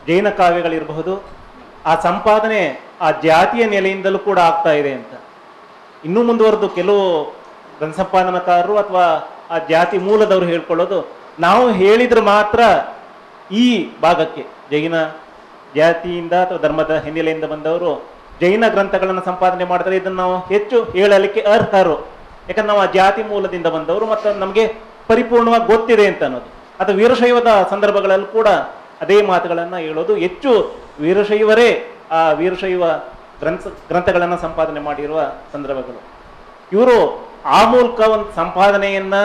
ಜೈನ ಕಾವ್ಯಗಳಿರಬಹುದು, ಆ ಸಂಪಾದನೆ ಆ ಜಾತಿಯ ನೆಲೆಯಿಂದಲೂ ಕೂಡ ಆಗ್ತಾ ಇದೆ ಅಂತ. ಇನ್ನೂ ಮುಂದುವರೆದು ಕೆಲವು ಗ್ರಂಥ ಸಂಪಾದನಕಾರರು ಅಥವಾ ಆ ಜಾತಿ ಮೂಲದವರು ಹೇಳ್ಕೊಳ್ಳೋದು, ನಾವು ಹೇಳಿದ್ರೆ ಮಾತ್ರ ಈ ಭಾಗಕ್ಕೆ ಜೈನ ಜಾತಿಯಿಂದ ಅಥವಾ ಧರ್ಮದ ಹಿನ್ನೆಲೆಯಿಂದ ಬಂದವರು ಜೈನ ಗ್ರಂಥಗಳನ್ನು ಸಂಪಾದನೆ ಮಾಡ್ತಾರೆ, ಇದನ್ನು ನಾವು ಹೆಚ್ಚು ಹೇಳಲಿಕ್ಕೆ ಅರ್ಹರು, ಯಾಕಂದ್ರೆ ನಾವು ಆ ಜಾತಿ ಮೂಲದಿಂದ ಬಂದವರು ಮತ್ತು ನಮಗೆ ಪರಿಪೂರ್ಣವಾಗಿ ಗೊತ್ತಿದೆ ಅಂತ ಅನ್ನೋದು. ಅಥವಾ ವೀರಶೈವದ ಸಂದರ್ಭಗಳಲ್ಲೂ ಕೂಡ ಅದೇ ಮಾತುಗಳನ್ನು ಹೇಳೋದು, ಹೆಚ್ಚು ವೀರಶೈವರೇ ಆ ವೀರಶೈವ ಗ್ರಂಥಗಳನ್ನು ಸಂಪಾದನೆ ಮಾಡಿರುವ ಸಂದರ್ಭಗಳು. ಇವರು ಆ ಮೂಲಕ ಒಂದು ಸಂಪಾದನೆಯನ್ನ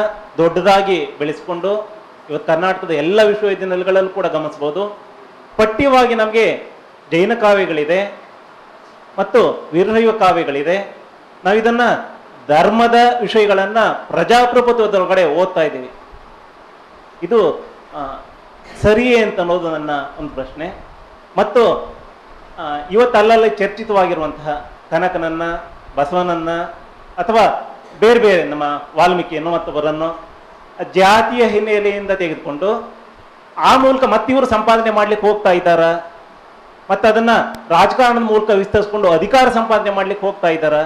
ದೊಡ್ಡದಾಗಿ ಬೆಳೆಸಿಕೊಂಡು ಇವತ್ತು ಕರ್ನಾಟಕದ ಎಲ್ಲ ವಿಶ್ವವಿದ್ಯಾನಿಲಯಗಳಲ್ಲೂ ಕೂಡ ಗಮನಿಸ್ಬೋದು. ಪಠ್ಯವಾಗಿ ನಮಗೆ ಜೈನ ಕಾವ್ಯಗಳಿದೆ ಮತ್ತು ವೀರಶೈವ ಕಾವ್ಯಗಳಿದೆ. ನಾವು ಇದನ್ನ ಧರ್ಮದ ವಿಷಯಗಳನ್ನ ಪ್ರಜಾಪ್ರಭುತ್ವದೊಳಗಡೆ ಓದ್ತಾ ಇದ್ದೀವಿ. ಇದು ಸರಿಯೇ ಅಂತ ಅನ್ನೋದು ನನ್ನ ಒಂದು ಪ್ರಶ್ನೆ. ಮತ್ತು ಇವತ್ತಲ್ಲಲ್ಲಿ ಚರ್ಚಿತವಾಗಿರುವಂತಹ ಕನಕನನ್ನ, ಬಸವನನ್ನ ಅಥವಾ ಬೇರೆ ಬೇರೆ ನಮ್ಮ ವಾಲ್ಮೀಕಿಯನ್ನು ಮತ್ತೊಬ್ಬರನ್ನು ಜಾತಿಯ ಹಿನ್ನೆಲೆಯಿಂದ ತೆಗೆದುಕೊಂಡು ಆ ಮೂಲಕ ಮತ್ತಿವರು ಸಂಪಾದನೆ ಮಾಡ್ಲಿಕ್ಕೆ ಹೋಗ್ತಾ ಇದ್ದಾರ, ಮತ್ತೆ ಅದನ್ನ ರಾಜಕಾರಣದ ಮೂಲಕ ವಿಸ್ತರಿಸಿಕೊಂಡು ಅಧಿಕಾರ ಸಂಪಾದನೆ ಮಾಡ್ಲಿಕ್ಕೆ ಹೋಗ್ತಾ ಇದ್ದಾರ.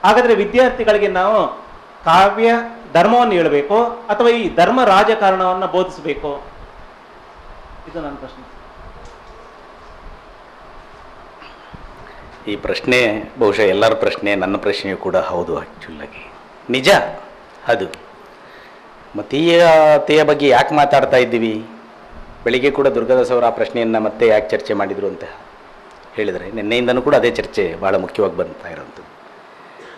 ಹಾಗಾದ್ರೆ ವಿದ್ಯಾರ್ಥಿಗಳಿಗೆ ನಾವು ಕಾವ್ಯ ಧರ್ಮವನ್ನು ಹೇಳಬೇಕು ಅಥವಾ ಈ ಧರ್ಮ ರಾಜಕಾರಣವನ್ನು ಬೋಧಿಸಬೇಕು? ಇದು ನನ್ನ ಪ್ರಶ್ನೆ. ಈ ಪ್ರಶ್ನೆ ಬಹುಶಃ ಎಲ್ಲರ ಪ್ರಶ್ನೆ, ನನ್ನ ಪ್ರಶ್ನೆಯೂ ಕೂಡ ಹೌದು. ಆ್ಯಕ್ಚುಲಾಗಿ ನಿಜ ಅದು. ಮತೀಯತೆಯ ಬಗ್ಗೆ ಯಾಕೆ ಮಾತಾಡ್ತಾ ಇದ್ದೀವಿ? ಬೆಳಿಗ್ಗೆ ಕೂಡ ದುರ್ಗಾದಾಸ್ ಅವರ ಆ ಪ್ರಶ್ನೆಯನ್ನು ಮತ್ತೆ ಯಾಕೆ ಚರ್ಚೆ ಮಾಡಿದರು ಅಂತ ಹೇಳಿದರೆ, ನಿನ್ನೆಯಿಂದನೂ ಕೂಡ ಅದೇ ಚರ್ಚೆ ಭಾಳ ಮುಖ್ಯವಾಗಿ ಬರ್ತಾ ಇರೋಂಥದ್ದು.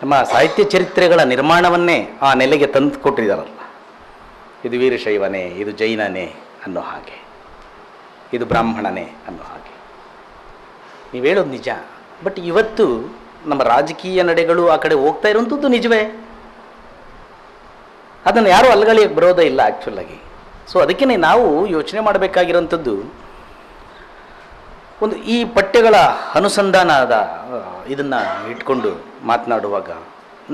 ನಮ್ಮ ಸಾಹಿತ್ಯ ಚರಿತ್ರೆಗಳ ನಿರ್ಮಾಣವನ್ನೇ ಆ ನೆಲೆಗೆ ತಂದು ಕೊಟ್ಟಿದ್ದಾರಲ್ಲ, ಇದು ವೀರಶೈವನೇ, ಇದು ಜೈನನೇ ಅನ್ನೋ ಹಾಗೆ, ಇದು ಬ್ರಾಹ್ಮಣನೇ ಅನ್ನೋ ಹಾಗೆ ನೀವು ಹೇಳೋದು ನಿಜ. ಬಟ್ ಇವತ್ತು ನಮ್ಮ ರಾಜಕೀಯ ನಡೆಗಳು ಆ ಕಡೆ ಹೋಗ್ತಾ ಇರುವಂಥದ್ದು ನಿಜವೇ. ಅದನ್ನು ಯಾರೂ ಅಲ್ಗಳಿಯಕ್ಕೆ ಬರೋದೇ ಇಲ್ಲ ಆ್ಯಕ್ಚುಲಾಗಿ. ಸೊ ಅದಕ್ಕೇ ನಾವು ಯೋಚನೆ ಮಾಡಬೇಕಾಗಿರೋಂಥದ್ದು ಒಂದು ಈ ಪಠ್ಯಗಳ ಅನುಸಂಧಾನದ ಇದನ್ನು ಇಟ್ಕೊಂಡು ಮಾತನಾಡುವಾಗ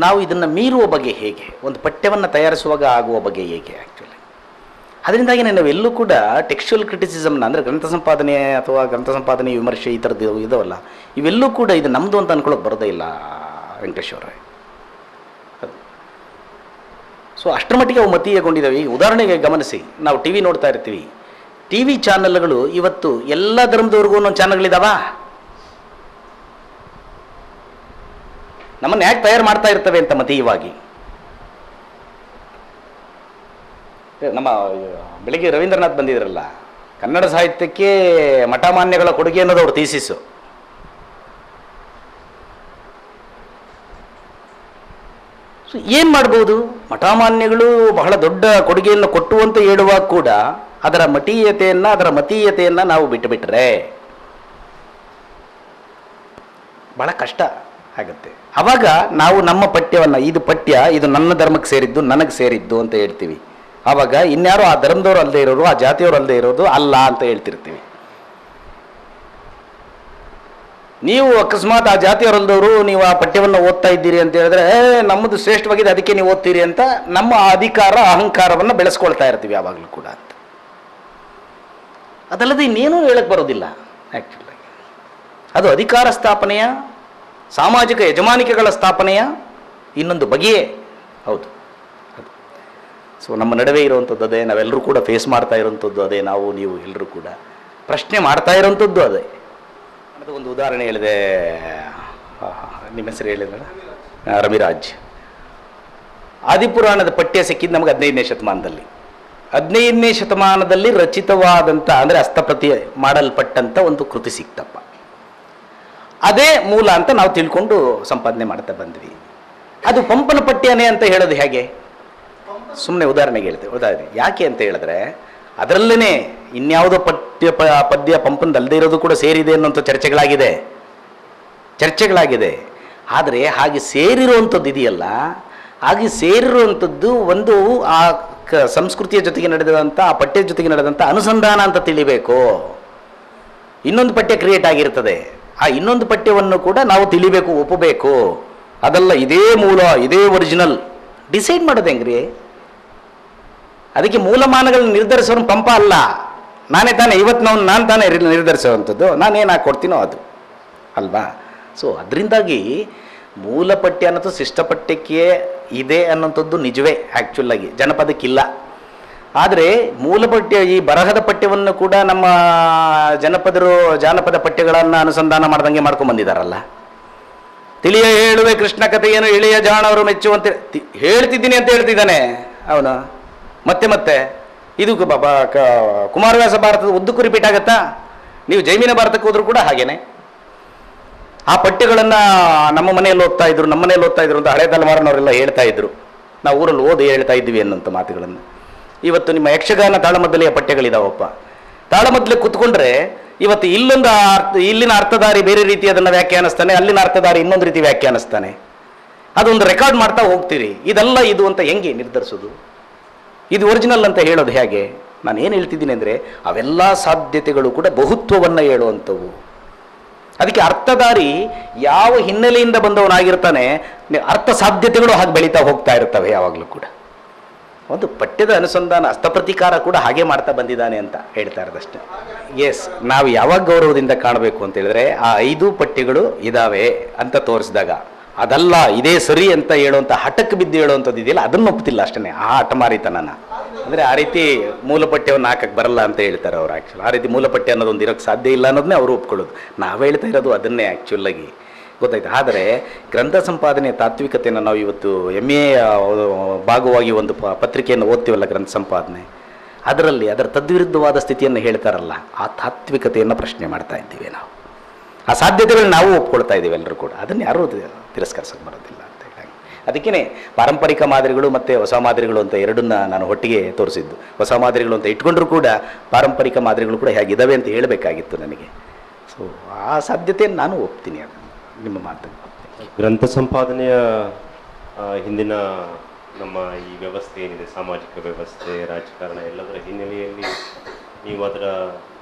ನಾವು ಇದನ್ನು ಮೀರುವ ಬಗ್ಗೆ ಹೇಗೆ, ಒಂದು ಪಠ್ಯವನ್ನು ತಯಾರಿಸುವಾಗ ಆಗುವ ಬಗ್ಗೆ ಹೇಗೆ ಆ್ಯಕ್ಚುಲಿ. ಅದರಿಂದಾಗಿ ನಾವೆಲ್ಲೂ ಕೂಡ ಟೆಕ್ಸ್ಚುಯಲ್ ಕ್ರಿಟಿಸಿಸಮ್ನ ಅಂದರೆ ಗ್ರಂಥ ಸಂಪಾದನೆ ಅಥವಾ ಗ್ರಂಥ ಸಂಪಾದನೆ ವಿಮರ್ಶೆ ಈ ಥರದ್ದು ಇದಾವಲ್ಲ, ಇವೆಲ್ಲೂ ಕೂಡ ಇದು ನಮ್ಮದು ಅಂತ ಅಂದ್ಕೊಳ್ಳೋಕೆ ಬರೋದೇ ಇಲ್ಲ ವೆಂಕಟೇಶ್ ಅವರೇ. ಅದು ಸೊ ಅಷ್ಟರ ಮಟ್ಟಿಗೆ ಅವು ಮತೀಯಗೊಂಡಿದ್ದಾವೆ. ಈಗ ಉದಾಹರಣೆಗೆ ಗಮನಿಸಿ, ನಾವು ಟಿ ವಿ ನೋಡ್ತಾ ಇರ್ತೀವಿ, ಟಿ ವಿ ಚಾನಲ್ಗಳು ಇವತ್ತು ಎಲ್ಲ ಧರ್ಮದವ್ರಿಗೂ ಒಂದೊಂದು ಚಾನಲ್ಗಳಿದಾವ. ನಮ್ಮನ್ನು ಯಾಕೆ ತಯಾರು ಮಾಡ್ತಾ ಇರ್ತವೆ ಅಂತ ಮತೀಯವಾಗಿ. ನಮ್ಮ ಬೆಳಿಗ್ಗೆ ರವೀಂದ್ರನಾಥ್ ಬಂದಿದ್ರಲ್ಲ, ಕನ್ನಡ ಸಾಹಿತ್ಯಕ್ಕೆ ಮಠಮಾನ್ಯಗಳ ಕೊಡುಗೆ ಅನ್ನೋದು ಅವ್ರ ಥೀಸಿಸ್ಸು. ಸೊ ಏನು ಮಾಡ್ಬೋದು? ಮಠಮಾನ್ಯಗಳು ಬಹಳ ದೊಡ್ಡ ಕೊಡುಗೆಯನ್ನು ಕೊಟ್ಟು ಅಂತ ಹೇಳುವಾಗ ಕೂಡ ಅದರ ಮತೀಯತೆಯನ್ನು ನಾವು ಬಿಟ್ಟುಬಿಟ್ರೆ ಬಹಳ ಕಷ್ಟ ಆಗುತ್ತೆ. ಆವಾಗ ನಾವು ನಮ್ಮ ಪಠ್ಯವನ್ನು, ಇದು ಪಠ್ಯ, ಇದು ನನ್ನ ಧರ್ಮಕ್ಕೆ ಸೇರಿದ್ದು, ನನಗೆ ಸೇರಿದ್ದು ಅಂತ ಹೇಳ್ತೀವಿ. ಆವಾಗ ಇನ್ಯಾರೋ ಆ ಧರ್ಮದವ್ರು ಅಲ್ಲದೆ ಇರೋರು, ಆ ಜಾತಿಯವರು ಅಲ್ಲದೆ ಇರೋದು ಅಲ್ಲ ಅಂತ ಹೇಳ್ತಿರ್ತೀವಿ. ನೀವು ಅಕಸ್ಮಾತ್ ಆ ಜಾತಿಯವರಲ್ಲದವರು ನೀವು ಆ ಪಠ್ಯವನ್ನು ಓದ್ತಾ ಇದ್ದೀರಿ ಅಂತ ಹೇಳಿದ್ರೆ, ನಮ್ಮದು ಶ್ರೇಷ್ಠವಾಗಿದೆ ಅದಕ್ಕೆ ನೀವು ಓದ್ತೀರಿ ಅಂತ ನಮ್ಮ ಅಧಿಕಾರ ಅಹಂಕಾರವನ್ನು ಬೆಳೆಸ್ಕೊಳ್ತಾ ಇರ್ತೀವಿ ಯಾವಾಗಲೂ ಕೂಡ ಅಂತ. ಅದಲ್ಲದೆ ಇನ್ನೇನೂ ಹೇಳಕ್ಕೆ ಬರೋದಿಲ್ಲ ಆ್ಯಕ್ಚುಲಾಗಿ. ಅದು ಅಧಿಕಾರ ಸ್ಥಾಪನೆಯ, ಸಾಮಾಜಿಕ ಯಜಮಾನಿಕೆಗಳ ಸ್ಥಾಪನೆಯ ಇನ್ನೊಂದು ಬಗೆಯೇ ಹೌದು. ಸೊ ನಮ್ಮ ನಡುವೆ ಇರುವಂಥದ್ದು ಅದೇ, ನಾವೆಲ್ಲರೂ ಕೂಡ ಫೇಸ್ ಮಾಡ್ತಾ ಇರೋಂಥದ್ದು ಅದೇ, ನಾವು ನೀವು ಎಲ್ಲರೂ ಕೂಡ ಪ್ರಶ್ನೆ ಮಾಡ್ತಾ ಇರೋಂಥದ್ದು ಅದೇ. ಅದು ಒಂದು ಉದಾಹರಣೆ ಹೇಳಿದೆ, ನಿಮ್ಮ ಹೆಸರು ಹೇಳಿದ್ರೆ ರವಿರಾಜ್. ಆದಿಪುರಾಣದ ಪಠ್ಯ ಸಿಕ್ಕಿದ್ದು ನಮಗೆ 15ನೇ ಶತಮಾನದಲ್ಲಿ. 15ನೇ ಶತಮಾನದಲ್ಲಿ ರಚಿತವಾದಂಥ ಅಂದರೆ ಹಸ್ತಪ್ರತಿ ಮಾಡಲ್ಪಟ್ಟಂಥ ಒಂದು ಕೃತಿ ಸಿಕ್ತಪ್ಪ. ಅದೇ ಮೂಲ ಅಂತ ನಾವು ತಿಳ್ಕೊಂಡು ಸಂಪಾದನೆ ಮಾಡ್ತಾ ಬಂದ್ವಿ. ಅದು ಪಂಪನ ಪಠ್ಯನೇ ಅಂತ ಹೇಳೋದು ಹೇಗೆ? ಸುಮ್ಮನೆ ಉದಾಹರಣೆಗೆ ಹೇಳ್ತೇವೆ. ಉದಾಹರಣೆ ಯಾಕೆ ಅಂತ ಹೇಳಿದ್ರೆ, ಅದರಲ್ಲೇ ಇನ್ಯಾವುದೋ ಪದ್ಯ ಪಂಪನದಲ್ಲದೆ ಇರೋದು ಕೂಡ ಸೇರಿದೆ ಅನ್ನೋಂಥ ಚರ್ಚೆಗಳಾಗಿದೆ. ಆದರೆ ಹಾಗೆ ಸೇರಿರುವಂಥದ್ದು ಇದೆಯಲ್ಲ, ಹಾಗೆ ಸೇರಿರುವಂಥದ್ದು ಒಂದು ಆ ಸಂಸ್ಕೃತಿಯ ಜೊತೆಗೆ ನಡೆದಂಥ, ಆ ಪಠ್ಯದ ಜೊತೆಗೆ ನಡೆದಂಥ ಅನುಸಂಧಾನ ಅಂತ ತಿಳಿಬೇಕು. ಇನ್ನೊಂದು ಪಠ್ಯ ಕ್ರಿಯೇಟ್ ಆಗಿರ್ತದೆ, ಆ ಇನ್ನೊಂದು ಪಠ್ಯವನ್ನು ಕೂಡ ನಾವು ತಿಳಿಬೇಕು, ಒಪ್ಪಬೇಕು. ಅದಲ್ಲ ಇದೇ ಮೂಲ, ಇದೇ ಒರಿಜಿನಲ್ ಡಿಸೈಡ್ ಮಾಡೋದು ಹೆಂಗ್ರಿ? ಅದಕ್ಕೆ ಮೂಲಮಾನಗಳನ್ನ ನಿರ್ಧರಿಸೋರು ಪಂಪ ಅಲ್ಲ, ನಾನೇ ತಾನೇ ಇವತ್ತು ನಾನು ತಾನೇ ನಿರ್ಧರಿಸುವಂಥದ್ದು, ನಾನೇನು ಹಾಕ್ಕೊಡ್ತೀನೋ ಅದು ಅಲ್ವಾ. ಸೊ ಅದರಿಂದಾಗಿ ಮೂಲ ಪಠ್ಯ ಅನ್ನೋದು ಶಿಷ್ಟಪಠ್ಯಕ್ಕೆ ಇದೆ ಅನ್ನೋಂಥದ್ದು ನಿಜವೇ ಆ್ಯಕ್ಚುಲಾಗಿ, ಜನಪದಕ್ಕಿಲ್ಲ. ಆದರೆ ಮೂಲ ಪಠ್ಯ ಈ ಬರಹದ ಪಠ್ಯವನ್ನು ಕೂಡ ನಮ್ಮ ಜಾನಪದ ಪಠ್ಯಗಳನ್ನು ಅನುಸಂಧಾನ ಮಾಡ್ದಂಗೆ ಮಾಡ್ಕೊಂಡ್ಬಂದಿದ್ದಾರಲ್ಲ. ತಿಳಿಯ ಹೇಳುವೆ ಕೃಷ್ಣ ಕಥೆಯನ್ನು ಇಳೆಯ ಜಾಣವರು ಮೆಚ್ಚುವಂತೆ ಹೇಳ್ತಿದ್ದೀನಿ ಅಂತ ಹೇಳ್ತಿದ್ದಾನೆ ಅವನು. ಮತ್ತೆ ಇದು ಕುಮಾರವ್ಯಾಸ ಭಾರತದ ಉದ್ದಕ್ಕೂ ರಿಪೀಟ್ ಆಗತ್ತಾ? ನೀವು ಜೈಮಿನ ಭಾರತಕ್ಕೆ ಹೋದ್ರು ಕೂಡ ಹಾಗೇನೆ ಆ ಪಠ್ಯಗಳನ್ನು ನಮ್ಮ ಮನೆಯಲ್ಲಿ ಓದ್ತಾ ಇದ್ರು ಅಂತ ಹಳೆ ತಲೆಮಾರಿನವರೆಲ್ಲ ಹೇಳ್ತಾ ಇದ್ರು. ನಾವು ಊರಲ್ಲಿ ಓದಿ ಹೇಳ್ತಾ ಇದ್ವಿ ಅನ್ನೋಂಥ ಮಾತುಗಳನ್ನು. ಇವತ್ತು ನಿಮ್ಮ ಯಕ್ಷಗಾನ ತಾಳಮದ್ದಲೆಯ ಪಠ್ಯಗಳಿದಾವಪ್ಪ. ತಾಳಮದ್ದಲೆ ಕೂತ್ಕೊಂಡ್ರೆ ಇವತ್ತು ಇಲ್ಲಿನ ಅರ್ಥಧಾರಿ ಬೇರೆ ರೀತಿ ಅದನ್ನು ವ್ಯಾಖ್ಯಾನಿಸ್ತಾನೆ, ಅಲ್ಲಿನ ಅರ್ಥಧಾರಿ ಇನ್ನೊಂದು ರೀತಿ ವ್ಯಾಖ್ಯಾನಿಸ್ತಾನೆ. ಅದೊಂದು ರೆಕಾರ್ಡ್ ಮಾಡ್ತಾ ಹೋಗ್ತೀರಿ. ಇದೆಲ್ಲ ಇದು ಅಂತ ಹೆಂಗೆ ನಿರ್ಧರಿಸೋದು? ಇದು ಒರಿಜಿನಲ್ ಅಂತ ಹೇಳೋದು ಹೇಗೆ? ನಾನು ಏನು ಹೇಳ್ತಿದ್ದೀನಿ ಅಂದರೆ, ಅವೆಲ್ಲ ಸಾಧ್ಯತೆಗಳು ಕೂಡ ಬಹುತ್ವವನ್ನು ಹೇಳುವಂಥವು. ಅದಕ್ಕೆ ಅರ್ಥಧಾರಿ ಯಾವ ಹಿನ್ನೆಲೆಯಿಂದ ಬಂದವನಾಗಿರ್ತಾನೆ, ಅರ್ಥ ಸಾಧ್ಯತೆಗಳು ಹಾಗೆ ಬೆಳೀತಾ ಹೋಗ್ತಾ ಇರ್ತವೆ ಯಾವಾಗಲೂ ಕೂಡ. ಒಂದು ಪಠ್ಯದ ಅನುಸಂಧಾನ ಹಸ್ತಪ್ರತಿಕಾರ ಕೂಡ ಹಾಗೆ ಮಾಡ್ತಾ ಬಂದಿದ್ದಾನೆ ಅಂತ ಹೇಳ್ತಾ ಇರೋದಷ್ಟೇ. ಎಸ್, ನಾವು ಯಾವಾಗ ಗೌರವದಿಂದ ಕಾಣಬೇಕು ಅಂತ ಹೇಳಿದ್ರೆ, ಆ 5 ಪಠ್ಯಗಳು ಇದ್ದಾವೆ ಅಂತ ತೋರಿಸಿದಾಗ, ಅದಲ್ಲ ಇದೇ ಸರಿ ಅಂತ ಹೇಳುವಂಥ ಹಠಕ್ಕೆ ಬಿದ್ದು ಹೇಳುವಂಥದ್ದು ಇದೆಯಲ್ಲ, ಅದನ್ನು ಒಪ್ತಿಲ್ಲ ಅಷ್ಟೇ. ಆ ಹಠಮಾರಿತನನ ಅಂದರೆ ಆ ರೀತಿ ಮೂಲಪಠ್ಯವನ್ನು ಹಾಕಕ್ಕೆ ಬರಲ್ಲ ಅಂತ ಹೇಳ್ತಾರೆ ಅವರು. ಆ್ಯಕ್ಚುಲಿ ಆ ರೀತಿ ಮೂಲಪಠ್ಯ ಅನ್ನೋದೊಂದು ಇರೋಕ್ಕೆ ಸಾಧ್ಯ ಇಲ್ಲ ಅನ್ನೋದನ್ನೇ ಅವರು ಒಪ್ಕೊಳ್ಳೋದು. ನಾವು ಹೇಳ್ತಾ ಇರೋದು ಅದನ್ನೇ ಆ್ಯಕ್ಚುಲಾಗಿ, ಗೊತ್ತಾಯ್ತು. ಆದರೆ ಗ್ರಂಥ ಸಂಪಾದನೆಯ ತಾತ್ವಿಕತೆಯನ್ನು ನಾವು ಇವತ್ತು MA ಭಾಗವಾಗಿ ಒಂದು ಪತ್ರಿಕೆಯನ್ನು ಓದ್ತೀವಲ್ಲ, ಗ್ರಂಥ ಸಂಪಾದನೆ, ಅದರಲ್ಲಿ ಅದರ ತದ್ವಿರುದ್ಧವಾದ ಸ್ಥಿತಿಯನ್ನು ಹೇಳ್ತಾರಲ್ಲ, ಆ ತಾತ್ವಿಕತೆಯನ್ನು ಪ್ರಶ್ನೆ ಮಾಡ್ತಾ ಇದ್ದೀವಿ ನಾವು. ಆ ಸಾಧ್ಯತೆಗಳನ್ನ ನಾವು ಒಪ್ಕೊಳ್ತಾ ಇದ್ದೀವಿ ಎಲ್ಲರೂ ಕೂಡ. ಅದನ್ನು ಯಾರೂ ತಿರಸ್ಕರಿಸೋಕೆ ಬರೋದಿಲ್ಲ ಅಂತ ಹೇಳಿ. ಅದಕ್ಕೇ ಪಾರಂಪರಿಕ ಮಾದರಿಗಳು ಮತ್ತು ಹೊಸ ಮಾದರಿಗಳು ಅಂತ ಎರಡನ್ನ ನಾನು ಒಟ್ಟಿಗೆ ತೋರಿಸಿದ್ದು. ಹೊಸ ಮಾದರಿಗಳು ಅಂತ ಇಟ್ಕೊಂಡ್ರೂ ಕೂಡ ಪಾರಂಪರಿಕ ಮಾದರಿಗಳು ಕೂಡ ಹೇಗಿದ್ದಾವೆ ಅಂತ ಹೇಳಬೇಕಾಗಿತ್ತು ನನಗೆ. ಸೊ ಆ ಸಾಧ್ಯತೆಯನ್ನು ನಾನು ಒಪ್ತೀನಿ. ಅದನ್ನು ನಿಮ್ಮ ಮಾತು. ಗ್ರಂಥ ಸಂಪಾದನೆಯ ಹಿಂದಿನ ನಮ್ಮ ಈ ವ್ಯವಸ್ಥೆ ಏನಿದೆ, ಸಾಮಾಜಿಕ ವ್ಯವಸ್ಥೆ, ರಾಜಕಾರಣ, ಎಲ್ಲದರ ಹಿನ್ನೆಲೆಯಲ್ಲಿ ನೀವು ಅದರ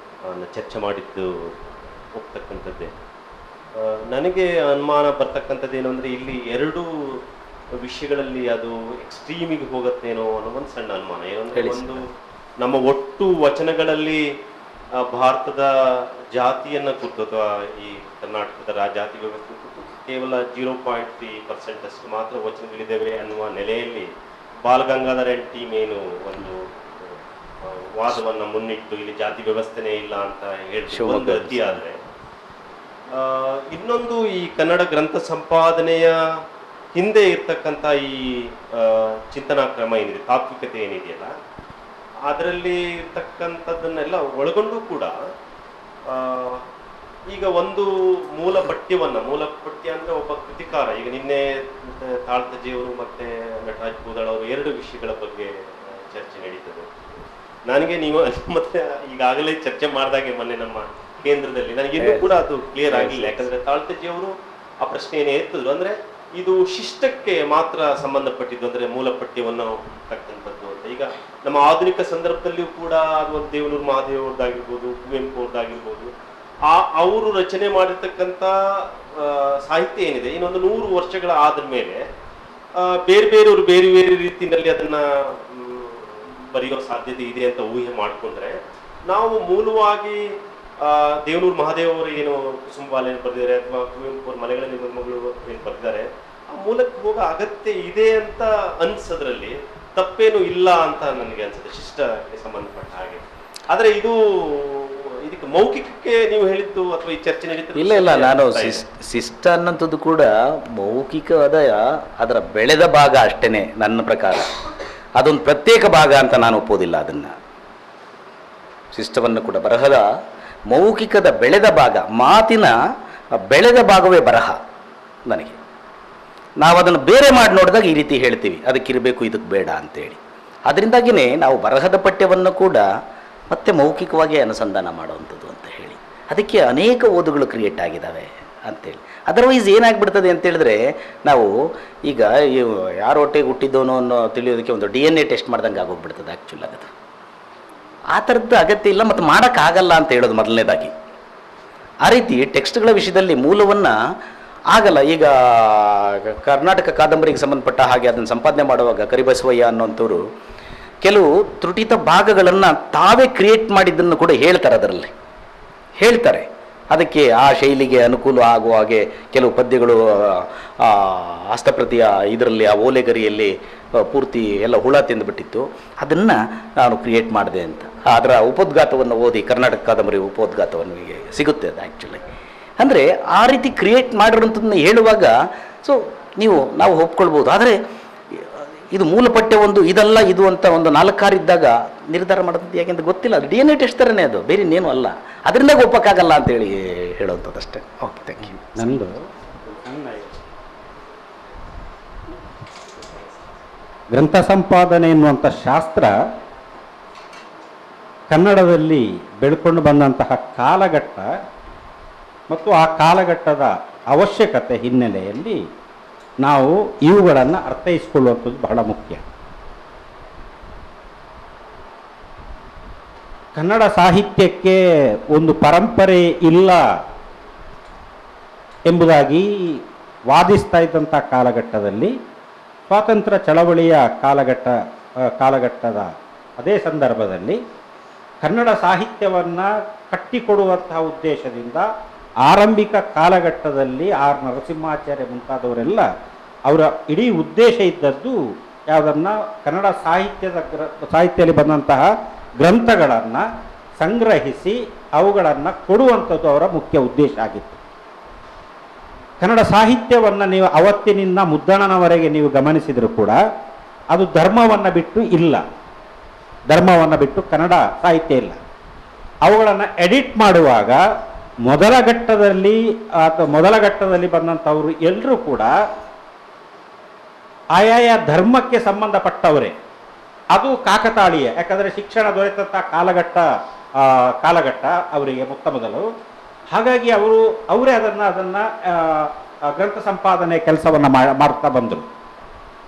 ಚರ್ಚೆ ಮಾಡಿದ್ದು ಹೋಗ್ತಕ್ಕಂಥದ್ದೇ. ನನಗೆ ಅನುಮಾನ ಬರ್ತಕ್ಕಂಥದ್ದೇನು ಅಂದರೆ, ಇಲ್ಲಿ 2 ವಿಷಯಗಳಲ್ಲಿ ಅದು ಎಕ್ಸ್ಟ್ರೀಮಿಗೆ ಹೋಗುತ್ತೇನೋ ಅನ್ನೋ ಒಂದು ಸಣ್ಣ ಅನುಮಾನ. ಏನಂದರೆ, ಒಂದು ನಮ್ಮ ಒಟ್ಟು ವಚನಗಳಲ್ಲಿ ಭಾರತದ ಜಾತಿಯನ್ನು ಕುರಿತು ಅಥವಾ ಈ ಕರ್ನಾಟಕದ ಜಾತಿ ವ್ಯವಸ್ಥೆ ಕುರಿತು ಕೇವಲ 0.3% ಅಷ್ಟು ಮಾತ್ರ ವಚನಗಳಿದ್ದೇವೆ ಅನ್ನುವ ನೆಲೆಯಲ್ಲಿ ಬಾಲಗಂಗಾಧರ ಟೀಮ್ ಏನು ಒಂದು ವಾದವನ್ನು ಮುನ್ನಿಟ್ಟು ಇಲ್ಲಿ ಜಾತಿ ವ್ಯವಸ್ಥೆನೇ ಇಲ್ಲ ಅಂತ ಹೇಳಿ ಒಂದು ಅತಿ ಆದರೆ, ಇನ್ನೊಂದು ಈ ಕನ್ನಡ ಗ್ರಂಥ ಸಂಪಾದನೆಯ ಹಿಂದೆ ಇರ್ತಕ್ಕಂಥ ಈ ಚಿಂತನಾ ಕ್ರಮ ಏನಿದೆ, ತಾತ್ವಿಕತೆ ಏನಿದೆಯಲ್ಲ, ಅದರಲ್ಲಿ ಇರ್ತಕ್ಕಂಥದ್ದನ್ನೆಲ್ಲ ಒಳಗೊಂಡು ಕೂಡ ಈಗ ಒಂದು ಮೂಲ ಪಠ್ಯ ಅಂದರೆ ಒಬ್ಬ ಕೃತಿಕಾರ, ಈಗ ನಿನ್ನೆ ತಾಳ್ತಜಿಯವರು ಮತ್ತೆ ನಟರಾಜ್ ಕೂದಳ್ ಅವರು 2 ವಿಷಯಗಳ ಬಗ್ಗೆ ಚರ್ಚೆ ನಡೀತದೆ. ನನಗೆ ನೀವು ಮತ್ತೆ ಈಗಾಗಲೇ ಚರ್ಚೆ ಮಾಡಿದಾಗೆ ಮೊನ್ನೆ ನಮ್ಮ ಕೇಂದ್ರದಲ್ಲಿ ನನಗಿನ್ನೂ ಕೂಡ ಅದು ಕ್ಲಿಯರ್ ಆಗಿಲ್ಲ. ಯಾಕಂದ್ರೆ ತಾಳ್ತಜಿಯವರು ಆ ಪ್ರಶ್ನೆಯನ್ನೇ ಎತ್ತಿದ್ರು, ಅಂದ್ರೆ ಇದು ಶಿಷ್ಟಕ್ಕೆ ಮಾತ್ರ ಸಂಬಂಧಪಟ್ಟಿದ್ದು, ಅಂದ್ರೆ ಮೂಲ ಪಠ್ಯವನ್ನು ತಕ್ಕಂಥದ್ದು ಅಂತ. ಈಗ ನಮ್ಮ ಆಧುನಿಕ ಸಂದರ್ಭದಲ್ಲಿಯೂ ಕೂಡ ಅದು ಒಂದು ದೇವನೂರು ಮಹಾದೇವ್ ಅವ್ರದ್ದಾಗಿರ್ಬೋದು, ಕುವೆಂಪು ಅವ್ರದ್ದಾಗಿರ್ಬೋದು, ಅವರು ರಚನೆ ಮಾಡಿರ್ತಕ್ಕಂಥ ಸಾಹಿತ್ಯ ಏನಿದೆ, ಇನ್ನೊಂದು 100 ವರ್ಷಗಳ ಆದ ಮೇಲೆ ಬೇರೆಯವರು ಬೇರೆ ಬೇರೆ ರೀತಿಯಲ್ಲಿ ಅದನ್ನ ಬರೆಯೋ ಸಾಧ್ಯತೆ ಇದೆ ಅಂತ ಊಹೆ ಮಾಡಿಕೊಂಡ್ರೆ, ನಾವು ಮೂಲವಾಗಿ ದೇವನೂರು ಮಹಾದೇವ್ ಅವರು ಏನು ಕುಸುಂಬಾಲೆಯನ್ನು ಬರೆದಿದ್ದಾರೆ ಅಥವಾ ಕುವೆಂಪು ಅವ್ರ ಮನೆಗಳ ಮಗಳು ಏನು ಬರೆದಿದ್ದಾರೆ, ಆ ಮೂಲಕ್ಕೆ ಹೋಗೋ ಅಗತ್ಯ ಇದೆ ಅಂತ ಅನ್ಸೋದ್ರಲ್ಲಿ ತಪ್ಪೇನು ಇಲ್ಲ ಅಂತ ನನಗೆ ಅನ್ಸುತ್ತೆ, ಶಿಷ್ಟಕ್ಕೆ ಸಂಬಂಧಪಟ್ಟ ಹಾಗೆ. ಆದರೆ ಇದಕ್ಕೆ ಮೌಖಿಕಕ್ಕೆ ನೀವು ಹೇಳಿದ್ದು ಅಥವಾ ಈ ಚರ್ಚೆ ನಡೀತದೆ ಇಲ್ಲ, ನಾನು ಶಿಷ್ಟ ಅನ್ನೋಂಥದ್ದು ಕೂಡ ಮೌಖಿಕವಾದ ಅದರ ಬೆಳೆದ ಭಾಗ ಅಷ್ಟೇನೆ ನನ್ನ ಪ್ರಕಾರ. ಅದೊಂದು ಪ್ರತ್ಯೇಕ ಭಾಗ ಅಂತ ನಾನು ಒಪ್ಪೋದಿಲ್ಲ ಅದನ್ನು. ಶಿಷ್ಟವನ್ನು ಕೂಡ ಬರಹದ ಮೌಖಿಕದ ಬೆಳೆದ ಭಾಗ, ಮಾತಿನ ಬೆಳೆದ ಭಾಗವೇ ಬರಹ ನನಗೆ. ನಾವು ಅದನ್ನು ಬೇರೆ ಮಾಡಿ ನೋಡಿದಾಗ ಈ ರೀತಿ ಹೇಳ್ತೀವಿ, ಅದಕ್ಕಿರಬೇಕು ಇದಕ್ಕೆ ಬೇಡ ಅಂತೇಳಿ. ಅದರಿಂದಾಗಿಯೇ ನಾವು ಬರಹದ ಪಠ್ಯವನ್ನು ಕೂಡ ಮತ್ತೆ ಮೌಖಿಕವಾಗಿ ಅನುಸಂಧಾನ ಮಾಡುವಂಥದ್ದು ಅಂತ ಹೇಳಿ, ಅದಕ್ಕೆ ಅನೇಕ ಓದುಗಳು ಕ್ರಿಯೇಟ್ ಆಗಿದ್ದಾವೆ ಅಂತೇಳಿ. ಅದರ್ವೈಸ್ ಏನಾಗ್ಬಿಡ್ತದೆ ಅಂತೇಳಿದ್ರೆ, ನಾವು ಈಗ ಯಾರು ಹೊಟ್ಟೆಗೆ ಹುಟ್ಟಿದ್ದವನು ಅನ್ನೋ ತಿಳಿಯೋದಕ್ಕೆ ಒಂದು DNA ಟೆಸ್ಟ್ ಮಾಡ್ದಂಗೆ ಆಗೋಗ್ಬಿಡ್ತದೆ ಆ್ಯಕ್ಚುಲ್ ಆಗೋದು. ಆ ಥರದ್ದು ಅಗತ್ಯ ಇಲ್ಲ ಮತ್ತು ಮಾಡೋಕ್ಕಾಗಲ್ಲ ಅಂತ ಹೇಳೋದು ಮೊದಲನೇದಾಗಿ. ಆ ರೀತಿ ಟೆಕ್ಸ್ಟ್ಗಳ ವಿಷಯದಲ್ಲಿ ಮೂಲವನ್ನು ಆಗಲ್ಲ. ಈಗ ಕರ್ನಾಟಕ ಕಾದಂಬರಿಗೆ ಸಂಬಂಧಪಟ್ಟ ಹಾಗೆ ಅದನ್ನು ಸಂಪಾದನೆ ಮಾಡುವಾಗ ಕರಿಬಸವಯ್ಯ ಅನ್ನೋಂಥವ್ರು ಕೆಲವು ತ್ರುಟಿತ ಭಾಗಗಳನ್ನು ತಾವೇ ಕ್ರಿಯೇಟ್ ಮಾಡಿದ್ದನ್ನು ಕೂಡ ಹೇಳ್ತಾರೆ, ಅದರಲ್ಲಿ ಹೇಳ್ತಾರೆ. ಅದಕ್ಕೆ ಆ ಶೈಲಿಗೆ ಅನುಕೂಲ ಆಗುವ ಹಾಗೆ ಕೆಲವು ಪದ್ಯಗಳು ಹಸ್ತಪ್ರತಿಯ ಇದರಲ್ಲಿ ಆ ಓಲೆಗರಿಯಲ್ಲಿ ಪೂರ್ತಿ ಎಲ್ಲ ಹುಳ ತಿಂದುಬಿಟ್ಟಿತ್ತು, ಅದನ್ನು ನಾನು ಕ್ರಿಯೇಟ್ ಮಾಡಿದೆ ಅಂತ. ಅದರ ಉಪೋದ್ಘಾತವನ್ನು ಓದಿ, ಕರ್ನಾಟಕ ಕಾದಂಬರಿ ಉಪೋದ್ಘಾತವನ್ನು ಸಿಗುತ್ತೆ ಅದು ಆ್ಯಕ್ಚುಲಿ. ಅಂದರೆ ಆ ರೀತಿ ಕ್ರಿಯೇಟ್ ಮಾಡಿರೋಂಥದ್ದನ್ನ ಹೇಳುವಾಗ ನಾವು ಒಪ್ಕೊಳ್ಬೋದು. ಆದರೆ ಇದು ಮೂಲ ಪಠ್ಯ ಒಂದು ಇದಲ್ಲ ಇದು ಅಂತ ಒಂದು 4-6 ಇದ್ದಾಗ ನಿರ್ಧಾರ ಮಾಡೋದು ಯಾಕೆಂತ ಗೊತ್ತಿಲ್ಲ. ಅದು DNA ಟೆಸ್ಟ್ ಥರನೇ, ಅದು ಬೇರೆ ಇನ್ನೇನು ಅಲ್ಲ. ಅದರಿಂದ ಒಪ್ಪಕ್ಕಾಗಲ್ಲ ಅಂತೇಳಿ ಹೇಳುವಂಥದ್ದು ಅಷ್ಟೇ. Okay, thank you. ನಂದು ಗ್ರಂಥ ಸಂಪಾದನೆ ಎನ್ನುವಂಥ ಶಾಸ್ತ್ರ ಕನ್ನಡದಲ್ಲಿ ಬೆಳ್ಕೊಂಡು ಬಂದಂತಹ ಕಾಲಘಟ್ಟ ಮತ್ತು ಆ ಕಾಲಘಟ್ಟದ ಅವಶ್ಯಕತೆ ಹಿನ್ನೆಲೆಯಲ್ಲಿ ನಾವು ಇವುಗಳನ್ನು ಅರ್ಥೈಸಿಕೊಳ್ಳುವಂಥದ್ದು ಬಹಳ ಮುಖ್ಯ. ಕನ್ನಡ ಸಾಹಿತ್ಯಕ್ಕೆ ಒಂದು ಪರಂಪರೆ ಇಲ್ಲ ಎಂಬುದಾಗಿ ವಾದಿಸ್ತಾ ಇದ್ದಂಥ ಕಾಲಘಟ್ಟದಲ್ಲಿ, ಸ್ವಾತಂತ್ರ್ಯ ಚಳವಳಿಯ ಕಾಲಘಟ್ಟದ ಅದೇ ಸಂದರ್ಭದಲ್ಲಿ ಕನ್ನಡ ಸಾಹಿತ್ಯವನ್ನು ಕಟ್ಟಿಕೊಡುವಂತಹ ಉದ್ದೇಶದಿಂದ ಆರಂಭಿಕ ಕಾಲಘಟ್ಟದಲ್ಲಿ ಆರ್ ನರಸಿಂಹಾಚಾರ್ಯ ಮುಂತಾದವರೆಲ್ಲ ಅವರ ಇಡೀ ಉದ್ದೇಶ ಇದ್ದದ್ದು ಯಾವುದನ್ನು ಕನ್ನಡ ಸಾಹಿತ್ಯದಲ್ಲಿ ಬಂದಂತಹ ಗ್ರಂಥಗಳನ್ನು ಸಂಗ್ರಹಿಸಿ ಅವುಗಳನ್ನು ಕೊಡುವಂಥದ್ದು ಅವರ ಮುಖ್ಯ ಉದ್ದೇಶ ಆಗಿತ್ತು. ಕನ್ನಡ ಸಾಹಿತ್ಯವನ್ನು ನೀವು ಅವತ್ತಿನಿಂದ ಮುದ್ದಣನವರೆಗೆ ನೀವು ಗಮನಿಸಿದರೂ ಕೂಡ ಅದು ಧರ್ಮವನ್ನು ಬಿಟ್ಟು ಇಲ್ಲ, ಧರ್ಮವನ್ನು ಬಿಟ್ಟು ಕನ್ನಡ ಸಾಹಿತ್ಯ ಇಲ್ಲ. ಅವುಗಳನ್ನು ಎಡಿಟ್ ಮಾಡುವಾಗ ಮೊದಲ ಘಟ್ಟದಲ್ಲಿ ಬಂದಂಥವರು ಎಲ್ಲರೂ ಕೂಡ ಆಯಾಯ ಧರ್ಮಕ್ಕೆ ಸಂಬಂಧಪಟ್ಟವರೇ. ಅದು ಕಾಕತಾಳೀಯ, ಯಾಕಂದರೆ ಶಿಕ್ಷಣ ದೊರೆತಂಥ ಕಾಲಘಟ್ಟ ಅವರಿಗೆ ಮೊದಲು. ಹಾಗಾಗಿ ಅವರೇ ಅದನ್ನು ಗ್ರಂಥ ಸಂಪಾದನೆ ಕೆಲಸವನ್ನು ಮಾಡ್ತಾ ಬಂದರು.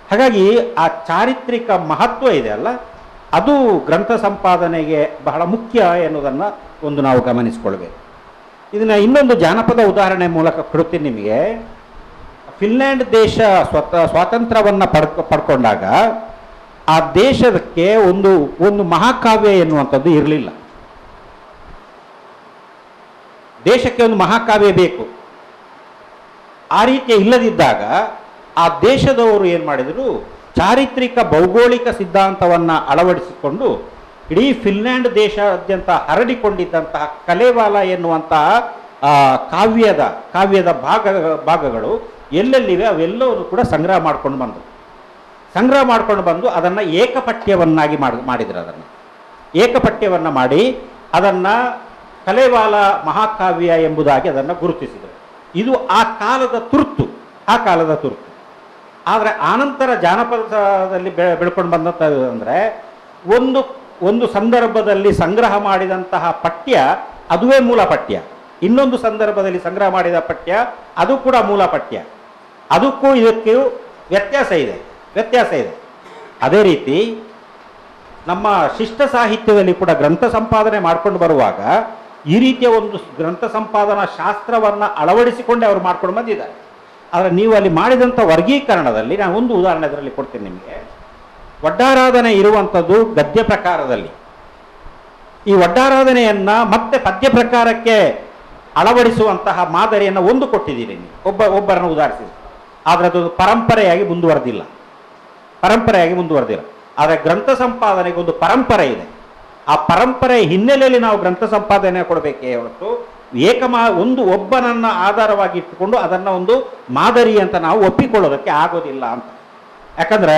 ಹಾಗಾಗಿ ಆ ಚಾರಿತ್ರಿಕ ಮಹತ್ವ ಇದೆ ಅಲ್ಲ, ಅದು ಗ್ರಂಥ ಸಂಪಾದನೆಗೆ ಬಹಳ ಮುಖ್ಯ ಎನ್ನುವುದನ್ನು ಒಂದು ನಾವು ಗಮನಿಸಿಕೊಳ್ಬೇಕು. ಇದನ್ನು ಇನ್ನೊಂದು ಜಾನಪದ ಉದಾಹರಣೆ ಮೂಲಕ ಕೊಡ್ತೀನಿ ನಿಮಗೆ. ಫಿನ್ಲ್ಯಾಂಡ್ ದೇಶ ಸ್ವಾತಂತ್ರ್ಯವನ್ನು ಪಡ್ಕೊಂಡಾಗ ಆ ದೇಶಕ್ಕೆ ಒಂದು ಮಹಾಕಾವ್ಯ ಎನ್ನುವಂಥದ್ದು ಇರಲಿಲ್ಲ. ದೇಶಕ್ಕೆ ಒಂದು ಮಹಾಕಾವ್ಯ ಬೇಕು. ಆ ರೀತಿಯ ಇಲ್ಲದಿದ್ದಾಗ ಆ ದೇಶದವರು ಏನು ಮಾಡಿದರು, ಚಾರಿತ್ರಿಕ ಭೌಗೋಳಿಕ ಸಿದ್ಧಾಂತವನ್ನು ಅಳವಡಿಸಿಕೊಂಡು ಇಡೀ ಫಿನ್ಲ್ಯಾಂಡ್ ದೇಶಾದ್ಯಂತ ಹರಡಿಕೊಂಡಿದ್ದಂತಹ ಕಲೇವಾಲ ಎನ್ನುವಂತಹ ಕಾವ್ಯದ ಭಾಗಗಳು ಎಲ್ಲೆಲ್ಲಿವೆ ಅವೆಲ್ಲವನ್ನು ಕೂಡ ಸಂಗ್ರಹ ಮಾಡ್ಕೊಂಡು ಬಂದು ಅದನ್ನು ಏಕಪಠ್ಯವನ್ನಾಗಿ ಮಾಡಿದರು. ಅದನ್ನು ಏಕಪಠ್ಯವನ್ನು ಮಾಡಿ ಅದನ್ನು ಕಲೇವಾಲ ಮಹಾಕಾವ್ಯ ಎಂಬುದಾಗಿ ಅದನ್ನು ಗುರುತಿಸಿದರು. ಇದು ಆ ಕಾಲದ ತುರ್ತು. ಆದರೆ ಆನಂತರ ಜಾನಪದದಲ್ಲಿ ಬೆಳ್ಕೊಂಡು ಬಂದಂಥದ್ದು ಅಂದರೆ ಒಂದು ಸಂದರ್ಭದಲ್ಲಿ ಸಂಗ್ರಹ ಮಾಡಿದಂತಹ ಪಠ್ಯ ಅದುವೇ ಮೂಲ ಪಠ್ಯ, ಇನ್ನೊಂದು ಸಂದರ್ಭದಲ್ಲಿ ಸಂಗ್ರಹ ಮಾಡಿದ ಪಠ್ಯ ಅದು ಕೂಡ ಮೂಲ ಪಠ್ಯ. ಅದಕ್ಕೂ ಇದಕ್ಕೂ ವ್ಯತ್ಯಾಸ ಇದೆ. ಅದೇ ರೀತಿ ನಮ್ಮ ಶಿಷ್ಟ ಸಾಹಿತ್ಯದಲ್ಲಿ ಕೂಡ ಗ್ರಂಥ ಸಂಪಾದನೆ ಮಾಡ್ಕೊಂಡು ಬರುವಾಗ ಈ ರೀತಿಯ ಒಂದು ಗ್ರಂಥ ಸಂಪಾದನಾ ಶಾಸ್ತ್ರವನ್ನು ಅಳವಡಿಸಿಕೊಂಡೇ ಅವರು ಮಾಡ್ಕೊಂಡು ಬಂದಿದ್ದಾರೆ. ಆದರೆ ನೀವು ಅಲ್ಲಿ ಮಾಡಿದಂಥ ವರ್ಗೀಕರಣದಲ್ಲಿ ನಾನು ಒಂದು ಉದಾಹರಣೆ ಅದರಲ್ಲಿ ಕೊಡ್ತೀನಿ ನಿಮಗೆ. ಒಡ್ಡಾರಾಧನೆ ಇರುವಂಥದ್ದು ಗದ್ಯ ಪ್ರಕಾರದಲ್ಲಿ. ಈ ಒಡ್ಡಾರಾಧನೆಯನ್ನು ಮತ್ತೆ ಪದ್ಯ ಪ್ರಕಾರಕ್ಕೆ ಅಳವಡಿಸುವಂತಹ ಮಾದರಿಯನ್ನು ಒಂದು ಕೊಟ್ಟಿದ್ದೀರಿ ನೀವು, ಒಬ್ಬರನ್ನು ಉದಾಹರಿಸಿದ್ರು. ಆದರೆ ಅದು ಪರಂಪರೆಯಾಗಿ ಮುಂದುವರೆದಿಲ್ಲ. ಆದರೆ ಗ್ರಂಥ ಸಂಪಾದನೆಗೆ ಒಂದು ಪರಂಪರೆ ಇದೆ. ಆ ಪರಂಪರೆಯ ಹಿನ್ನೆಲೆಯಲ್ಲಿ ನಾವು ಗ್ರಂಥ ಸಂಪಾದನೆ ಕೊಡಬೇಕೇ ಹೊರತು ಒಬ್ಬನನ್ನು ಆಧಾರವಾಗಿ ಇಟ್ಟುಕೊಂಡು ಅದನ್ನು ಒಂದು ಮಾದರಿ ಅಂತ ನಾವು ಒಪ್ಪಿಕೊಳ್ಳೋದಕ್ಕೆ ಆಗೋದಿಲ್ಲ ಅಂತ. ಯಾಕಂದರೆ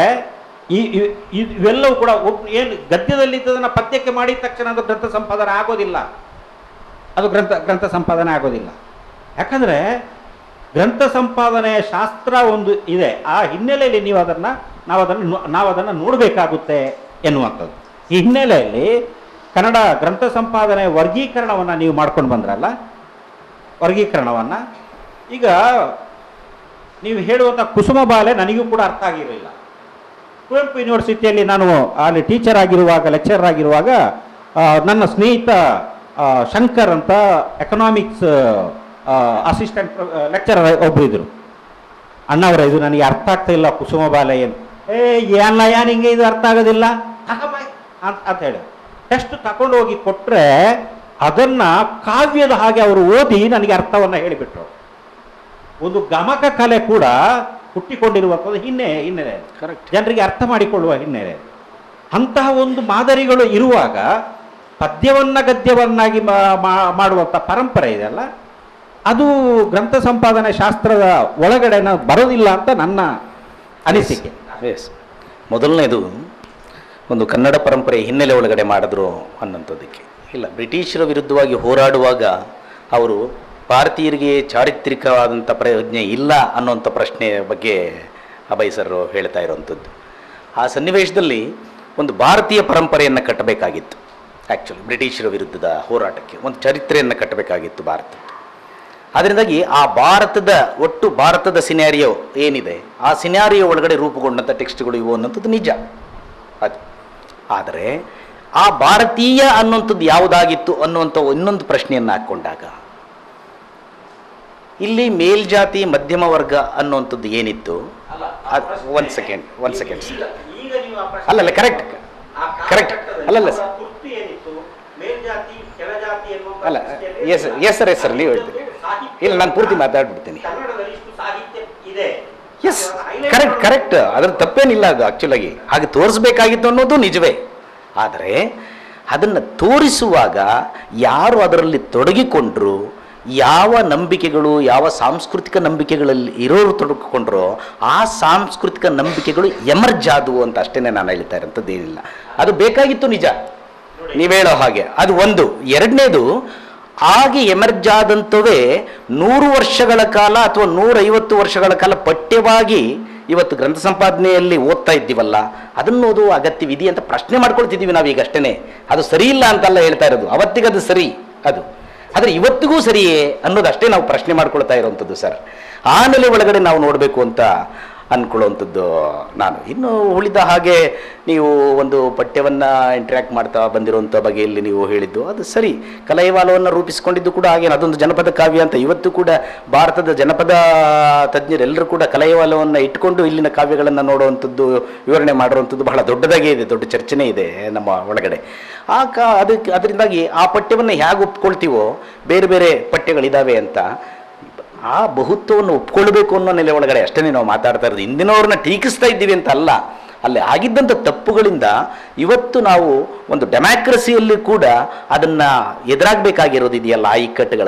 ಇವೆಲ್ಲವೂ ಕೂಡ ಏನು ಗದ್ಯದಲ್ಲಿ ಇದ್ದದನ್ನು ಪದ್ಯಕ್ಕೆ ಮಾಡಿದ ತಕ್ಷಣ ಅದು ಗ್ರಂಥ ಸಂಪಾದನೆ ಆಗೋದಿಲ್ಲ. ಯಾಕಂದರೆ ಗ್ರಂಥ ಸಂಪಾದನೆಯ ಶಾಸ್ತ್ರ ಒಂದು ಇದೆ. ಆ ಹಿನ್ನೆಲೆಯಲ್ಲಿ ನಾವು ಅದನ್ನು ನೋಡಬೇಕಾಗುತ್ತೆ ಎನ್ನುವಂಥದ್ದು. ಈ ಹಿನ್ನೆಲೆಯಲ್ಲಿ ಕನ್ನಡ ಗ್ರಂಥ ಸಂಪಾದನೆ ವರ್ಗೀಕರಣವನ್ನು ನೀವು ಮಾಡ್ಕೊಂಡು ಬಂದ್ರಲ್ಲ, ವರ್ಗೀಕರಣವನ್ನು ಈಗ ನೀವು ಹೇಳುವಂಥ ಕುಸುಮ ಬಾಲೆ ನನಗೂ ಕೂಡ ಅರ್ಥ ಆಗಿರಲಿಲ್ಲ. ಕುವೆಂಪು ಯೂನಿವರ್ಸಿಟಿಯಲ್ಲಿ ನಾನು ಅಲ್ಲಿ ಲೆಕ್ಚರರ್ ಆಗಿರುವಾಗ ನನ್ನ ಸ್ನೇಹಿತ ಶಂಕರ್ ಅಂತ ಎಕನಾಮಿಕ್ಸ್ ಅಸಿಸ್ಟೆಂಟ್ ಲೆಕ್ಚರರ್ ಒಬ್ಬರು ಇದ್ರು. ಅಣ್ಣವರ ಇದು ನನಗೆ ಅರ್ಥ ಆಗ್ತಾ ಇಲ್ಲ ಕುಸುಮ ಬಾಲೆ ಏನು, ಏನ್ ಹಿಂಗೆ ಇದು ಅರ್ಥ ಆಗೋದಿಲ್ಲ ಅಂತ ಹೇಳಿ ಟೆಸ್ಟ್ ತಗೊಂಡು ಹೋಗಿ ಕೊಟ್ರೆ ಅದನ್ನ ಕಾವ್ಯದ ಹಾಗೆ ಅವರು ಓದಿ ನನಗೆ ಅರ್ಥವನ್ನ ಹೇಳಿಬಿಟ್ರು. ಒಂದು ಗಮಕ ಕಲೆ ಕೂಡ ಹುಟ್ಟಿಕೊಂಡಿರುವಂಥದ್ದು ಹಿನ್ನೆಲೆ ಜನರಿಗೆ ಅರ್ಥ ಮಾಡಿಕೊಳ್ಳುವ ಹಿನ್ನೆಲೆ. ಅಂತಹ ಒಂದು ಮಾದರಿಗಳು ಇರುವಾಗ ಪದ್ಯವನ್ನ ಗದ್ಯವನ್ನಾಗಿ ಮಾಡುವಂಥ ಪರಂಪರೆ ಇದೆಯಲ್ಲ, ಅದು ಗ್ರಂಥ ಸಂಪಾದನೆ ಶಾಸ್ತ್ರದ ಒಳಗಡೆ ಬರೋದಿಲ್ಲ ಅಂತ ನನ್ನ ಅನಿಸಿಕೆ. ಮೊದಲನೇದು ಒಂದು ಕನ್ನಡ ಪರಂಪರೆ ಹಿನ್ನೆಲೆ ಒಳಗಡೆ ಮಾಡಿದ್ರು ಅನ್ನೋಂಥದ್ದಕ್ಕೆ ಇಲ್ಲ. ಬ್ರಿಟಿಷರ ವಿರುದ್ಧವಾಗಿ ಹೋರಾಡುವಾಗ ಅವರು ಭಾರತೀಯರಿಗೆ ಚಾರಿತ್ರಿಕವಾದಂಥ ಪ್ರಜ್ಞೆ ಇಲ್ಲ ಅನ್ನೋಂಥ ಪ್ರಶ್ನೆಯ ಬಗ್ಗೆ ಅಭಯ್ ಸರ್ ಹೇಳ್ತಾ ಇರೋವಂಥದ್ದು. ಆ ಸನ್ನಿವೇಶದಲ್ಲಿ ಒಂದು ಭಾರತೀಯ ಪರಂಪರೆಯನ್ನು ಕಟ್ಟಬೇಕಾಗಿತ್ತು. ಆ್ಯಕ್ಚುಲಿ ಬ್ರಿಟಿಷರ ವಿರುದ್ಧದ ಹೋರಾಟಕ್ಕೆ ಒಂದು ಚರಿತ್ರೆಯನ್ನು ಕಟ್ಟಬೇಕಾಗಿತ್ತು ಭಾರತದ್ದು. ಅದರಿಂದಾಗಿ ಆ ಭಾರತದ ಸಿನಾರಿಯೋ ಏನಿದೆ ಆ ಸಿನಾರಿಯೋ ಒಳಗಡೆ ರೂಪುಗೊಂಡಂಥ ಟೆಕ್ಸ್ಟ್ಗಳು ಇವು ಅನ್ನೋಂಥದ್ದು ನಿಜ. ಅದು ಆದರೆ ಆ ಭಾರತೀಯ ಅನ್ನುವಂಥದ್ದು ಯಾವುದಾಗಿತ್ತು ಅನ್ನುವಂಥ ಇನ್ನೊಂದು ಪ್ರಶ್ನೆಯನ್ನು ಹಾಕ್ಕೊಂಡಾಗ ಇಲ್ಲಿ ಮೇಲ್ಜಾತಿ ಮಧ್ಯಮ ವರ್ಗ ಅನ್ನುವಂಥದ್ದು ಏನಿತ್ತು, ಒಂದು ಸೆಕೆಂಡ್ ಅಲ್ಲಲ್ಲ ಕರೆಕ್ಟ್ ಅಲ್ಲಲ್ಲ ಅಲ್ಲ ಎಸ್ ಸರ್ ನೀವು ಹೇಳ್ತೀರಿ. ಇಲ್ಲ ನಾನು ಪೂರ್ತಿ ಮಾತಾಡ್ಬಿಡ್ತೀನಿ. ಎಸ್ ಕರೆಕ್ಟ್ ಅದ್ರ ತಪ್ಪೇನಿಲ್ಲ. ಅದು ಆ್ಯಕ್ಚುಲಾಗಿ ಹಾಗೆ ತೋರಿಸ್ಬೇಕಾಗಿತ್ತು ಅನ್ನೋದು ನಿಜವೇ. ಆದರೆ ಅದನ್ನು ತೋರಿಸುವಾಗ ಯಾರು ಅದರಲ್ಲಿ ತೊಡಗಿಕೊಂಡ್ರು, ಯಾವ ನಂಬಿಕೆಗಳು ಯಾವ ಸಾಂಸ್ಕೃತಿಕ ನಂಬಿಕೆಗಳಲ್ಲಿ ಇರೋರು ತೊಡಗಿಕೊಂಡ್ರೋ ಆ ಸಾಂಸ್ಕೃತಿಕ ನಂಬಿಕೆಗಳು ಎಮರ್ಜ್ ಆದವು ಅಂತ ಅಷ್ಟೇ ನಾನು ಹೇಳ್ತಾ ಇರೋಂಥದ್ದು ಏನಿಲ್ಲ. ಅದು ಬೇಕಾಗಿತ್ತು ನಿಜ, ನೀವು ಹೇಳೋ ಹಾಗೆ. ಅದು ಒಂದು. ಎರಡನೇದು, ಹಾಗೆ ಎಮರ್ಜ್ ಆದಂಥವೇ 100 ವರ್ಷಗಳ ಕಾಲ ಅಥವಾ 150 ವರ್ಷಗಳ ಕಾಲ ಪಠ್ಯವಾಗಿ ಇವತ್ತು ಗ್ರಂಥ ಸಂಪಾದನೆಯಲ್ಲಿ ಓದ್ತಾ ಇದ್ದೀವಲ್ಲ, ಅದನ್ನು ಓದುವ ಅಗತ್ಯವಿದೆ ಅಂತ ಪ್ರಶ್ನೆ ಮಾಡ್ಕೊಳ್ತಿದ್ದೀವಿ ನಾವೀಗ ಅಷ್ಟೇ. ಅದು ಸರಿ ಇಲ್ಲ ಅಂತಲ್ಲ ಹೇಳ್ತಾ ಇರೋದು, ಅವತ್ತಿಗೆ ಅದು ಸರಿ ಅದು. ಆದರೆ ಇವತ್ತಿಗೂ ಸರಿಯೇ ಅನ್ನೋದಷ್ಟೇ ನಾವು ಪ್ರಶ್ನೆ ಮಾಡ್ಕೊಳ್ತಾ ಇರೋವಂಥದ್ದು ಸರ್. ಆ ನೆಲೆ ಒಳಗಡೆ ನಾವು ನೋಡಬೇಕು ಅಂತ ಅಂದ್ಕೊಳ್ಳುವಂಥದ್ದು ನಾನು. ಇನ್ನು ಉಳಿದ ಹಾಗೆ ನೀವು ಒಂದು ಪಠ್ಯವನ್ನು ಇಂಟ್ರ್ಯಾಕ್ಟ್ ಮಾಡ್ತಾ ಬಂದಿರುವಂಥ ಬಗೆಯಲ್ಲಿ ನೀವು ಹೇಳಿದ್ದು ಅದು ಸರಿ. ಕಲೈವಾಲವನ್ನು ರೂಪಿಸಿಕೊಂಡಿದ್ದು ಕೂಡ ಹಾಗೆ, ಅದೊಂದು ಜನಪದ ಕಾವ್ಯ ಅಂತ ಇವತ್ತು ಕೂಡ ಭಾರತದ ಜನಪದ ತಜ್ಞರೆಲ್ಲರೂ ಕೂಡ ಕಲೈವಾಲವನ್ನು ಇಟ್ಕೊಂಡು ಇಲ್ಲಿನ ಕಾವ್ಯಗಳನ್ನು ನೋಡುವಂಥದ್ದು, ವಿವರಣೆ ಮಾಡುವಂಥದ್ದು ಬಹಳ ದೊಡ್ಡದಾಗೇ ಇದೆ, ದೊಡ್ಡ ಚರ್ಚೆನೇ ಇದೆ ನಮ್ಮ ಒಳಗಡೆ. ಅದರಿಂದಾಗಿ ಆ ಪಠ್ಯವನ್ನು ಹೇಗೆ ಒಪ್ಕೊಳ್ತೀವೋ ಬೇರೆ ಬೇರೆ ಪಠ್ಯಗಳಿದ್ದಾವೆ ಅಂತ ಆ ಬಹುತ್ವವನ್ನು ಒಪ್ಕೊಳ್ಬೇಕು ಅನ್ನೋ ನೆಲೆ ಒಳಗಡೆ ಅಷ್ಟೇ ನಾವು ಮಾತಾಡ್ತಾ ಇರೋದು. ಹಿಂದಿನವ್ರನ್ನ ಟೀಕಿಸ್ತಾ ಇದ್ದೀವಿ ಅಂತ ಅಲ್ಲ. ಅಲ್ಲಿ ಆಗಿದ್ದಂಥ ತಪ್ಪುಗಳಿಂದ ಇವತ್ತು ನಾವು ಒಂದು ಡೆಮಾಕ್ರಸಿಯಲ್ಲಿ ಕೂಡ ಅದನ್ನು ಎದುರಾಗಬೇಕಾಗಿರೋದು ಇದೆಯಲ್ಲ,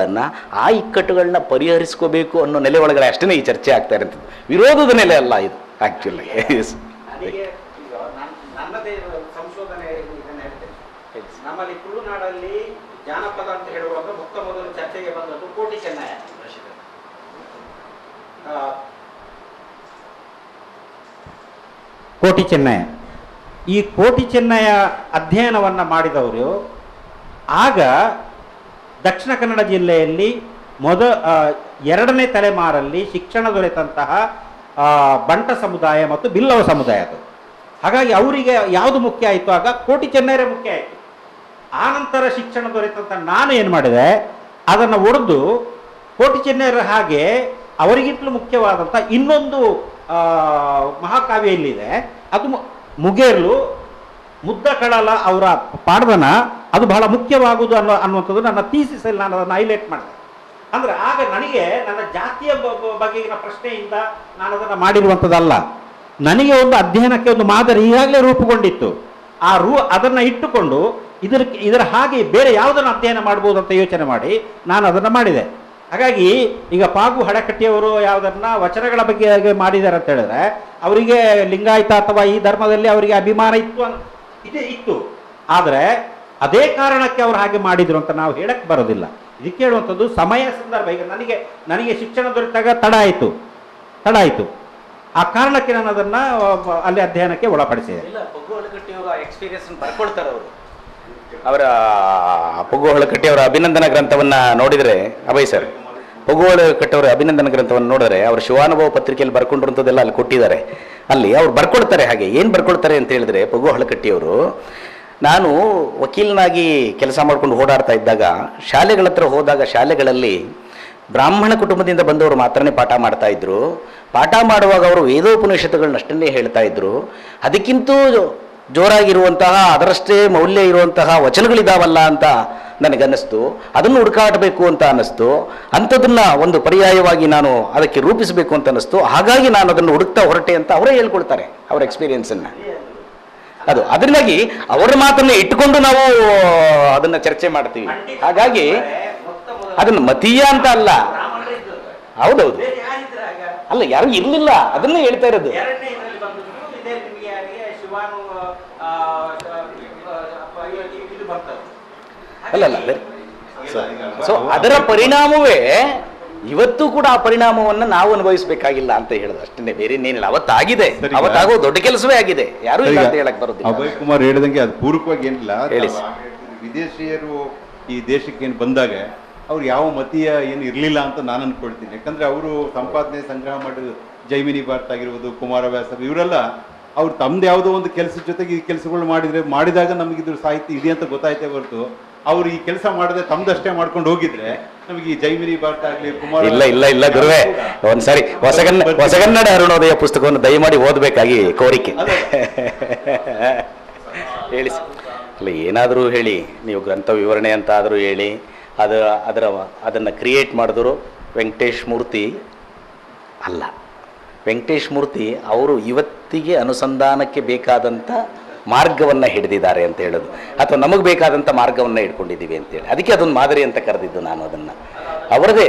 ಆ ಇಕ್ಕಟ್ಟುಗಳನ್ನ ಪರಿಹರಿಸ್ಕೋಬೇಕು ಅನ್ನೋ ನೆಲೆ ಒಳಗಡೆ ಅಷ್ಟೇ ಈ ಚರ್ಚೆ ಆಗ್ತಾ ಇರೋಂಥದ್ದು. ವಿರೋಧದ ನೆಲೆ ಅಲ್ಲ ಇದು ಆ್ಯಕ್ಚುಲಿ. ನಮ್ಮಲ್ಲಿ ತುಳುನಾಡಲ್ಲಿ ಜಾನಪದ ಅಂತ ಹೇಳುವಾಗ ಮೊದಲು ಚರ್ಚೆಗೆ ಬಂದದ್ದು ಕೋಟಿ ಚೆನ್ನಯ. ಕೋಟಿ ಚೆನ್ನಯ, ಈ ಕೋಟಿ ಚೆನ್ನಯ ಅಧ್ಯಯನವನ್ನು ಮಾಡಿದವರು ಆಗ ದಕ್ಷಿಣ ಕನ್ನಡ ಜಿಲ್ಲೆಯಲ್ಲಿ ಎರಡನೇ ತಲೆಮಾರಲ್ಲಿ ಶಿಕ್ಷಣ ದೊರೆತಂತಹ ಬಂಟ ಸಮುದಾಯ ಮತ್ತು ಬಿಲ್ಲವ ಸಮುದಾಯ ಅದು. ಹಾಗಾಗಿ ಅವರಿಗೆ ಯಾವುದು ಮುಖ್ಯ ಆಯಿತು, ಆಗ ಕೋಟಿ ಚೆನ್ನಯರೇ ಮುಖ್ಯ ಆಯಿತು. ಆನಂತರ ಶಿಕ್ಷಣ ದೊರೆತಂತ ನಾನು ಏನು ಮಾಡಿದೆ, ಅದನ್ನು ಒಡೆದು ಕೋಟಿ ಚೆನ್ನಯರ ಹಾಗೆ ಅವರಿಗಿಂತಲೂ ಮುಖ್ಯವಾದಂಥ ಇನ್ನೊಂದು ಮಹಾಕಾವ್ಯ ಇಲ್ಲಿದೆ, ಅದು ಮುಗೇರ್ಲು ಮುದ್ದ ಕಡಲ ಅವರ ಪಾಡ್ದನ, ಅದು ಬಹಳ ಮುಖ್ಯವಾಗುವುದು ಅನ್ನುವಂಥದ್ದು ನನ್ನ ಥೀಸಿಸಲ್ಲಿ ನಾನು ಅದನ್ನು ಹೈಲೈಟ್ ಮಾಡಿದೆ. ಅಂದರೆ ಆಗ ನನಗೆ ನನ್ನ ಜಾತಿಯ ಬಗೆಗಿನ ಪ್ರಶ್ನೆಯಿಂದ ನಾನು ಅದನ್ನು ಮಾಡಿರುವಂಥದ್ದಲ್ಲ. ನನಗೆ ಒಂದು ಅಧ್ಯಯನಕ್ಕೆ ಒಂದು ಮಾದರಿ ಈಗಾಗಲೇ ರೂಪುಗೊಂಡಿತ್ತು. ಅದನ್ನು ಇಟ್ಟುಕೊಂಡು ಇದರ ಹಾಗೆ ಬೇರೆ ಯಾವುದನ್ನು ಅಧ್ಯಯನ ಮಾಡ್ಬೋದು ಅಂತ ಯೋಚನೆ ಮಾಡಿ ನಾನು ಅದನ್ನು ಮಾಡಿದೆ. ಹಾಗಾಗಿ ಈಗ ಪಾಗು ಹಡಕಟ್ಟಿಯವರು ಯಾವುದನ್ನ ವಚನಗಳ ಬಗ್ಗೆ ಮಾಡಿದ್ದಾರೆ ಅಂತ ಹೇಳಿದ್ರೆ ಅವರಿಗೆ ಲಿಂಗಾಯತ ಅಥವಾ ಈ ಧರ್ಮದಲ್ಲಿ ಅವರಿಗೆ ಅಭಿಮಾನ ಇತ್ತು. ಆದರೆ ಅದೇ ಕಾರಣಕ್ಕೆ ಅವರು ಹಾಗೆ ಮಾಡಿದ್ರು ಅಂತ ನಾವು ಹೇಳಕ್ಕೆ ಬರೋದಿಲ್ಲ. ಇದಕ್ಕೆ ಹೇಳುವಂಥದ್ದು ಸಮಯ ಸಂದರ್ಭ. ಈಗ ನನಗೆ ಶಿಕ್ಷಣ ದೊರೆತಾಗ ತಡ ಆಯಿತು. ಆ ಕಾರಣಕ್ಕೆ ನಾನು ಅದನ್ನು ಅಲ್ಲಿ ಅಧ್ಯಯನಕ್ಕೆ ಒಳಪಡಿಸಿದೆ. ಎಕ್ಸ್ಪೀರಿಯನ್ಸ್ ಬರ್ಕೊಳ್ತಾರೆ ಅವರು. ಅವರ ಪೊಗ್ಗು ಹೊಳಕಟ್ಟಿಯವರ ಅಭಿನಂದನಾ ಗ್ರಂಥವನ್ನು ನೋಡಿದರೆ, ಅಭಯ್ ಸರ್, ಪೊಗ್ಗು ಹೊಳಕಟ್ಟಿಯವರ ಅಭಿನಂದನಾ ಗ್ರಂಥವನ್ನು ನೋಡಿದ್ರೆ ಅವರು ಶಿವಾನುಭವ ಪತ್ರಿಕೆಯಲ್ಲಿ ಬರ್ಕೊಂಡಿರುವಂಥದ್ದೆಲ್ಲ ಅಲ್ಲಿ ಕೊಟ್ಟಿದ್ದಾರೆ. ಅಲ್ಲಿ ಅವ್ರು ಬರ್ಕೊಳ್ತಾರೆ. ಹಾಗೆ ಏನು ಬರ್ಕೊಳ್ತಾರೆ ಅಂತ ಹೇಳಿದ್ರೆ, ಪೊಗ್ಗು ಹೊಳಕಟ್ಟಿಯವರು, ನಾನು ವಕೀಲನಾಗಿ ಕೆಲಸ ಮಾಡ್ಕೊಂಡು ಓಡಾಡ್ತಾ ಇದ್ದಾಗ ಶಾಲೆಗಳ ಹತ್ರ ಹೋದಾಗ ಶಾಲೆಗಳಲ್ಲಿ ಬ್ರಾಹ್ಮಣ ಕುಟುಂಬದಿಂದ ಬಂದವರು ಮಾತ್ರನೇ ಪಾಠ ಮಾಡ್ತಾ ಇದ್ರು. ಪಾಠ ಮಾಡುವಾಗ ಅವರು ವೇದೋಪನಿಷತ್ತುಗಳನ್ನಷ್ಟನ್ನೇ ಹೇಳ್ತಾ ಇದ್ರು. ಅದಕ್ಕಿಂತೂ ಜೋರಾಗಿರುವಂತಹ ಅದರಷ್ಟೇ ಮೌಲ್ಯ ಇರುವಂತಹ ವಚನಗಳಿದಾವಲ್ಲ ಅಂತ ನನಗನ್ನಿಸ್ತು. ಅದನ್ನು ಹುಡುಕಾಡಬೇಕು ಅಂತ ಅನ್ನಿಸ್ತು. ಅಂಥದನ್ನ ಒಂದು ಪರ್ಯಾಯವಾಗಿ ನಾನು ಅದಕ್ಕೆ ರೂಪಿಸಬೇಕು ಅಂತ ಅನ್ನಿಸ್ತು. ಹಾಗಾಗಿ ನಾನು ಅದನ್ನು ಹುಡುಕ್ತಾ ಹೊರಟೆ ಅಂತ ಅವರೇ ಹೇಳ್ಕೊಳ್ತಾರೆ ಅವರ ಎಕ್ಸ್ಪೀರಿಯನ್ಸನ್ನು. ಅದು ಅದರಿಂದಾಗಿ ಅವರ ಮಾತನ್ನ ಇಟ್ಟುಕೊಂಡು ನಾವು ಅದನ್ನ ಚರ್ಚೆ ಮಾಡ್ತೀವಿ. ಹಾಗಾಗಿ ಅದನ್ನು ಮತೀಯ ಅಂತ ಅಲ್ಲ. ಹೌದೌದು, ಅಲ್ಲ ಯಾರು ಇರಲಿಲ್ಲ, ಅದನ್ನೇ ಹೇಳ್ತಾ ಇರೋದು. ಅಲ್ಲಲ್ಲ, ಸೊ ಅದರ ಪರಿಣಾಮವೇ ಇವತ್ತು ಕೂಡ ಆ ಪರಿಣಾಮವನ್ನು ನಾವು ಅನುಭವಿಸಬೇಕಾಗಿಲ್ಲ ಅಂತ ಹೇಳೋದು ಅಷ್ಟೇ, ಬೇರೆ ಇನ್ನೇನಿಲ್ಲ. ಅವತ್ತಾಗಿದೆ, ಅವತ್ತಾಗೋ ದೊಡ್ಡ ಕೆಲಸವೇ ಆಗಿದೆ, ಯಾರು ಇಲ್ಲ ಅಂತ ಹೇಳಕ್ ಬರೋದಿಲ್ಲ. ಅಭಯ್ ಕುಮಾರ್ ಹೇಳಿದಂಗೆ ಅದು ಪೂರ್ವಕವಾಗಿ ಏನಿಲ್ಲ. ಹೇಳಿ. ವಿದೇಶಿಯರು ಈ ದೇಶಕ್ಕೆ ಏನು ಬಂದಾಗ ಅವ್ರು ಯಾವ ಮತೀಯ ಏನು ಇರಲಿಲ್ಲ ಅಂತ ನಾನು ಅನ್ಕೊಳ್ತೀನಿ. ಯಾಕಂದ್ರೆ ಅವರು ಸಂಪಾದನೆ ಸಂಗ್ರಹ ಮಾಡಿದ ಜೈಮಿನಿ ಭಾರತ ಆಗಿರ್ಬೋದು, ಕುಮಾರವ್ಯಾಸ, ಇವರೆಲ್ಲ ಅವ್ರು ತಮ್ದು ಯಾವುದೋ ಒಂದು ಕೆಲಸದ ಜೊತೆಗೆ ಈ ಕೆಲಸಗಳು ಮಾಡಿದಾಗ ನಮಗೆ ಇದ್ರ ಸಾಹಿತ್ಯ ಇದೆ ಅಂತ ಗೊತ್ತಾಯ್ತೇ ಹೊರತು ಅವ್ರು ಈ ಕೆಲಸ ಮಾಡದೆ ತಮ್ದಷ್ಟೇ ಮಾಡ್ಕೊಂಡು ಹೋಗಿದ್ರೆ ನಮಗೆ ಈ ಜೈಮಿನಿ ಭಾರತ ಆಗ್ಲಿ ಕುಮಾರ ಇಲ್ಲ ಇಲ್ಲ ಇಲ್ಲ ಗುರುವೇ, ಒಂದ್ಸರಿ ಹೊಸಗನ್ನಡ ಅರುಣೋದಯ ಪುಸ್ತಕವನ್ನು ದಯಮಾಡಿ ಓದಬೇಕಾಗಿ ಕೋರಿಕೆ. ಹೇಳಿ ಅಲ್ಲ, ಏನಾದರೂ ಹೇಳಿ, ನೀವು ಗ್ರಂಥ ವಿವರಣೆ ಅಂತ ಆದರೂ ಹೇಳಿ. ಅದನ್ನು ಕ್ರಿಯೇಟ್ ಮಾಡಿದ್ರು ವೆಂಕಟೇಶ್ ಮೂರ್ತಿ ಅಲ್ಲ. ವೆಂಕಟೇಶ್ ಮೂರ್ತಿ ಅವರು ಇವತ್ತಿಗೆ ಅನುಸಂಧಾನಕ್ಕೆ ಬೇಕಾದಂಥ ಮಾರ್ಗವನ್ನು ಹಿಡಿದಿದ್ದಾರೆ ಅಂತ ಹೇಳೋದು, ಅಥವಾ ನಮಗೆ ಬೇಕಾದಂಥ ಮಾರ್ಗವನ್ನು ಇಟ್ಕೊಂಡಿದ್ದೀವಿ ಅಂತೇಳಿ. ಅದಕ್ಕೆ ಅದೊಂದು ಮಾದರಿ ಅಂತ ಕರೆದಿದ್ದು ನಾನು ಅದನ್ನು. ಅವರದೇ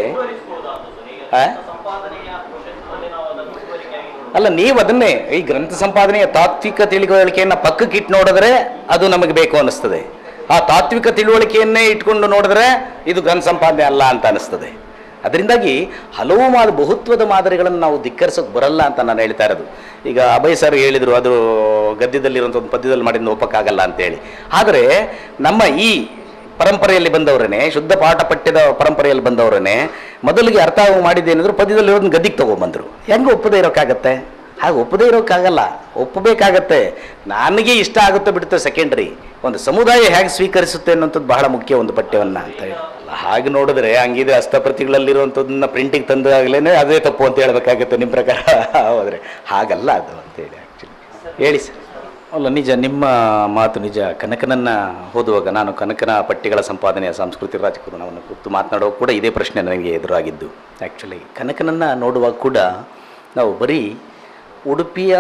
ಅಲ್ಲ, ನೀವು ಅದನ್ನೇ ಈ ಗ್ರಂಥ ಸಂಪಾದನೆಯ ತಾತ್ವಿಕ ತಿಳುವಳಿಕೆಯನ್ನು ಪಕ್ಕಕ್ಕಿಟ್ಟು ನೋಡಿದ್ರೆ ಅದು ನಮಗೆ ಬೇಕು ಅನ್ನಿಸ್ತದೆ. ಆ ತಾತ್ವಿಕ ತಿಳುವಳಿಕೆಯನ್ನೇ ಇಟ್ಕೊಂಡು ನೋಡಿದ್ರೆ ಇದು ಗ್ರಂಥ ಸಂಪಾದನೆ ಅಲ್ಲ ಅಂತ ಅನಿಸ್ತದೆ. ಅದರಿಂದಾಗಿ ಹಲವು ಬಹುತ್ವದ ಮಾದರಿಗಳನ್ನು ನಾವು ಧಿಕ್ಕರಿಸೋಕೆ ಬರಲ್ಲ ಅಂತ ನಾನು ಹೇಳ್ತಾ ಇರೋದು. ಈಗ ಅಭಯ್ ಸರ್ ಹೇಳಿದರು, ಅದು ಗದ್ಯದಲ್ಲಿರುವಂಥ ಒಂದು ಪದ್ಯದಲ್ಲಿ ಮಾಡಿದ ಒಪ್ಪಕ್ಕಾಗಲ್ಲ ಅಂತೇಳಿ. ಆದರೆ ನಮ್ಮ ಈ ಪರಂಪರೆಯಲ್ಲಿ ಬಂದವರೇ, ಶುದ್ಧ ಪಾಠ ಪಠ್ಯದ ಪರಂಪರೆಯಲ್ಲಿ ಬಂದವರೇ ಮೊದಲಿಗೆ ಅರ್ಥ ಮಾಡಿದ್ದೇನೆಂದ್ರು ಪದ್ಯದಲ್ಲಿರೋದನ್ನ ಗದ್ದಿಗೆ ತೊಗೊಂಬಂದರು. ಹೆಂಗೆ ಒಪ್ಪದೇ ಇರೋಕ್ಕಾಗತ್ತೆ? ಹಾಗೆ ಒಪ್ಪದೇ ಇರೋಕ್ಕಾಗಲ್ಲ, ಒಪ್ಪಬೇಕಾಗತ್ತೆ. ನನಗೆ ಇಷ್ಟ ಆಗುತ್ತೆ ಬಿಡುತ್ತೆ ಸೆಕೆಂಡ್ರಿ. ಒಂದು ಸಮುದಾಯ ಹೇಗೆ ಸ್ವೀಕರಿಸುತ್ತೆ ಅನ್ನೋಂಥದ್ದು ಬಹಳ ಮುಖ್ಯ ಒಂದು ಪಠ್ಯವನ್ನು ಅಂತ ಹೇಳಿ. ಹಾಗೆ ನೋಡಿದ್ರೆ ಹಂಗಿದೆ, ಹಸ್ತಪ್ರತಿಗಳಲ್ಲಿರುವಂಥದ್ದನ್ನ ಪ್ರಿಂಟಿಗೆ ತಂದಾಗಲೇ ಅದೇ ತಪ್ಪು ಅಂತ ಹೇಳಬೇಕಾಗತ್ತೆ ನಿಮ್ಮ ಪ್ರಕಾರ ಹೋದರೆ. ಹಾಗಲ್ಲ ಅದು ಅಂತೇಳಿ. ಆ್ಯಕ್ಚುಲಿ ಹೇಳಿ ಸರ್. ಅಲ್ಲ, ನಿಜ, ನಿಮ್ಮ ಮಾತು ನಿಜ. ಕನಕನನ್ನು ಓದುವಾಗ ನಾನು ಕನಕನ ಪಠ್ಯಗಳ ಸಂಪಾದನೆಯ ಸಾಂಸ್ಕೃತಿಕ ರಾಜಕಾರಣವನ್ನು ಕುರಿತು ಮಾತನಾಡುವಾಗ ಕೂಡ ಇದೇ ಪ್ರಶ್ನೆ ನನಗೆ ಎದುರಾಗಿದ್ದು. ಆ್ಯಕ್ಚುಲಿ ಕನಕನನ್ನು ನೋಡುವಾಗ ಕೂಡ ನಾವು ಬರೀ ಉಡುಪಿಯ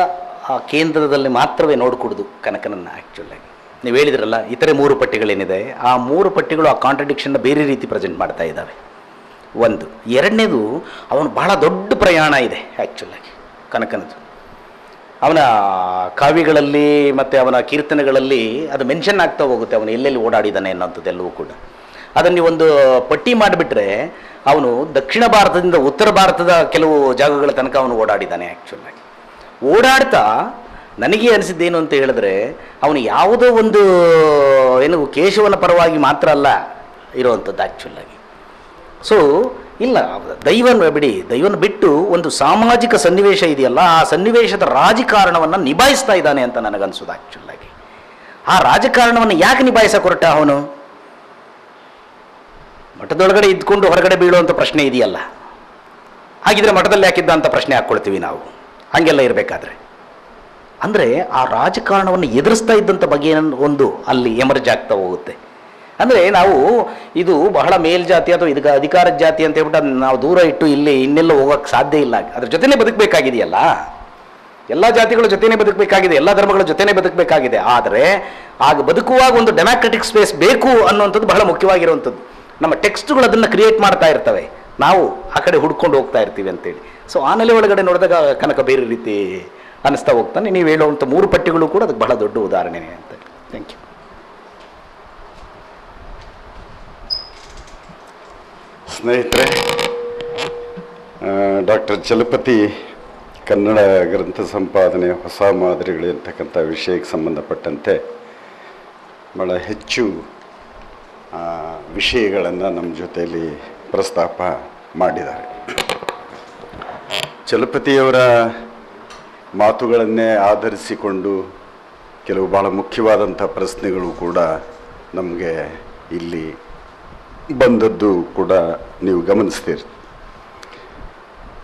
ಆ ಕೇಂದ್ರದಲ್ಲಿ ಮಾತ್ರವೇ ನೋಡಿಕೊಡುದು ಕನಕನನ್ನು. ಆ್ಯಕ್ಚುಲಾಗಿ ನೀವು ಹೇಳಿದ್ರಲ್ಲ, ಇತರೆ 3 ಪಠ್ಯಗಳೇನಿದೆ, ಆ 3 ಪಠ್ಯಗಳು ಆ ಕಾಂಟ್ರಡಿಕ್ಷನ್ನ ಬೇರೆ ರೀತಿ ಪ್ರೆಸೆಂಟ್ ಮಾಡ್ತಾ ಇದ್ದಾವೆ. ಒಂದು. ಎರಡನೇದು, ಅವನು ಬಹಳ ದೊಡ್ಡ ಪ್ರಯಾಣ ಇದೆ ಆ್ಯಕ್ಚುಲಾಗಿ ಕನಕನದು. ಅವನ ಕಾವ್ಯಗಳಲ್ಲಿ ಮತ್ತು ಅವನ ಕೀರ್ತನೆಗಳಲ್ಲಿ ಅದು ಮೆನ್ಷನ್ ಆಗ್ತಾ ಹೋಗುತ್ತೆ, ಅವನು ಎಲ್ಲೆಲ್ಲಿ ಓಡಾಡಿದ್ದಾನೆ ಅನ್ನೋಂಥದ್ದೆಲ್ಲವೂ ಕೂಡ. ಅದನ್ನು ಒಂದು ಪಟ್ಟಿ ಮಾಡಿಬಿಟ್ರೆ ಅವನು ದಕ್ಷಿಣ ಭಾರತದಿಂದ ಉತ್ತರ ಭಾರತದ ಕೆಲವು ಜಾಗಗಳ ತನಕ ಅವನು ಓಡಾಡಿದ್ದಾನೆ. ಆ್ಯಕ್ಚುಲಾಗಿ ಓಡಾಡ್ತಾ ನನಗೆ ಅನಿಸಿದ್ದೇನು ಅಂತ ಹೇಳಿದ್ರೆ, ಅವನು ಯಾವುದೋ ಒಂದು ಏನು ಕೇಶವನ ಪರವಾಗಿ ಮಾತ್ರ ಅಲ್ಲ ಇರುವಂಥದ್ದು ಆ್ಯಕ್ಚುಲಾಗಿ. ಸೊ ಇಲ್ಲ, ದೈವನ ಬಿಡಿ, ದೈವನ ಬಿಟ್ಟು ಒಂದು ಸಾಮಾಜಿಕ ಸನ್ನಿವೇಶ ಇದೆಯಲ್ಲ, ಆ ಸನ್ನಿವೇಶದ ರಾಜಕಾರಣವನ್ನು ನಿಭಾಯಿಸ್ತಾ ಇದ್ದಾನೆ ಅಂತ ನನಗನ್ಸೋದು ಆ್ಯಕ್ಚುಲಾಗಿ. ಆ ರಾಜಕಾರಣವನ್ನು ಯಾಕೆ ನಿಭಾಯಿಸಕ್ಕೆ ಹೊರಟ ಅವನು? ಮಠದೊಳಗಡೆ ಇದ್ಕೊಂಡು ಹೊರಗಡೆ ಬೀಳುವಂಥ ಪ್ರಶ್ನೆ ಇದೆಯಲ್ಲ, ಹಾಗಿದ್ರೆ ಮಠದಲ್ಲಿ ಯಾಕಿದ್ದ ಅಂತ ಪ್ರಶ್ನೆ ಹಾಕ್ಕೊಳ್ತೀವಿ ನಾವು. ಹಂಗೆಲ್ಲ ಇರಬೇಕಾದ್ರೆ ಅಂದರೆ ಆ ರಾಜಕಾರಣವನ್ನು ಎದುರಿಸ್ತಾ ಇದ್ದಂಥ ಬಗ್ಗೆ ಒಂದು ಅಲ್ಲಿ ಎಮರ್ಜ್ ಆಗ್ತಾ ಹೋಗುತ್ತೆ. ಅಂದರೆ ನಾವು ಇದು ಬಹಳ ಮೇಲ್ಜಾತಿ ಅಥವಾ ಇದಕ್ಕೆ ಅಧಿಕಾರದ ಜಾತಿ ಅಂತ ಹೇಳ್ಬಿಟ್ಟು ಅದನ್ನ ನಾವು ದೂರ ಇಟ್ಟು ಇಲ್ಲಿ ಇನ್ನೆಲ್ಲ ಹೋಗೋಕ್ಕೆ ಸಾಧ್ಯ ಇಲ್ಲ. ಅದ್ರ ಜೊತೆನೇ ಬದುಕಬೇಕಾಗಿದೆಯಲ್ಲ, ಎಲ್ಲ ಜಾತಿಗಳ ಜೊತೆನೇ ಬದುಕಬೇಕಾಗಿದೆ, ಎಲ್ಲ ಧರ್ಮಗಳ ಜೊತೆನೇ ಬದುಕಬೇಕಾಗಿದೆ. ಆದರೆ ಆಗ ಬದುಕುವಾಗ ಒಂದು ಡೆಮಾಕ್ರೆಟಿಕ್ ಸ್ಪೇಸ್ ಬೇಕು ಅನ್ನುವಂಥದ್ದು ಬಹಳ ಮುಖ್ಯವಾಗಿರುವಂಥದ್ದು. ನಮ್ಮ ಟೆಕ್ಸ್ಟ್ಗಳು ಅದನ್ನು ಕ್ರಿಯೇಟ್ ಮಾಡ್ತಾ ಇರ್ತವೆ, ನಾವು ಆ ಕಡೆ ಹುಡ್ಕೊಂಡು ಹೋಗ್ತಾ ಇರ್ತೀವಿ ಅಂತೇಳಿ. ಸೊ ಆ ನೆಲೆ ಒಳಗಡೆ ನೋಡಿದಾಗ ಕನಕ ಬೇರೆ ರೀತಿ ಅನ್ನಿಸ್ತಾ ಹೋಗ್ತಾನೆ. ನೀವು ಹೇಳುವಂಥ 3 ಪಠ್ಯಗಳು ಕೂಡ ಅದಕ್ಕೆ ಬಹಳ ದೊಡ್ಡ ಉದಾಹರಣೆ ಅಂತ. Thank you. ಸ್ನೇಹಿತರೆ, ಡಾಕ್ಟರ್ ಚಲಪತಿ ಕನ್ನಡ ಗ್ರಂಥ ಸಂಪಾದನೆ ಹೊಸ ಮಾದರಿಗಳು ಅಂತಕ್ಕಂಥ ವಿಷಯಕ್ಕೆ ಸಂಬಂಧಪಟ್ಟಂತೆ ಭಾಳ ಹೆಚ್ಚು ವಿಷಯಗಳನ್ನು ನಮ್ಮ ಜೊತೆಯಲ್ಲಿ ಪ್ರಸ್ತಾಪ ಮಾಡಿದ್ದಾರೆ. ಚಲಪತಿಯವರ ಮಾತುಗಳನ್ನೇ ಆಧರಿಸಿಕೊಂಡು ಕೆಲವು ಭಾಳ ಮುಖ್ಯವಾದಂಥ ಪ್ರಶ್ನೆಗಳು ಕೂಡ ನಮಗೆ ಇಲ್ಲಿ ಬಂದದ್ದು ಕೂಡ ನೀವು ಗಮನಿಸ್ತೀರಿ.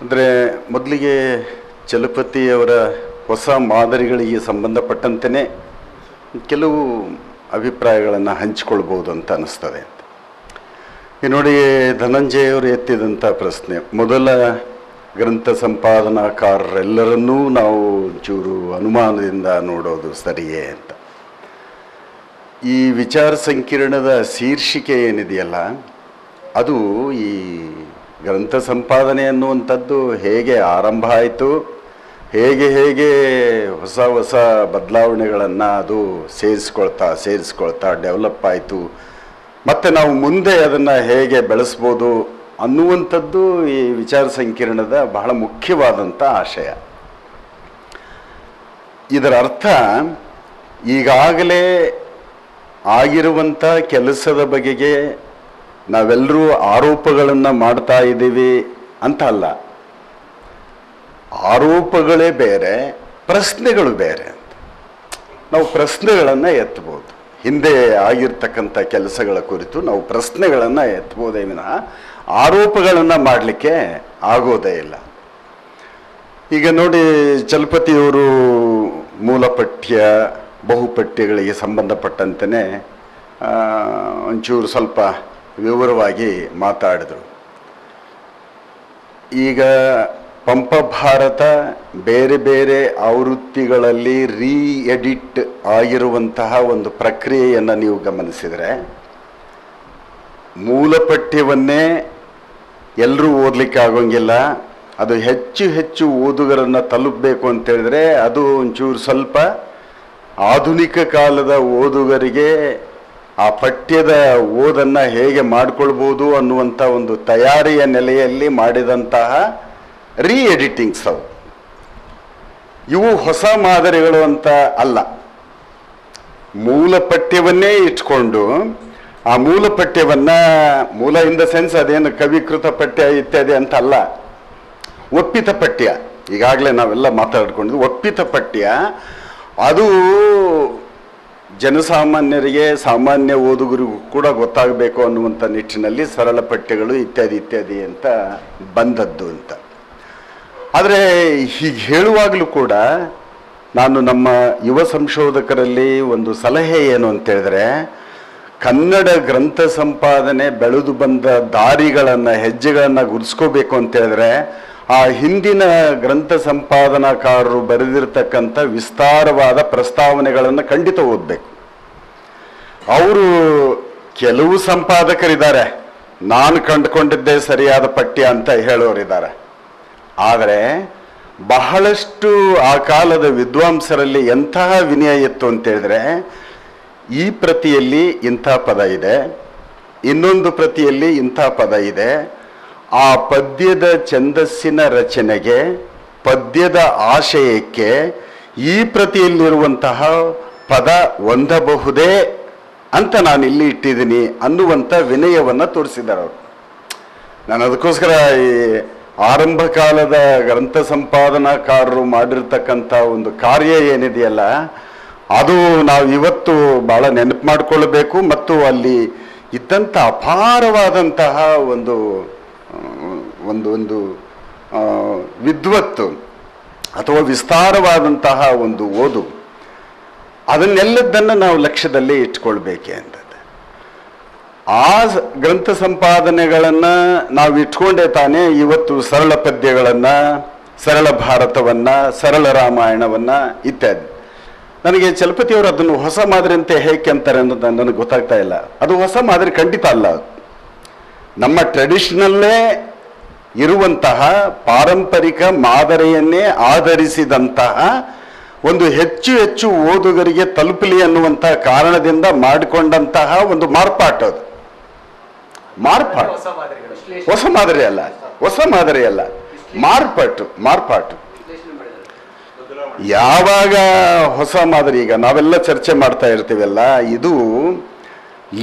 ಅಂದರೆ ಮೊದಲಿಗೆ ಚಲಪತಿಯವರ ಹೊಸ ಮಾದರಿಗಳಿಗೆ ಸಂಬಂಧಪಟ್ಟಂತೆಯೇ ಕೆಲವು ಅಭಿಪ್ರಾಯಗಳನ್ನು ಹಂಚಿಕೊಳ್ಬೋದು ಅಂತ ಅನ್ನಿಸ್ತದೆ ಅಂತ. ಈ ನೋಡಿ, ಧನಂಜಯವರು ಎತ್ತಿದಂಥ ಪ್ರಶ್ನೆ, ಮೊದಲ ಗ್ರಂಥ ಸಂಪಾದನಾಕಾರರೆಲ್ಲರನ್ನೂ ನಾವು ಚೂರು ಅನುಮಾನದಿಂದ ನೋಡೋದು ಸರಿಯೇ ಅಂತ. ಈ ವಿಚಾರ ಸಂಕಿರಣದ ಶೀರ್ಷಿಕೆ ಏನಿದೆಯಲ್ಲ, ಅದು ಈ ಗ್ರಂಥ ಸಂಪಾದನೆ ಅನ್ನುವಂಥದ್ದು ಹೇಗೆ ಆರಂಭ ಆಯಿತು, ಹೇಗೆ ಹೇಗೆ ಹೊಸ ಹೊಸ ಬದಲಾವಣೆಗಳನ್ನು ಅದು ಸೇರಿಸ್ಕೊಳ್ತಾ ಡೆವಲಪ್ ಆಯಿತು, ಮತ್ತು ನಾವು ಮುಂದೆ ಅದನ್ನು ಹೇಗೆ ಬೆಳೆಸ್ಬೋದು ಅನ್ನುವಂಥದ್ದು ಈ ವಿಚಾರ ಸಂಕಿರಣದ ಬಹಳ ಮುಖ್ಯವಾದಂಥ ಆಶಯ. ಇದರ ಅರ್ಥ ಈಗಾಗಲೇ ಆಗಿರುವಂಥ ಕೆಲಸದ ಬಗೆಗೆ ನಾವೆಲ್ಲರೂ ಆರೋಪಗಳನ್ನು ಮಾಡ್ತಾ ಇದ್ದೀವಿ ಅಂತ ಅಲ್ಲ. ಆರೋಪಗಳೇ ಬೇರೆ, ಪ್ರಶ್ನೆಗಳು ಬೇರೆ ಅಂತ. ನಾವು ಪ್ರಶ್ನೆಗಳನ್ನು ಎತ್ತಬಹುದು. ಹಿಂದೆ ಆಗಿರ್ತಕ್ಕಂಥ ಕೆಲಸಗಳ ಕುರಿತು ನಾವು ಪ್ರಶ್ನೆಗಳನ್ನು ಎತ್ತಬಹುದೇ ವಿನಃ ಆರೋಪಗಳನ್ನು ಮಾಡಲಿಕ್ಕೆ ಆಗೋದೇ ಇಲ್ಲ. ಈಗ ನೋಡಿ, ಚಲಪತಿಯವರು ಮೂಲಪಠ್ಯ ಬಹುಪಠ್ಯಗಳಿಗೆ ಸಂಬಂಧಪಟ್ಟಂತೆಯೇ ಒಂಚೂರು ಸ್ವಲ್ಪ ವಿವರವಾಗಿ ಮಾತಾಡಿದರು. ಈಗ ಪಂಪ ಭಾರತ ಬೇರೆ ಬೇರೆ ಆವೃತ್ತಿಗಳಲ್ಲಿ ಎಡಿಟ್ ಆಗಿರುವಂತಹ ಒಂದು ಪ್ರಕ್ರಿಯೆಯನ್ನು ನೀವು ಗಮನಿಸಿದರೆ, ಮೂಲಪಠ್ಯವನ್ನೇ ಎಲ್ಲರೂ ಓದಲಿಕ್ಕೆ ಆಗೋಂಗಿಲ್ಲ. ಅದು ಹೆಚ್ಚು ಹೆಚ್ಚು ಓದುಗರನ್ನು ತಲುಪಬೇಕು ಅಂತೇಳಿದ್ರೆ ಅದು ಒಂಚೂರು ಸ್ವಲ್ಪ ಆಧುನಿಕ ಕಾಲದ ಓದುಗರಿಗೆ ಆ ಪಠ್ಯದ ಓದನ್ನು ಹೇಗೆ ಮಾಡಿಕೊಳ್ಬೋದು ಅನ್ನುವಂಥ ಒಂದು ತಯಾರಿಯ ನೆಲೆಯಲ್ಲಿ ಮಾಡಿದಂತಹ ಎಡಿಟಿಂಗ್ಸ್ ಅವು. ಇವು ಹೊಸ ಮಾದರಿಗಳು ಅಂತ ಅಲ್ಲ. ಮೂಲ ಪಠ್ಯವನ್ನೇ ಇಟ್ಕೊಂಡು ಆ ಮೂಲ ಪಠ್ಯವನ್ನು, ಮೂಲ ಇನ್ ದ ಸೆನ್ಸ್ ಅದೇನು ಕವಿಕೃತ ಪಠ್ಯ ಇತ್ಯಾದಿ ಅಂತ ಅಲ್ಲ, ಒಪ್ಪಿತ ಪಠ್ಯ. ಈಗಾಗಲೇ ನಾವೆಲ್ಲ ಮಾತಾಡ್ಕೊಂಡಿದ್ವಿ. ಒಪ್ಪಿತ ಪಠ್ಯ ಅದು ಜನಸಾಮಾನ್ಯರಿಗೆ, ಸಾಮಾನ್ಯ ಓದುಗರಿಗೂ ಕೂಡ ಗೊತ್ತಾಗಬೇಕು ಅನ್ನುವಂಥ ನಿಟ್ಟಿನಲ್ಲಿ ಸರಳ ಪಠ್ಯಗಳು ಇತ್ಯಾದಿ ಇತ್ಯಾದಿ ಅಂತ ಬಂದದ್ದು ಅಂತ. ಆದರೆ ಹೀಗೆ ಹೇಳುವಾಗಲೂ ಕೂಡ ನಾನು ನಮ್ಮ ಯುವ ಸಂಶೋಧಕರಲ್ಲಿ ಒಂದು ಸಲಹೆ ಏನು ಅಂತೇಳಿದ್ರೆ, ಕನ್ನಡ ಗ್ರಂಥ ಸಂಪಾದನೆ ಬೆಳೆದು ಬಂದ ದಾರಿಗಳನ್ನು, ಹೆಜ್ಜೆಗಳನ್ನು ಗುರುಸ್ಕೋಬೇಕು ಅಂತೇಳಿದ್ರೆ ಆ ಹಿಂದಿನ ಗ್ರಂಥ ಸಂಪಾದನಾಕಾರರು ಬರೆದಿರ್ತಕ್ಕಂಥ ವಿಸ್ತಾರವಾದ ಪ್ರಸ್ತಾವನೆಗಳನ್ನು ಖಂಡಿತ ಓದಬೇಕು. ಅವರು ಕೆಲವು ಸಂಪಾದಕರಿದ್ದಾರೆ, ನಾನು ಕಂಡುಕೊಂಡಿದ್ದೇ ಸರಿಯಾದ ಪಠ್ಯ ಅಂತ ಹೇಳೋರಿದ್ದಾರೆ. ಆದರೆ ಬಹಳಷ್ಟು ಆ ಕಾಲದ ವಿದ್ವಾಂಸರಲ್ಲಿ ಎಂತಹ ವಿನಯ ಇತ್ತು ಅಂತೇಳಿದ್ರೆ, ಈ ಪ್ರತಿಯಲ್ಲಿ ಇಂಥ ಪದ ಇದೆ, ಇನ್ನೊಂದು ಪ್ರತಿಯಲ್ಲಿ ಇಂಥ ಪದ ಇದೆ, ಆ ಪದ್ಯದ ಛಂದಸ್ಸಿನ ರಚನೆಗೆ, ಪದ್ಯದ ಆಶಯಕ್ಕೆ ಈ ಪ್ರತಿಯಲ್ಲಿರುವಂತಹ ಪದ ಹೊಂದಬಹುದೇ ಅಂತ ನಾನು ಇಲ್ಲಿ ಇಟ್ಟಿದ್ದೀನಿ ಅನ್ನುವಂಥ ವಿನಯವನ್ನು ತೋರಿಸಿದ್ದಾರೆ ಅವರು. ನಾನು ಅದಕ್ಕೋಸ್ಕರ ಈ ಆರಂಭ ಕಾಲದ ಗ್ರಂಥ ಸಂಪಾದನಾಕಾರರು ಮಾಡಿರ್ತಕ್ಕಂಥ ಒಂದು ಕಾರ್ಯ ಏನಿದೆಯಲ್ಲ, ಅದು ನಾವು ಇವತ್ತು ಭಾಳ ನೆನಪು ಮಾಡಿಕೊಳ್ಳಬೇಕು. ಮತ್ತು ಅಲ್ಲಿ ಇದ್ದಂಥ ಅಪಾರವಾದಂತಹ ಒಂದು ಒಂದು ಒಂದು ವಿದ್ವತ್ತು ಅಥವಾ ವಿಸ್ತಾರವಾದಂತಹ ಒಂದು ಓದು, ಅದನ್ನೆಲ್ಲದನ್ನು ನಾವು ಲಕ್ಷ್ಯದಲ್ಲಿ ಇಟ್ಕೊಳ್ಬೇಕೆ ಅಂತದ್ದು. ಆ ಗ್ರಂಥ ಸಂಪಾದನೆಗಳನ್ನು ನಾವು ಇಟ್ಕೊಂಡೇ ತಾನೇ ಇವತ್ತು ಸರಳ ಪದ್ಯಗಳನ್ನು, ಸರಳ ಭಾರತವನ್ನು, ಸರಳ ರಾಮಾಯಣವನ್ನು ಇತ್ಯಾದಿ. ನನಗೆ ಚಲಪತಿಯವರು ಅದನ್ನು ಹೊಸ ಮಾದರಿ ಅಂತ ಹೇಗೆ ಅಂತಾರೆ ಅನ್ನೋದು ನನಗೆ ಗೊತ್ತಾಗ್ತಾ ಇಲ್ಲ. ಅದು ಹೊಸ ಮಾದರಿ ಖಂಡಿತ ಅಲ್ಲ. ನಮ್ಮ ಟ್ರೆಡಿಷನಲ್ಲೇ ಇರುವಂತಹ ಪಾರಂಪರಿಕ ಮಾದರಿಯನ್ನೇ ಆಧರಿಸಿದಂತಹ ಒಂದು ಹೆಚ್ಚು ಹೆಚ್ಚು ಓದುಗರಿಗೆ ತಲುಪಲಿ ಅನ್ನುವಂತಹ ಕಾರಣದಿಂದ ಮಾಡಿಕೊಂಡಂತಹ ಒಂದು ಮಾರ್ಪಾಟು. ಅದು ಮಾರ್ಪಾಟು, ಹೊಸ ಮಾದರಿ ಅಲ್ಲ, ಹೊಸ ಮಾದರಿ ಅಲ್ಲ, ಮಾರ್ಪಾಟು. ಯಾವಾಗ ಹೊಸ ಮಾದರಿ, ಈಗ ನಾವೆಲ್ಲ ಚರ್ಚೆ ಮಾಡ್ತಾ ಇರ್ತೀವಲ್ಲ, ಇದು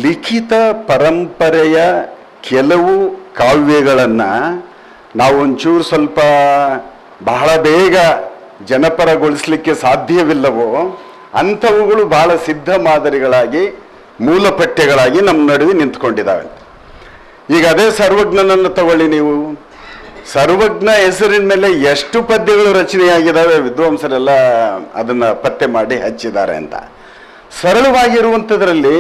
ಲಿಖಿತ ಪರಂಪರೆಯ ಕೆಲವು ಕಾವ್ಯಗಳನ್ನು ನಾವು ಒಂಚೂರು ಸ್ವಲ್ಪ ಬಹಳ ಬೇಗ ಜನಪರಗೊಳಿಸಲಿಕ್ಕೆ ಸಾಧ್ಯವಿಲ್ಲವೋ ಅಂಥವುಗಳು ಬಹಳ ಸಿದ್ಧ ಮಾದರಿಗಳಾಗಿ, ಮೂಲ ಪಠ್ಯಗಳಾಗಿ ನಮ್ಮ ನಡುವೆ ನಿಂತ್ಕೊಂಡಿದ್ದಾವೆ. ಈಗ ಅದೇ ಸರ್ವಜ್ಞನನ್ನು ತಗೊಳ್ಳಿ ನೀವು. ಸರ್ವಜ್ಞ ಹೆಸರಿನ ಮೇಲೆ ಎಷ್ಟು ಪದ್ಯಗಳು ರಚನೆಯಾಗಿದ್ದಾವೆ, ವಿದ್ವಾಂಸರೆಲ್ಲ ಅದನ್ನು ಪತ್ತೆ ಮಾಡಿ ಹಚ್ಚಿದ್ದಾರೆ ಅಂತ. ಸರಳವಾಗಿರುವಂಥದ್ರಲ್ಲಿ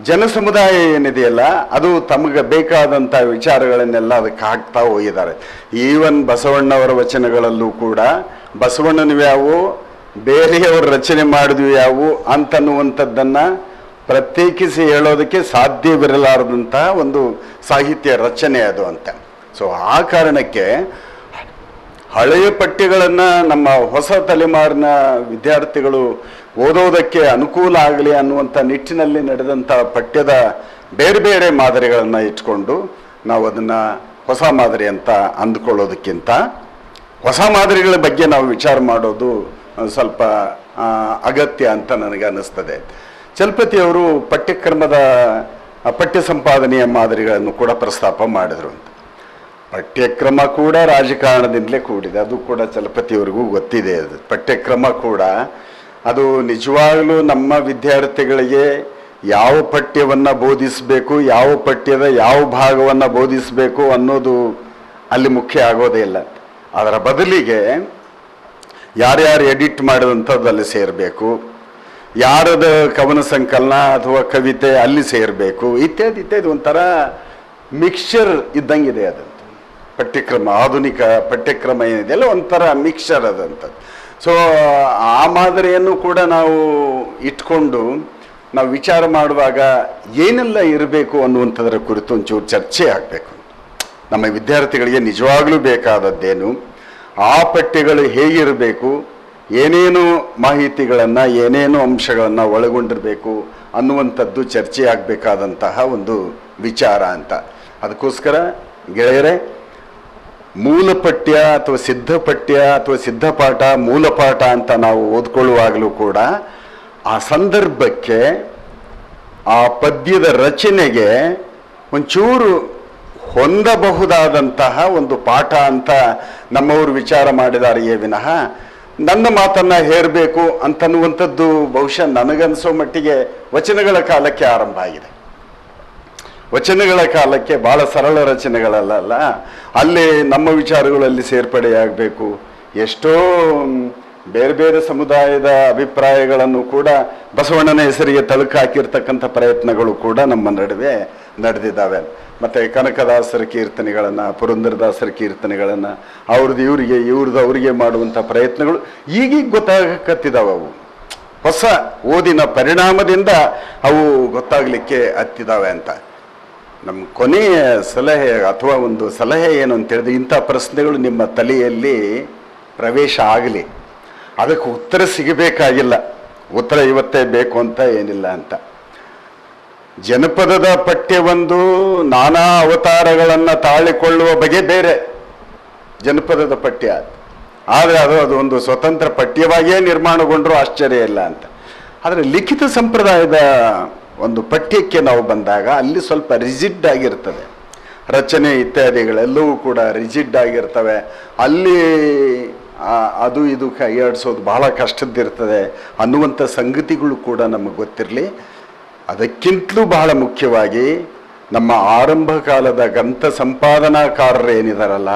ಜನ ಸಮುದಾಯ ಏನಿದೆಯಲ್ಲ ಅದು ತಮಗೆ ಬೇಕಾದಂಥ ವಿಚಾರಗಳನ್ನೆಲ್ಲ ಅದಕ್ಕೆ ಹಾಕ್ತಾ ಹೋಗಿದ್ದಾರೆ. ಈವನ್ ಬಸವಣ್ಣವರ ವಚನಗಳಲ್ಲೂ ಕೂಡ ಬಸವಣ್ಣನವು ಯಾವುವು, ಬೇರೆಯವರು ರಚನೆ ಮಾಡಿದ್ವಿ ಯಾವುವು ಅಂತನ್ನುವಂಥದ್ದನ್ನು ಪ್ರತ್ಯೇಕಿಸಿ ಹೇಳೋದಕ್ಕೆ ಸಾಧ್ಯವಿರಲಾರದಂತಹ ಒಂದು ಸಾಹಿತ್ಯ ರಚನೆ ಅದು ಅಂತ. ಸೊ ಆ ಕಾರಣಕ್ಕೆ ಹಳೆಯ ಪಠ್ಯಗಳನ್ನು ನಮ್ಮ ಹೊಸ ತಲೆಮಾರಿನ ವಿದ್ಯಾರ್ಥಿಗಳು ಓದೋದಕ್ಕೆ ಅನುಕೂಲ ಆಗಲಿ ಅನ್ನುವಂಥ ನಿಟ್ಟಿನಲ್ಲಿ ನಡೆದಂಥ ಪಠ್ಯದ ಬೇರೆ ಬೇರೆ ಮಾದರಿಗಳನ್ನು ಇಟ್ಕೊಂಡು ನಾವು ಅದನ್ನು ಹೊಸ ಮಾದರಿ ಅಂತ ಅಂದ್ಕೊಳ್ಳೋದಕ್ಕಿಂತ ಹೊಸ ಮಾದರಿಗಳ ಬಗ್ಗೆ ನಾವು ವಿಚಾರ ಮಾಡೋದು ಸ್ವಲ್ಪ ಅಗತ್ಯ ಅಂತ ನನಗೆ ಅನ್ನಿಸ್ತದೆ. ಚಲಪತಿಯವರು ಪಠ್ಯಕ್ರಮದ ಪಠ್ಯ ಸಂಪಾದನೆಯ ಮಾದರಿಗಳನ್ನು ಕೂಡ ಪ್ರಸ್ತಾಪ ಮಾಡಿದರು ಅಂತ. ಪಠ್ಯಕ್ರಮ ಕೂಡ ರಾಜಕಾರಣದಿಂದಲೇ ಕೂಡಿದೆ, ಅದು ಕೂಡ ಚಲಪತಿಯವರಿಗೂ ಗೊತ್ತಿದೆ. ಅದು ಪಠ್ಯಕ್ರಮ ಕೂಡ ಅದು ನಿಜವಾಗಲೂ ನಮ್ಮ ವಿದ್ಯಾರ್ಥಿಗಳಿಗೆ ಯಾವ ಪಠ್ಯವನ್ನು ಬೋಧಿಸಬೇಕು, ಯಾವ ಪಠ್ಯದ ಯಾವ ಭಾಗವನ್ನು ಬೋಧಿಸಬೇಕು ಅನ್ನೋದು ಅಲ್ಲಿ ಮುಖ್ಯ ಆಗೋದೇ ಇಲ್ಲ. ಅದರ ಬದಲಿಗೆ ಯಾರ್ಯಾರು ಎಡಿಟ್ ಮಾಡಿದಂಥದ್ದು ಅಲ್ಲಿ ಸೇರಬೇಕು, ಯಾರದ ಕವನ ಸಂಕಲನ ಅಥವಾ ಕವಿತೆ ಅಲ್ಲಿ ಸೇರಬೇಕು, ಇತ್ಯಾದಿ ಇತ್ಯಾದಿ ಒಂಥರ ಮಿಕ್ಸ್ಚರ್ ಇದ್ದಂಗಿದೆ ಅದಂತ ಪಠ್ಯಕ್ರಮ. ಆಧುನಿಕ ಪಠ್ಯಕ್ರಮ ಏನಿದೆಯಲ್ಲ ಒಂಥರ ಮಿಕ್ಸ್ಚರ್ ಅದಂಥದ್ದು. ಸೊ ಆ ಮಾದರಿಯನ್ನು ಕೂಡ ನಾವು ಇಟ್ಕೊಂಡು ನಾವು ವಿಚಾರ ಮಾಡುವಾಗ ಏನೆಲ್ಲ ಇರಬೇಕು ಅನ್ನುವಂಥದ್ರ ಕುರಿತು ಒಂಚೂರು ಚರ್ಚೆ ಆಗಬೇಕು. ನಮ್ಮ ವಿದ್ಯಾರ್ಥಿಗಳಿಗೆ ನಿಜವಾಗ್ಲೂ ಬೇಕಾದದ್ದೇನು, ಆ ಪಠ್ಯಗಳು ಹೇಗಿರಬೇಕು, ಏನೇನು ಮಾಹಿತಿಗಳನ್ನು ಏನೇನು ಅಂಶಗಳನ್ನು ಒಳಗೊಂಡಿರಬೇಕು ಅನ್ನುವಂಥದ್ದು ಚರ್ಚೆ ಆಗಬೇಕಾದಂತಹ ಒಂದು ವಿಚಾರ ಅಂತ. ಅದಕ್ಕೋಸ್ಕರ ಗೆಳೆಯರೇ, ಮೂಲ ಪಠ್ಯ ಅಥವಾ ಸಿದ್ಧ ಪಠ್ಯ ಅಥವಾ ಸಿದ್ಧಪಾಠ ಮೂಲಪಾಠ ಅಂತ ನಾವು ಓದ್ಕೊಳ್ಳುವಾಗಲೂ ಕೂಡ ಆ ಸಂದರ್ಭಕ್ಕೆ ಆ ಪದ್ಯದ ರಚನೆಗೆ ಒಂಚೂರು ಹೊಂದಬಹುದಾದಂತಹ ಒಂದು ಪಾಠ ಅಂತ ನಮ್ಮವರು ವಿಚಾರ ಮಾಡಿದಾರೆಯೇ ವಿನಃ ನನ್ನ ಮಾತನ್ನು ಹೇರಬೇಕು ಅಂತನ್ನುವಂಥದ್ದು ಬಹುಶಃ ನನಗನ್ಸೋ ಮಟ್ಟಿಗೆ ವಚನಗಳ ಕಾಲಕ್ಕೆ ಆರಂಭ ಆಗಿದೆ. ವಚನಗಳ ಕಾಲಕ್ಕೆ ಭಾಳ ಸರಳ ರಚನೆಗಳಲ್ಲ, ಅಲ್ಲಿ ನಮ್ಮ ವಿಚಾರಗಳಲ್ಲಿ ಸೇರ್ಪಡೆಯಾಗಬೇಕು. ಎಷ್ಟೋ ಬೇರೆ ಬೇರೆ ಸಮುದಾಯದ ಅಭಿಪ್ರಾಯಗಳನ್ನು ಕೂಡ ಬಸವಣ್ಣನ ಹೆಸರಿಗೆ ತಳುಕು ಹಾಕಿರ್ತಕ್ಕಂಥ ಪ್ರಯತ್ನಗಳು ಕೂಡ ನಮ್ಮ ನಡುವೆ ನಡೆದಿದ್ದಾವೆ. ಮತ್ತು ಕನಕದಾಸರ ಕೀರ್ತನೆಗಳನ್ನು, ಪುರಂದರದಾಸರ ಕೀರ್ತನೆಗಳನ್ನು ಅವ್ರದ್ದು ಇವರಿಗೆ ಇವ್ರದ್ದು ಅವರಿಗೆ ಮಾಡುವಂಥ ಪ್ರಯತ್ನಗಳು ಈಗೀಗ ಗೊತ್ತಾಗಕತ್ತಿದ್ದಾವೆ. ಅವು ಹೊಸ ಓದಿನ ಪರಿಣಾಮದಿಂದ ಅವು ಗೊತ್ತಾಗಲಿಕ್ಕೆ ಹತ್ತಿದ್ದಾವೆ ಅಂತ. ನಮ್ಮ ಕೊನೆಯ ಸಲಹೆ ಅಥವಾ ಒಂದು ಸಲಹೆ ಏನು ಅಂತ ಹೇಳಿದ್ರೆ, ಇಂಥ ಪ್ರಶ್ನೆಗಳು ನಿಮ್ಮ ತಲೆಯಲ್ಲಿ ಪ್ರವೇಶ ಆಗಲಿ, ಅದಕ್ಕೆ ಉತ್ತರ ಸಿಗಬೇಕಾಗಿಲ್ಲ, ಉತ್ತರ ಇವತ್ತೇ ಬೇಕು ಅಂತ ಏನಿಲ್ಲ ಅಂತ. ಜನಪದದ ಪಠ್ಯವೊಂದು ನಾನಾ ಅವತಾರಗಳನ್ನು ತಾಳಿಕೊಳ್ಳುವ ಬಗೆ ಬೇರೆ ಜನಪದದ ಪಠ್ಯ, ಆದರೆ ಅದು ಒಂದು ಸ್ವತಂತ್ರ ಪಠ್ಯವಾಗಿಯೇ ನಿರ್ಮಾಣಗೊಂಡರೂ ಆಶ್ಚರ್ಯ ಇಲ್ಲ ಅಂತ. ಆದರೆ ಲಿಖಿತ ಸಂಪ್ರದಾಯದ ಒಂದು ಪಠ್ಯಕ್ಕೆ ನಾವು ಬಂದಾಗ ಅಲ್ಲಿ ಸ್ವಲ್ಪ ರಿಜಿಡ್ ಆಗಿರ್ತದೆ, ರಚನೆ ಇತ್ಯಾದಿಗಳೆಲ್ಲವೂ ಕೂಡ ರಿಜಿಡ್ ಆಗಿರ್ತವೆ. ಅಲ್ಲಿ ಅದು ಇದು ಕೈಯಾಡಿಸೋದು ಬಹಳ ಕಷ್ಟದ್ದಿರ್ತದೆ ಅನ್ನುವಂಥ ಸಂಗತಿಗಳು ಕೂಡ ನಮಗೆ ಗೊತ್ತಿರಲಿ. ಅದಕ್ಕಿಂತಲೂ ಬಹಳ ಮುಖ್ಯವಾಗಿ ನಮ್ಮ ಆರಂಭ ಕಾಲದ ಗ್ರಂಥ ಸಂಪಾದನಾಕಾರರು ಏನಿದಾರಲ್ಲ,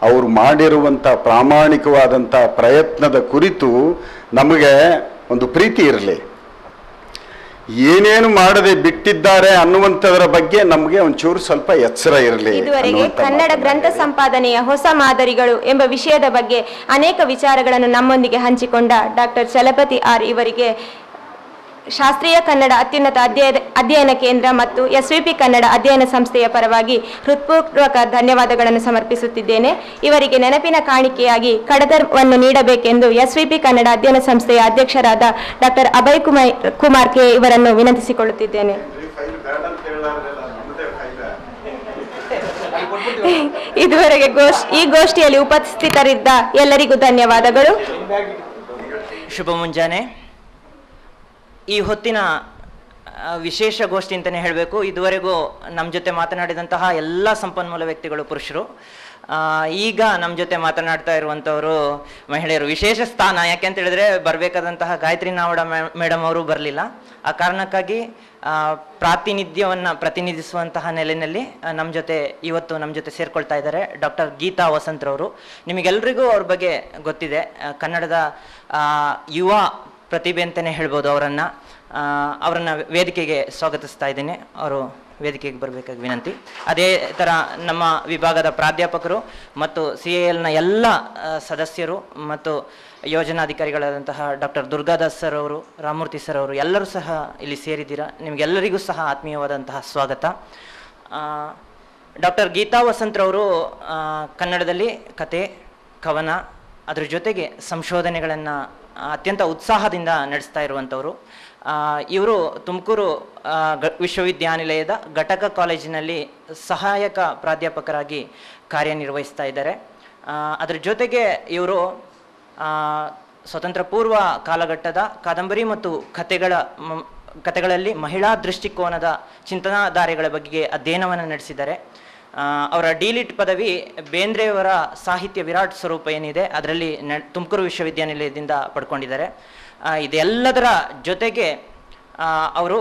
ಅವರು ಮಾಡಿರುವಂಥ ಪ್ರಾಮಾಣಿಕವಾದಂಥ ಪ್ರಯತ್ನದ ಕುರಿತು ನಮಗೆ ಒಂದು ಪ್ರೀತಿ ಇರಲಿ. ಏನೇನು ಮಾಡದೆ ಬಿಟ್ಟಿದ್ದಾರೆ ಅನ್ನುವಂಥದ್ರ ಬಗ್ಗೆ ನಮಗೆ ಒಂಚೂರು ಸ್ವಲ್ಪ ಎಚ್ಚರ ಇರಲಿ. ಇದುವರೆಗೆ ಕನ್ನಡ ಗ್ರಂಥ ಸಂಪಾದನೆಯ ಹೊಸ ಮಾದರಿಗಳು ಎಂಬ ವಿಷಯದ ಬಗ್ಗೆ ಅನೇಕ ವಿಚಾರಗಳನ್ನು ನಮ್ಮೊಂದಿಗೆ ಹಂಚಿಕೊಂಡ ಡಾಕ್ಟರ್ ಚಲಪತಿ ಆರ್ ಇವರಿಗೆ ಶಾಸ್ತ್ರೀಯ ಕನ್ನಡ ಅತ್ಯುನ್ನತ ಅಧ್ಯಯನ ಕೇಂದ್ರ ಮತ್ತು SVP ಕನ್ನಡ ಅಧ್ಯಯನ ಸಂಸ್ಥೆಯ ಪರವಾಗಿ ಹೃತ್ಪೂರ್ವಕ ಧನ್ಯವಾದಗಳನ್ನು ಸಮರ್ಪಿಸುತ್ತಿದ್ದೇನೆ. ಇವರಿಗೆ ನೆನಪಿನ ಕಾಣಿಕೆಯಾಗಿ ಕಡತವನ್ನು ನೀಡಬೇಕೆಂದು SVP ಕನ್ನಡ ಅಧ್ಯಯನ ಸಂಸ್ಥೆಯ ಅಧ್ಯಕ್ಷರಾದ ಡಾಕ್ಟರ್ ಅಭಯ್ ಕುಮಾರ್ ಕೆ ಇವರನ್ನು ವಿನಂತಿಸಿಕೊಳ್ಳುತ್ತಿದ್ದೇನೆ. ಇದುವರೆಗೆ ಈ ಗೋಷ್ಠಿಯಲ್ಲಿ ಉಪಸ್ಥಿತರಿದ್ದ ಎಲ್ಲರಿಗೂ ಧನ್ಯವಾದಗಳು. ಶುಭ ಮುಂಜಾನೆ. ಈ ಹೊತ್ತಿನ ವಿಶೇಷ ಗೋಷ್ಠಿ ಅಂತಲೇ ಹೇಳಬೇಕು. ಇದುವರೆಗೂ ನಮ್ಮ ಜೊತೆ ಮಾತನಾಡಿದಂತಹ ಎಲ್ಲ ಸಂಪನ್ಮೂಲ ವ್ಯಕ್ತಿಗಳು ಪುರುಷರು. ಈಗ ನಮ್ಮ ಜೊತೆ ಮಾತನಾಡ್ತಾ ಇರುವಂಥವರು ಮಹಿಳೆಯರು. ವಿಶೇಷ ಸ್ಥಾನ ಯಾಕೆ ಅಂತ ಹೇಳಿದ್ರೆ, ಬರಬೇಕಾದಂತಹ ಗಾಯತ್ರಿ ನಾವಡ ಮೇಡಮ್ ಅವರು ಬರಲಿಲ್ಲ. ಆ ಕಾರಣಕ್ಕಾಗಿ ಪ್ರಾತಿನಿಧ್ಯವನ್ನು ಪ್ರತಿನಿಧಿಸುವಂತಹ ನೆಲೆಯಲ್ಲಿ ಇವತ್ತು ನಮ್ಮ ಜೊತೆ ಸೇರ್ಕೊಳ್ತಾ ಇದ್ದಾರೆ ಡಾಕ್ಟರ್ ಗೀತಾ ವಸಂತ್ರವರು. ನಿಮಗೆಲ್ರಿಗೂ ಅವ್ರ ಬಗ್ಗೆ ಗೊತ್ತಿದೆ. ಕನ್ನಡದ ಯುವ ಪ್ರತಿಭೆ ಅಂತಲೇ ಹೇಳ್ಬೋದು ಅವರನ್ನು ವೇದಿಕೆಗೆ ಸ್ವಾಗತಿಸ್ತಾ ಇದ್ದೀನಿ. ಅವರು ವೇದಿಕೆಗೆ ಬರಬೇಕಾಗಿ ವಿನಂತಿ. ಅದೇ ಥರ ನಮ್ಮ ವಿಭಾಗದ ಪ್ರಾಧ್ಯಾಪಕರು ಮತ್ತು CALನ ಎಲ್ಲ ಸದಸ್ಯರು ಮತ್ತು ಯೋಜನಾಧಿಕಾರಿಗಳಾದಂತಹ ಡಾಕ್ಟರ್ ದುರ್ಗಾದಾಸ್ ಸರ್ ಅವರು, ರಾಮಮೂರ್ತಿ ಸರ್ ಅವರು ಎಲ್ಲರೂ ಸಹ ಇಲ್ಲಿ ಸೇರಿದ್ದೀರಾ. ನಿಮಗೆಲ್ಲರಿಗೂ ಸಹ ಆತ್ಮೀಯವಾದಂತಹ ಸ್ವಾಗತ. ಡಾಕ್ಟರ್ ಗೀತಾ ವಸಂತ್ರವರು ಕನ್ನಡದಲ್ಲಿ ಕತೆ, ಕವನ, ಅದರ ಜೊತೆಗೆ ಸಂಶೋಧನೆಗಳನ್ನು ಅತ್ಯಂತ ಉತ್ಸಾಹದಿಂದ ನಡೆಸ್ತಾ ಇರುವಂಥವರು. ಇವರು ತುಮಕೂರು ವಿಶ್ವವಿದ್ಯಾನಿಲಯದ ಘಟಕ ಕಾಲೇಜಿನಲ್ಲಿ ಸಹಾಯಕ ಪ್ರಾಧ್ಯಾಪಕರಾಗಿ ಕಾರ್ಯನಿರ್ವಹಿಸ್ತಾ ಇದ್ದಾರೆ. ಅದರ ಜೊತೆಗೆ ಇವರು ಸ್ವತಂತ್ರ ಪೂರ್ವ ಕಾಲಘಟ್ಟದ ಕಾದಂಬರಿ ಮತ್ತು ಕಥೆಗಳಲ್ಲಿ ಮಹಿಳಾ ದೃಷ್ಟಿಕೋನದ ಚಿಂತನಾಧಾರೆಗಳ ಬಗ್ಗೆ ಅಧ್ಯಯನವನ್ನು ನಡೆಸಿದ್ದಾರೆ. ಅವರ ಡಿಲಿಟ್ ಪದವಿ ಬೇಂದ್ರೆಯವರ ಸಾಹಿತ್ಯ ವಿರಾಟ್ ಸ್ವರೂಪ ಏನಿದೆ ಅದರಲ್ಲಿ ತುಮಕೂರು ವಿಶ್ವವಿದ್ಯಾನಿಲಯದಿಂದ ಪಡ್ಕೊಂಡಿದ್ದಾರೆ. ಇದೆಲ್ಲದರ ಜೊತೆಗೆ ಅವರು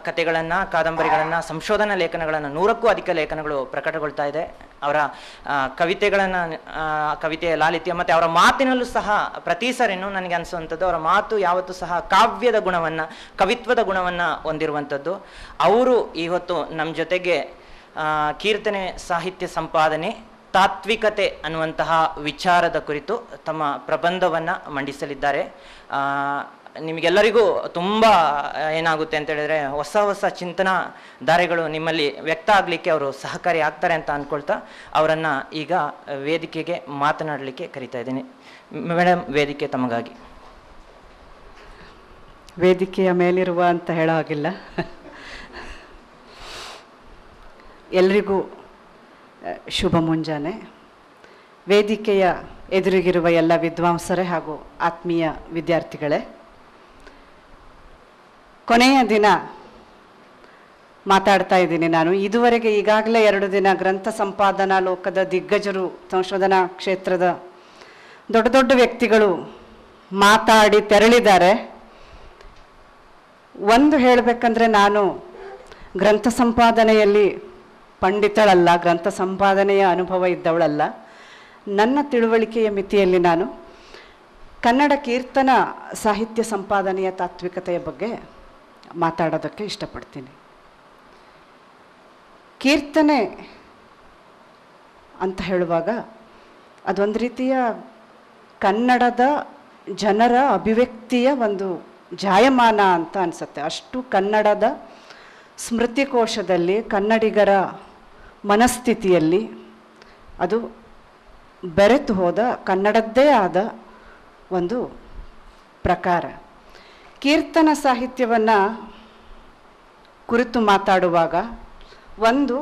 ಕಥೆಗಳನ್ನು, ಕಾದಂಬರಿಗಳನ್ನು, ಸಂಶೋಧನಾ ಲೇಖನಗಳನ್ನು 100ಕ್ಕೂ ಅಧಿಕ ಲೇಖನಗಳು ಪ್ರಕಟಗೊಳ್ತಾ ಇದೆ. ಅವರ ಕವಿತೆಯ ಲಾಲಿತ್ಯ ಮತ್ತು ಅವರ ಮಾತಿನಲ್ಲೂ ಸಹ ಪ್ರತಿ ಸರಿನೂ ನನಗೆ ಅನಿಸುವಂಥದ್ದು ಅವರ ಮಾತು ಯಾವತ್ತೂ ಸಹ ಕಾವ್ಯದ ಗುಣವನ್ನು, ಕವಿತ್ವದ ಗುಣವನ್ನು ಹೊಂದಿರುವಂಥದ್ದು. ಅವರು ಇವತ್ತು ನಮ್ಮ ಜೊತೆಗೆ ಕೀರ್ತನೆ ಸಾಹಿತ್ಯ ಸಂಪಾದನೆ, ತಾತ್ವಿಕತೆ ಅನ್ನುವಂತಹ ವಿಚಾರದ ಕುರಿತು ತಮ್ಮ ಪ್ರಬಂಧವನ್ನು ಮಂಡಿಸಲಿದ್ದಾರೆ. ನಿಮಗೆಲ್ಲರಿಗೂ ತುಂಬ ಏನಾಗುತ್ತೆ ಅಂತ ಹೇಳಿದ್ರೆ ಹೊಸ ಹೊಸ ಚಿಂತನಾ ಧಾರೆಗಳು ನಿಮ್ಮಲ್ಲಿ ವ್ಯಕ್ತ ಆಗಲಿಕ್ಕೆ ಅವರು ಸಹಕಾರಿ ಆಗ್ತಾರೆ ಅಂತ ಅಂದ್ಕೊಳ್ತಾ ಅವರನ್ನು ಈಗ ವೇದಿಕೆಗೆ ಮಾತನಾಡಲಿಕ್ಕೆ ಕರೀತಾ ಇದ್ದೀನಿ. ಮೇಡಮ್, ವೇದಿಕೆ ತಮಗಾಗಿ. ವೇದಿಕೆಯ ಮೇಲಿರುವ ಅಂತ ಹೇಳೋ ಹಾಗಿಲ್ಲ. ಎಲ್ರಿಗೂ ಶುಭ ಮುಂಜಾನೆ. ವೇದಿಕೆಯ ಎದುರಿಗಿರುವ ಎಲ್ಲ ವಿದ್ವಾಂಸರೇ ಹಾಗೂ ಆತ್ಮೀಯ ವಿದ್ಯಾರ್ಥಿಗಳೇ, ಕೊನೆಯ ದಿನ ಮಾತಾಡ್ತಾ ಇದ್ದೀನಿ ನಾನು. ಇದುವರೆಗೆ ಈಗಾಗಲೇ 2 ದಿನ ಗ್ರಂಥ ಸಂಪಾದನಾ ಲೋಕದ ದಿಗ್ಗಜರು, ಸಂಶೋಧನಾ ಕ್ಷೇತ್ರದ ದೊಡ್ಡ ದೊಡ್ಡ ವ್ಯಕ್ತಿಗಳು ಮಾತಾಡಿ ತೆರಳಿದ್ದಾರೆ. ಒಂದು ಹೇಳಬೇಕಂದ್ರೆ, ನಾನು ಗ್ರಂಥ ಸಂಪಾದನೆಯಲ್ಲಿ ಪಂಡಿತಳಲ್ಲ, ಗ್ರಂಥ ಸಂಪಾದನೆಯ ಅನುಭವ ಇದ್ದವಳಲ್ಲ. ನನ್ನ ತಿಳುವಳಿಕೆಯ ಮಿತಿಯಲ್ಲಿ ನಾನು ಕನ್ನಡ ಕೀರ್ತನ ಸಾಹಿತ್ಯ ಸಂಪಾದನೆಯ ತಾತ್ವಿಕತೆಯ ಬಗ್ಗೆ ಮಾತಾಡೋದಕ್ಕೆ ಇಷ್ಟಪಡ್ತೀನಿ. ಕೀರ್ತನೆ ಅಂತ ಹೇಳುವಾಗ ಅದೊಂದು ರೀತಿಯ ಕನ್ನಡದ ಜನರ ಅಭಿವ್ಯಕ್ತಿಯ ಒಂದು ಜಾಯಮಾನ ಅಂತ ಅನಿಸುತ್ತೆ. ಅಷ್ಟು ಕನ್ನಡದ ಸ್ಮೃತಿಕೋಶದಲ್ಲಿ, ಕನ್ನಡಿಗರ ಮನಸ್ಥಿತಿಯಲ್ಲಿ ಅದು ಬೆರೆತು ಹೋದ ಕನ್ನಡದ್ದೇ ಆದ ಒಂದು ಪ್ರಕಾರ. ಕೀರ್ತನ ಸಾಹಿತ್ಯವನ್ನು ಕುರಿತು ಮಾತಾಡುವಾಗ ಒಂದು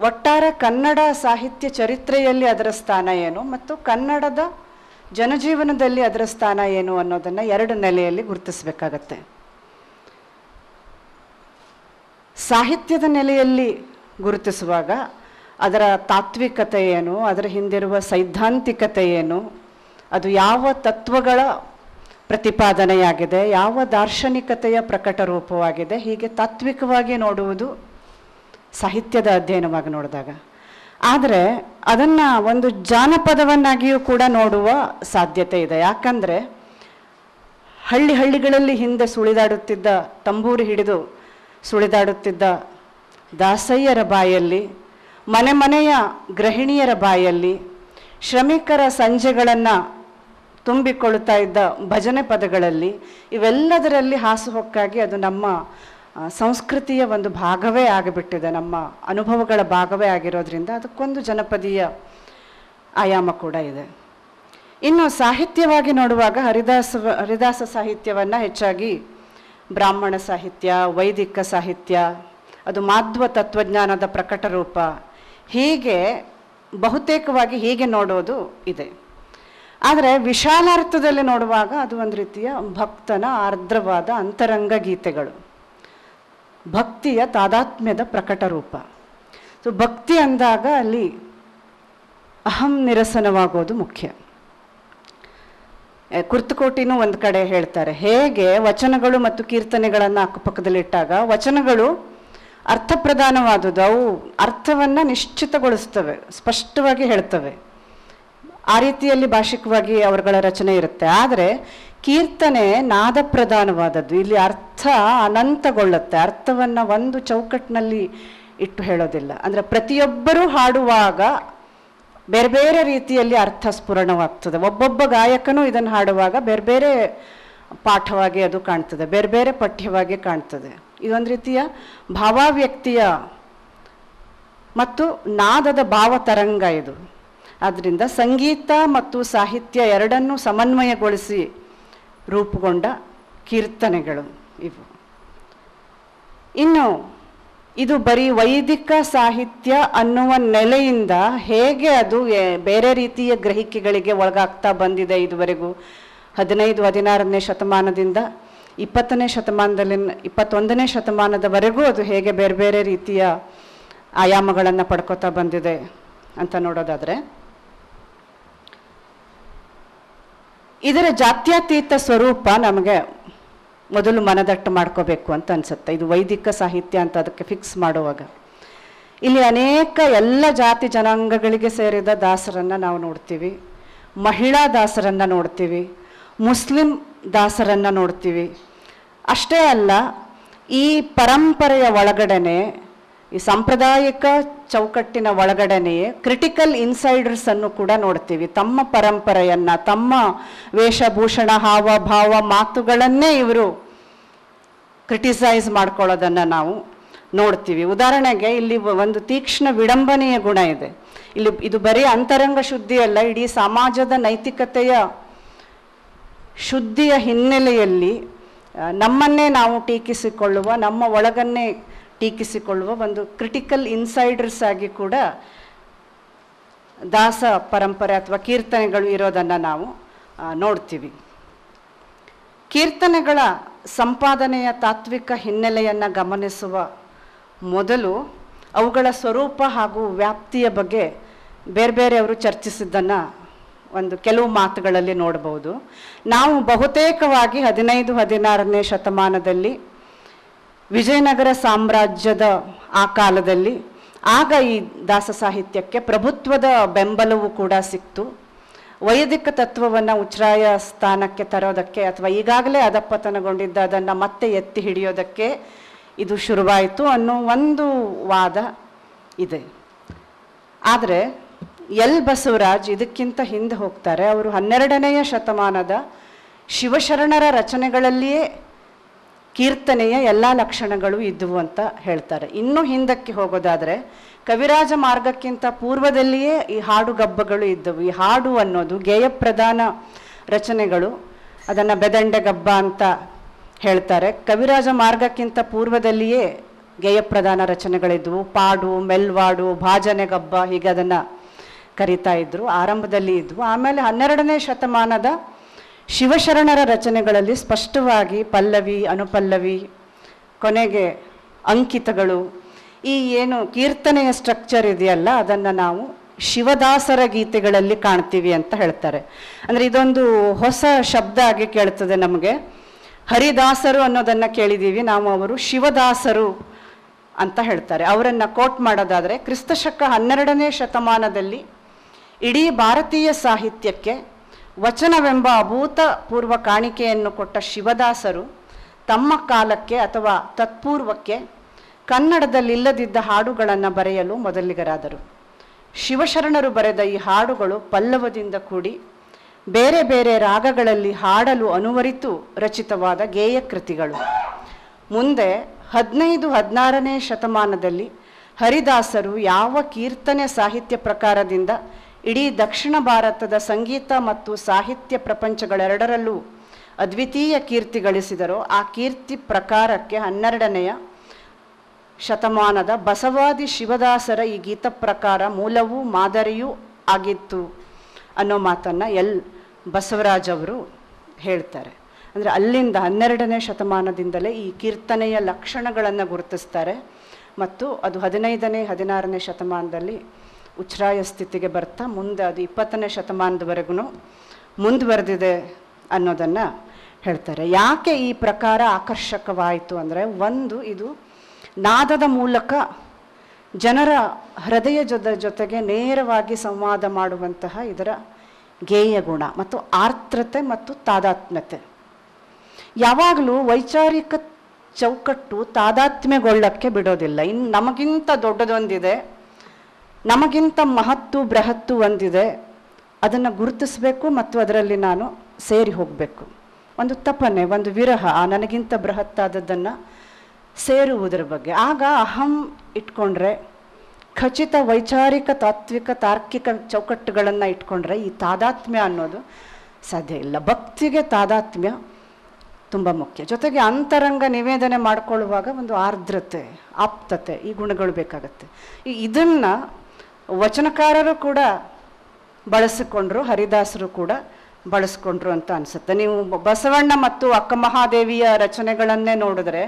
ಒಟ್ಟಾರೆ ಕನ್ನಡ ಸಾಹಿತ್ಯ ಚರಿತ್ರೆಯಲ್ಲಿ ಅದರ ಸ್ಥಾನ ಏನು ಮತ್ತು ಕನ್ನಡದ ಜನಜೀವನದಲ್ಲಿ ಅದರ ಸ್ಥಾನ ಏನು ಅನ್ನೋದನ್ನು 2 ನೆಲೆಯಲ್ಲಿ ಗುರುತಿಸಬೇಕಾಗತ್ತೆ. ಸಾಹಿತ್ಯದ ನೆಲೆಯಲ್ಲಿ ಗುರುತಿಸುವಾಗ ಅದರ ತಾತ್ವಿಕತೆ ಏನು, ಅದರ ಹಿಂದಿರುವ ಸೈದ್ಧಾಂತಿಕತೆ ಏನು, ಅದು ಯಾವ ತತ್ವಗಳ ಪ್ರತಿಪಾದನೆಯಾಗಿದೆ, ಯಾವ ದಾರ್ಶನಿಕತೆಯ ಪ್ರಕಟ ರೂಪವಾಗಿದೆ, ಹೀಗೆ ತಾತ್ವಿಕವಾಗಿ ನೋಡುವುದು ಸಾಹಿತ್ಯದ ಅಧ್ಯಯನವಾಗಿ ನೋಡಿದಾಗ. ಆದರೆ ಅದನ್ನು ಒಂದು ಜಾನಪದವನ್ನಾಗಿಯೂ ಕೂಡ ನೋಡುವ ಸಾಧ್ಯತೆ ಇದೆ. ಯಾಕಂದರೆ ಹಳ್ಳಿಗಳಲ್ಲಿ ಹಿಂದೆ ಸುಳಿದಾಡುತ್ತಿದ್ದ, ತಂಬೂರಿ ಹಿಡಿದು ಸುಳಿದಾಡುತ್ತಿದ್ದ ದಾಸಯ್ಯರ ಬಾಯಲ್ಲಿ, ಮನೆಯ ಗೃಹಿಣಿಯರ ಬಾಯಲ್ಲಿ, ಶ್ರಮಿಕರ ಸಂಜೆಗಳನ್ನು ತುಂಬಿಕೊಳ್ಳುತ್ತಾ ಇದ್ದ ಭಜನೆ ಪದಗಳಲ್ಲಿ, ಇವೆಲ್ಲದರಲ್ಲಿ ಹಾಸುಹೊಕ್ಕಾಗಿ ಅದು ನಮ್ಮ ಸಂಸ್ಕೃತಿಯ ಒಂದು ಭಾಗವೇ ಆಗಿಬಿಟ್ಟಿದೆ, ನಮ್ಮ ಅನುಭವಗಳ ಭಾಗವೇ ಆಗಿರೋದ್ರಿಂದ ಅದಕ್ಕೊಂದು ಜನಪದೀಯ ಆಯಾಮ ಕೂಡ ಇದೆ. ಇನ್ನು ಸಾಹಿತ್ಯವಾಗಿ ನೋಡುವಾಗ ಹರಿದಾಸ ಸಾಹಿತ್ಯವನ್ನು ಹೆಚ್ಚಾಗಿ ಬ್ರಾಹ್ಮಣ ಸಾಹಿತ್ಯ, ವೈದಿಕ ಸಾಹಿತ್ಯ, ಅದು ಮಾಧ್ವ ತತ್ವಜ್ಞಾನದ ಪ್ರಕಟ ರೂಪ, ಹೀಗೆ ಬಹುತೇಕವಾಗಿ ಹೀಗೆ ನೋಡೋದು ಇದೆ. ಆದರೆ ವಿಶಾಲಾರ್ಥದಲ್ಲಿ ನೋಡುವಾಗ ಅದು ಒಂದು ರೀತಿಯ ಭಕ್ತನ ಆರ್ದ್ರವಾದ ಅಂತರಂಗ ಗೀತೆಗಳು, ಭಕ್ತಿಯ ತಾದಾತ್ಮ್ಯದ ಪ್ರಕಟ ರೂಪ. ಸೊ ಭಕ್ತಿ ಅಂದಾಗ ಅಲ್ಲಿ ಅಹಂ ನಿರಸನವಾಗೋದು ಮುಖ್ಯ. ಕುರ್ತಕೋಟಿನೂ ಒಂದು ಕಡೆ ಹೇಳ್ತಾರೆ, ಹೇಗೆ ವಚನಗಳು ಮತ್ತು ಕೀರ್ತನೆಗಳನ್ನು ಅಕ್ಕಪಕ್ಕದಲ್ಲಿಟ್ಟಾಗ ವಚನಗಳು ಅರ್ಥಪ್ರಧಾನವಾದುದು, ಅವು ಅರ್ಥವನ್ನು ನಿಶ್ಚಿತಗೊಳಿಸ್ತವೆ, ಸ್ಪಷ್ಟವಾಗಿ ಹೇಳ್ತವೆ. ಆ ರೀತಿಯಲ್ಲಿ ಭಾಷಿಕವಾಗಿ ಅವರುಗಳ ರಚನೆ ಇರುತ್ತೆ. ಆದರೆ ಕೀರ್ತನೆ ನಾದ ಪ್ರಧಾನವಾದದ್ದು. ಇಲ್ಲಿ ಅರ್ಥ ಅನಂತಗೊಳ್ಳುತ್ತೆ. ಅರ್ಥವನ್ನು ಒಂದು ಚೌಕಟ್ಟಿನಲ್ಲಿ ಇಟ್ಟು ಹೇಳೋದಿಲ್ಲ. ಅಂದರೆ ಪ್ರತಿಯೊಬ್ಬರೂ ಹಾಡುವಾಗ ಬೇರೆ ಬೇರೆ ರೀತಿಯಲ್ಲಿ ಅರ್ಥ ಸ್ಫುರಣವಾಗ್ತದೆ. ಒಬ್ಬೊಬ್ಬ ಗಾಯಕನೂ ಇದನ್ನು ಹಾಡುವಾಗ ಬೇರೆ ಬೇರೆ ಪಾಠವಾಗಿ ಅದು ಕಾಣ್ತದೆ, ಬೇರೆ ಬೇರೆ ಪಠ್ಯವಾಗಿ ಕಾಣ್ತದೆ. ಇದೊಂದು ರೀತಿಯ ಭಾವಾವ್ಯಕ್ತಿಯ ಮತ್ತು ನಾದದ ಭಾವತರಂಗ ಇದು. ಆದ್ದರಿಂದ ಸಂಗೀತ ಮತ್ತು ಸಾಹಿತ್ಯ ಎರಡನ್ನೂ ಸಮನ್ವಯಗೊಳಿಸಿ ರೂಪುಗೊಂಡ ಕೀರ್ತನೆಗಳು ಇವು. ಇನ್ನು ಇದು ಬರೀ ವೈದಿಕ ಸಾಹಿತ್ಯ ಅನ್ನುವ ನೆಲೆಯಿಂದ ಹೇಗೆ ಅದು ಬೇರೆ ರೀತಿಯ ಗ್ರಹಿಕೆಗಳಿಗೆ ಒಳಗಾಗ್ತಾ ಬಂದಿದೆ ಇದುವರೆಗೂ 15-16ನೇ ಶತಮಾನದಿಂದ 20ನೇ ಶತಮಾನದಲ್ಲಿ 21ನೇ ಶತಮಾನದವರೆಗೂ ಅದು ಹೇಗೆ ಬೇರೆ ಬೇರೆ ರೀತಿಯ ಆಯಾಮಗಳನ್ನು ಪಡ್ಕೋತಾ ಬಂದಿದೆ ಅಂತ ನೋಡೋದಾದರೆ, ಇದರ ಜಾತ್ಯತೀತ ಸ್ವರೂಪ ನಮಗೆ ಮೊದಲು ಮನದಟ್ಟು ಮಾಡ್ಕೋಬೇಕು ಅಂತ ಅನ್ಸುತ್ತೆ. ಇದು ವೈದಿಕ ಸಾಹಿತ್ಯ ಅಂತ ಅದಕ್ಕೆ ಫಿಕ್ಸ್ ಮಾಡುವಾಗ ಇಲ್ಲಿ ಅನೇಕ ಎಲ್ಲ ಜಾತಿ ಜನಾಂಗಗಳಿಗೆ ಸೇರಿದ ದಾಸರನ್ನು ನಾವು ನೋಡ್ತೀವಿ, ಮಹಿಳಾ ದಾಸರನ್ನು ನೋಡ್ತೀವಿ, ಮುಸ್ಲಿಂ ದಾಸರನ್ನು ನೋಡ್ತೀವಿ. ಅಷ್ಟೇ ಅಲ್ಲ, ಈ ಪರಂಪರೆಯ ಒಳಗಡೆನೆ, ಈ ಸಾಂಪ್ರದಾಯಿಕ ಚೌಕಟ್ಟಿನ ಒಳಗಡೆನೆಯೇ ಕ್ರಿಟಿಕಲ್ ಇನ್ಸೈಡರ್ಸ್ ಅನ್ನು ಕೂಡ ನೋಡ್ತೀವಿ. ತಮ್ಮ ಪರಂಪರೆಯನ್ನ, ತಮ್ಮ ವೇಷಭೂಷಣ, ಹಾವಭಾವ, ಮಾತುಗಳನ್ನೇ ಇವರು ಕ್ರಿಟಿಸೈಸ್ ಮಾಡ್ಕೊಳ್ಳೋದನ್ನು ನಾವು ನೋಡ್ತೀವಿ. ಉದಾಹರಣೆಗೆ ಇಲ್ಲಿ ಒಂದು ತೀಕ್ಷ್ಣ ವಿಡಂಬನೆಯ ಗುಣ ಇದೆ. ಇಲ್ಲಿ ಇದು ಬರೀ ಅಂತರಂಗ ಶುದ್ಧಿ ಅಲ್ಲ, ಇಡೀ ಸಮಾಜದ ನೈತಿಕತೆಯ ಶುದ್ಧಿಯ ಹಿನ್ನೆಲೆಯಲ್ಲಿ ನಮ್ಮನ್ನೇ ನಾವು ಟೀಕಿಸಿಕೊಳ್ಳುವ, ನಮ್ಮ ಒಳಗನ್ನೇ ಟೀಕಿಸಿಕೊಳ್ಳುವ ಒಂದು ಕ್ರಿಟಿಕಲ್ ಇನ್ಸೈಡರ್ಸ್ ಆಗಿ ಕೂಡ ದಾಸ ಪರಂಪರೆ ಅಥವಾ ಕೀರ್ತನೆಗಳು ಇರೋದನ್ನು ನಾವು ನೋಡ್ತೀವಿ. ಕೀರ್ತನೆಗಳ ಸಂಪಾದನೆಯ ತಾತ್ವಿಕ ಹಿನ್ನೆಲೆಯನ್ನು ಗಮನಿಸುವ ಮೊದಲು ಅವುಗಳ ಸ್ವರೂಪ ಹಾಗೂ ವ್ಯಾಪ್ತಿಯ ಬಗ್ಗೆ ಬೇರೆ ಬೇರೆಯವರು ಚರ್ಚಿಸಿದ್ದನ್ನು ಒಂದು ಕೆಲವು ಮಾತುಗಳಲ್ಲಿ ನೋಡಬಹುದು. ನಾವು ಬಹುತೇಕವಾಗಿ 15-16ನೇ ಶತಮಾನದಲ್ಲಿ ವಿಜಯನಗರ ಸಾಮ್ರಾಜ್ಯದ ಆ ಕಾಲದಲ್ಲಿ ಆಗ ಈ ದಾಸ ಸಾಹಿತ್ಯಕ್ಕೆ ಪ್ರಭುತ್ವದ ಬೆಂಬಲವೂ ಕೂಡ ಸಿಕ್ತು. ವೈದಿಕ ತತ್ವವನ್ನು ಉಚ್ಛ್ರಾಯ ಸ್ಥಾನಕ್ಕೆ ತರೋದಕ್ಕೆ ಅಥವಾ ಈಗಾಗಲೇ ಅಧಪತನಗೊಂಡಿದ್ದ ಅದನ್ನು ಮತ್ತೆ ಎತ್ತಿ ಹಿಡಿಯೋದಕ್ಕೆ ಇದು ಶುರುವಾಯಿತು ಅನ್ನೋ ಒಂದು ವಾದ ಇದೆ. ಆದರೆ ಎಲ್ ಬಸವರಾಜ್ ಇದಕ್ಕಿಂತ ಹಿಂದೆ ಹೋಗ್ತಾರೆ. ಅವರು 12ನೇ ಶತಮಾನದ ಶಿವಶರಣರ ರಚನೆಗಳಲ್ಲಿಯೇ ಕೀರ್ತನೆಯ ಎಲ್ಲ ಲಕ್ಷಣಗಳು ಇದ್ದವು ಅಂತ ಹೇಳ್ತಾರೆ. ಇನ್ನೂ ಹಿಂದಕ್ಕೆ ಹೋಗೋದಾದರೆ ಕವಿರಾಜ ಮಾರ್ಗಕ್ಕಿಂತ ಪೂರ್ವದಲ್ಲಿಯೇ ಈ ಹಾಡುಗಬ್ಬಗಳು ಇದ್ದವು. ಈ ಹಾಡು ಅನ್ನೋದು ಗೇಯ ಪ್ರಧಾನ ರಚನೆಗಳು, ಅದನ್ನು ಬೆದಂಡೆಗಬ್ಬ ಅಂತ ಹೇಳ್ತಾರೆ. ಕವಿರಾಜ ಮಾರ್ಗಕ್ಕಿಂತ ಪೂರ್ವದಲ್ಲಿಯೇ ಗೇಯ ಪ್ರಧಾನ ರಚನೆಗಳಿದ್ದವು. ಪಾಡು, ಮೆಲ್ವಾಡು, ಭಾಜನೆಗಬ್ಬ ಹೀಗೆ ಅದನ್ನು ಕರೀತಾ ಇದ್ರು, ಆರಂಭದಲ್ಲಿ ಇದ್ವು. ಆಮೇಲೆ 12ನೇ ಶತಮಾನದ ಶಿವಶರಣರ ರಚನೆಗಳಲ್ಲಿ ಸ್ಪಷ್ಟವಾಗಿ ಪಲ್ಲವಿ, ಅನುಪಲ್ಲವಿ, ಕೊನೆಗೆ ಅಂಕಿತಗಳು, ಈ ಏನು ಕೀರ್ತನೆಯ ಸ್ಟ್ರಕ್ಚರ್ ಇದೆಯಲ್ಲ ಅದನ್ನು ನಾವು ಶಿವದಾಸರ ಗೀತೆಗಳಲ್ಲಿ ಕಾಣ್ತೀವಿ ಅಂತ ಹೇಳ್ತಾರೆ. ಅಂದರೆ ಇದೊಂದು ಹೊಸ ಶಬ್ದ ಆಗಿ ಕೇಳ್ತದೆ ನಮಗೆ. ಹರಿದಾಸರು ಅನ್ನೋದನ್ನು ಕೇಳಿದ್ದೀವಿ ನಾವು, ಅವರು ಶಿವದಾಸರು ಅಂತ ಹೇಳ್ತಾರೆ. ಅವರನ್ನು ಕೋಟ್ ಮಾಡೋದಾದರೆ ಕ್ರಿಸ್ತಶಕ 12ನೇ ಶತಮಾನದಲ್ಲಿ ಇಡೀ ಭಾರತೀಯ ಸಾಹಿತ್ಯಕ್ಕೆ ವಚನವೆಂಬ ಅಭೂತಪೂರ್ವ ಕಾಣಿಕೆಯನ್ನು ಕೊಟ್ಟ ಶಿವದಾಸರು ತಮ್ಮ ಕಾಲಕ್ಕೆ ಅಥವಾ ತತ್ಪೂರ್ವಕ್ಕೆ ಕನ್ನಡದಲ್ಲಿಲ್ಲದಿದ್ದ ಹಾಡುಗಳನ್ನು ಬರೆಯಲು ಮೊದಲಿಗರಾದರು. ಶಿವಶರಣರು ಬರೆದ ಈ ಹಾಡುಗಳು ಪಲ್ಲವದಿಂದ ಕೂಡಿ ಬೇರೆ ಬೇರೆ ರಾಗಗಳಲ್ಲಿ ಹಾಡಲು ಅನುವರಿತು ರಚಿತವಾದ ಗೇಯ ಕೃತಿಗಳು. ಮುಂದೆ 15-16ನೇ ಶತಮಾನದಲ್ಲಿ ಹರಿದಾಸರು ಯಾವ ಕೀರ್ತನೆ ಸಾಹಿತ್ಯ ಪ್ರಕಾರದಿಂದ ಇಡೀ ದಕ್ಷಿಣ ಭಾರತದ ಸಂಗೀತ ಮತ್ತು ಸಾಹಿತ್ಯ ಪ್ರಪಂಚಗಳೆರಡರಲ್ಲೂ ಅದ್ವಿತೀಯ ಕೀರ್ತಿ ಗಳಿಸಿದರೋ ಆ ಕೀರ್ತಿ ಪ್ರಕಾರಕ್ಕೆ 12ನೇ ಶತಮಾನದ ಬಸವಾದಿ ಶಿವದಾಸರ ಈ ಗೀತ ಪ್ರಕಾರ ಮೂಲವೂ ಮಾದರಿಯೂ ಆಗಿತ್ತು ಅನ್ನೋ ಮಾತನ್ನು ಎಲ್ ಬಸವರಾಜ್ ಅವರು ಹೇಳ್ತಾರೆ. ಅಂದರೆ ಅಲ್ಲಿಂದ 12ನೇ ಶತಮಾನದಿಂದಲೇ ಈ ಕೀರ್ತನೆಯ ಲಕ್ಷಣಗಳನ್ನು ಗುರುತಿಸ್ತಾರೆ ಮತ್ತು ಅದು 15ನೇ 16ನೇ ಶತಮಾನದಲ್ಲಿ ಉಚ್ಛ್ರಾಯ ಸ್ಥಿತಿಗೆ ಬರ್ತಾ ಮುಂದೆ ಅದು 20ನೇ ಶತಮಾನದವರೆಗೂ ಮುಂದುವರೆದಿದೆ ಅನ್ನೋದನ್ನು ಹೇಳ್ತಾರೆ. ಯಾಕೆ ಈ ಪ್ರಕಾರ ಆಕರ್ಷಕವಾಯಿತು ಅಂದರೆ, ಒಂದು, ಇದು ನಾದದ ಮೂಲಕ ಜನರ ಹೃದಯ ಜೊತೆಗೆ ನೇರವಾಗಿ ಸಂವಾದ ಮಾಡುವಂತಹ ಇದರ ಗೇಯ ಗುಣ ಮತ್ತು ಆರ್ದ್ರತೆ ಮತ್ತು ತಾದಾತ್ಮ್ಯತೆ. ಯಾವಾಗಲೂ ವೈಚಾರಿಕ ಚೌಕಟ್ಟು ತಾದಾತ್ಮ್ಯಗೊಳ್ಳಕ್ಕೆ ಬಿಡೋದಿಲ್ಲ. ಇನ್ನು ನಮಗಿಂತ ದೊಡ್ಡದೊಂದಿದೆ, ನಮಗಿಂತ ಮಹತ್ತು ಬೃಹತ್ತು ಒಂದಿದೆ, ಅದನ್ನು ಗುರುತಿಸಬೇಕು ಮತ್ತು ಅದರಲ್ಲಿ ನಾನು ಸೇರಿ ಹೋಗಬೇಕು. ಒಂದು ತಪನೆ, ಒಂದು ವಿರಹ, ಆ ನನಗಿಂತ ಬೃಹತ್ತಾದದ್ದನ್ನು ಸೇರುವುದರ ಬಗ್ಗೆ. ಆಗ ಅಹಂ ಇಟ್ಕೊಂಡ್ರೆ, ಖಚಿತ ವೈಚಾರಿಕ ತಾತ್ವಿಕ ತಾರ್ಕಿಕ ಚೌಕಟ್ಟುಗಳನ್ನು ಇಟ್ಕೊಂಡ್ರೆ ಈ ತಾದಾತ್ಮ್ಯ ಅನ್ನೋದು ಸಾಧ್ಯ ಇಲ್ಲ. ಭಕ್ತಿಗೆ ತಾದಾತ್ಮ್ಯ ತುಂಬ ಮುಖ್ಯ. ಜೊತೆಗೆ ಅಂತರಂಗ ನಿವೇದನೆ ಮಾಡಿಕೊಳ್ಳುವಾಗ ಒಂದು ಆರ್ದ್ರತೆ, ಆಪ್ತತೆ, ಈ ಗುಣಗಳು ಬೇಕಾಗತ್ತೆ. ಇದನ್ನು ವಚನಕಾರರು ಕೂಡ ಬಳಸಿಕೊಂಡ್ರು, ಹರಿದಾಸರು ಕೂಡ ಬಳಸ್ಕೊಂಡ್ರು ಅಂತ ಅನಿಸುತ್ತೆ. ನೀವು ಬಸವಣ್ಣ ಮತ್ತು ಅಕ್ಕ ಮಹಾದೇವಿಯ ರಚನೆಗಳನ್ನೇ ನೋಡಿದ್ರೆ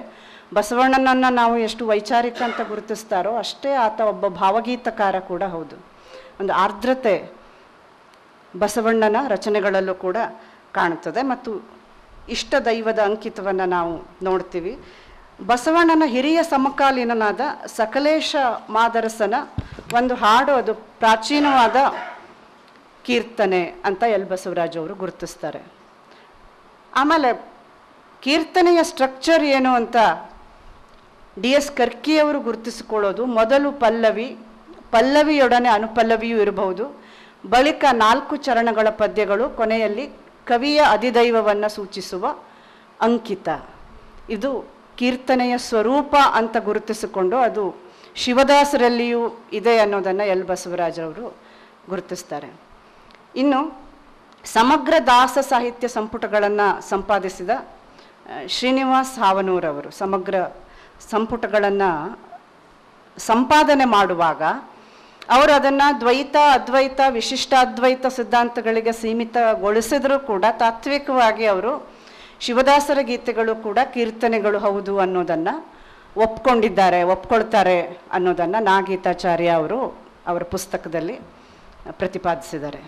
ಬಸವಣ್ಣನನ್ನು ನಾವು ಎಷ್ಟು ವೈಚಾರಿಕ ಅಂತ ಗುರುತಿಸ್ತಾರೋ ಅಷ್ಟೇ ಆತ ಒಬ್ಬ ಭಾವಗೀತಕಾರ ಕೂಡ ಹೌದು. ಒಂದು ಆರ್ದ್ರತೆ ಬಸವಣ್ಣನ ರಚನೆಗಳಲ್ಲೂ ಕೂಡ ಕಾಣುತ್ತದೆ. ಮತ್ತು ಇಷ್ಟ ದೈವದ ಅಂಕಿತವನ್ನು ನಾವು ನೋಡ್ತೀವಿ. ಬಸವಣ್ಣನ ಹಿರಿಯ ಸಮಕಾಲೀನನಾದ ಸಕಲೇಶ ಮಾದರಸನ ಒಂದು ಹಾಡು, ಅದು ಪ್ರಾಚೀನವಾದ ಕೀರ್ತನೆ ಅಂತ ಎಲ್ ಬಸವರಾಜ್ ಅವರು ಗುರುತಿಸ್ತಾರೆ. ಆಮೇಲೆ ಕೀರ್ತನೆಯ ಸ್ಟ್ರಕ್ಚರ್ ಏನು ಅಂತ DS ಕರ್ಕಿಯವರು ಗುರುತಿಸಿಕೊಳ್ಳೋದು, ಮೊದಲು ಪಲ್ಲವಿ, ಪಲ್ಲವಿಯೊಡನೆ ಅನುಪಲ್ಲವಿಯೂ ಇರಬಹುದು, ಬಳಿಕ 4 ಚರಣಗಳ ಪದ್ಯಗಳು, ಕೊನೆಯಲ್ಲಿ ಕವಿಯ ಅಧಿದೈವವನ್ನು ಸೂಚಿಸುವ ಅಂಕಿತ. ಇದು ಕೀರ್ತನೆಯ ಸ್ವರೂಪ ಅಂತ ಗುರುತಿಸಿಕೊಂಡು ಅದು ಶಿವದಾಸರಲ್ಲಿಯೂ ಇದೆ ಅನ್ನೋದನ್ನು ಎಲ್ ಬಸವರಾಜರವರು ಗುರುತಿಸ್ತಾರೆ. ಇನ್ನು ಸಮಗ್ರ ದಾಸ ಸಾಹಿತ್ಯ ಸಂಪುಟಗಳನ್ನು ಸಂಪಾದಿಸಿದ ಶ್ರೀನಿವಾಸ್ ಹಾವನೂರವರು ಸಮಗ್ರ ಸಂಪುಟಗಳನ್ನು ಸಂಪಾದನೆ ಮಾಡುವಾಗ ಅವರು ಅದನ್ನು ದ್ವೈತ, ಅದ್ವೈತ, ವಿಶಿಷ್ಟಾದ್ವೈತ ಸಿದ್ಧಾಂತಗಳಿಗೆ ಸೀಮಿತಗೊಳಿಸಿದರೂ ಕೂಡ ತಾತ್ವಿಕವಾಗಿ ಅವರು ಶಿವದಾಸರ ಗೀತೆಗಳು ಕೂಡ ಕೀರ್ತನೆಗಳು ಹೌದು ಅನ್ನೋದನ್ನು ಒಪ್ಕೊಳ್ತಾರೆ ಅನ್ನೋದನ್ನು ನಾಗೀತಾಚಾರ್ಯ ಅವರು ಅವರ ಪುಸ್ತಕದಲ್ಲಿ ಪ್ರತಿಪಾದಿಸಿದ್ದಾರೆ.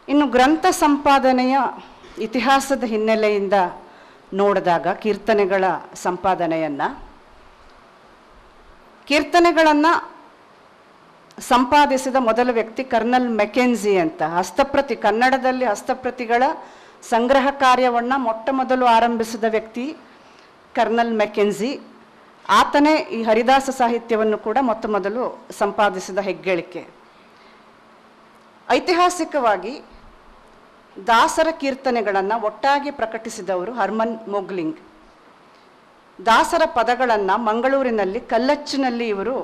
ಇನ್ನು ಗ್ರಂಥ ಸಂಪಾದನೆಯ ಇತಿಹಾಸದ ಹಿನ್ನೆಲೆಯಿಂದ ನೋಡಿದಾಗ ಕೀರ್ತನೆಗಳನ್ನು ಸಂಪಾದಿಸಿದ ಮೊದಲ ವ್ಯಕ್ತಿ ಕರ್ನಲ್ ಮೆಕೆನ್ಸಿ ಅಂತ. ಕನ್ನಡದಲ್ಲಿ ಹಸ್ತಪ್ರತಿಗಳ ಸಂಗ್ರಹ ಕಾರ್ಯವನ್ನು ಮೊಟ್ಟ ಮೊದಲು ಆರಂಭಿಸಿದ ವ್ಯಕ್ತಿ ಕರ್ನಲ್ ಮೆಕೆನ್ಸಿ. ಆತನೇ ಈ ಹರಿದಾಸ ಸಾಹಿತ್ಯವನ್ನು ಕೂಡ ಮೊತ್ತ ಮೊದಲು ಸಂಪಾದಿಸಿದ ಹೆಗ್ಗಳಿಕೆ. ಐತಿಹಾಸಿಕವಾಗಿ ದಾಸರ ಕೀರ್ತನೆಗಳನ್ನು ಒಟ್ಟಾಗಿ ಪ್ರಕಟಿಸಿದವರು ಹರ್ಮನ್ ಮೊಗ್ಲಿಂಗ್. ದಾಸರ ಪದಗಳನ್ನು ಮಂಗಳೂರಿನಲ್ಲಿ ಕಲ್ಲಚ್ಚಿನಲ್ಲಿ ಇವರು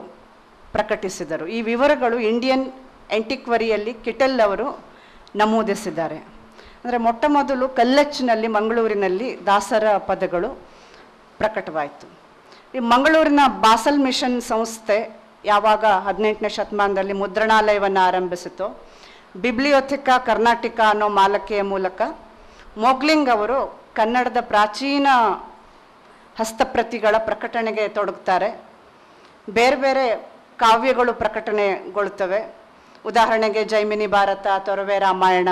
ಪ್ರಕಟಿಸಿದರು. ಈ ವಿವರಗಳು ಇಂಡಿಯನ್ ಎಂಟಿಕ್ವರಿಯಲ್ಲಿ ಕಿಟೆಲ್ ಅವರು ನಮೂದಿಸಿದ್ದಾರೆ. ಅಂದರೆ ಮೊಟ್ಟ ಮೊದಲು ಕಲ್ಲಚ್ಚಿನಲ್ಲಿ ಮಂಗಳೂರಿನಲ್ಲಿ ದಾಸರ ಪದಗಳು ಪ್ರಕಟವಾಯಿತು. ಈ ಮಂಗಳೂರಿನ ಬಾಸಲ್ ಮಿಷನ್ ಸಂಸ್ಥೆ ಯಾವಾಗ 18ನೇ ಶತಮಾನದಲ್ಲಿ ಮುದ್ರಣಾಲಯವನ್ನು ಆರಂಭಿಸಿತೋ, ಬಿಬ್ಲಿಯೋಥೆಕಾ ಕರ್ನಾಟಿಕ ಅನ್ನೋ ಮಾಲಕೆಯ ಮೂಲಕ ಮೊಗ್ಲಿಂಗ್ ಅವರು ಕನ್ನಡದ ಪ್ರಾಚೀನ ಹಸ್ತಪ್ರತಿಗಳ ಪ್ರಕಟಣೆಗೆ ತೊಡಗುತ್ತಾರೆ. ಬೇರೆ ಬೇರೆ ಕಾವ್ಯಗಳು ಪ್ರಕಟಣೆಗೊಳ್ತವೆ. ಉದಾಹರಣೆಗೆ ಜೈಮಿನಿ ಭಾರತ, ತೊರವೆ ರಾಮಾಯಣ,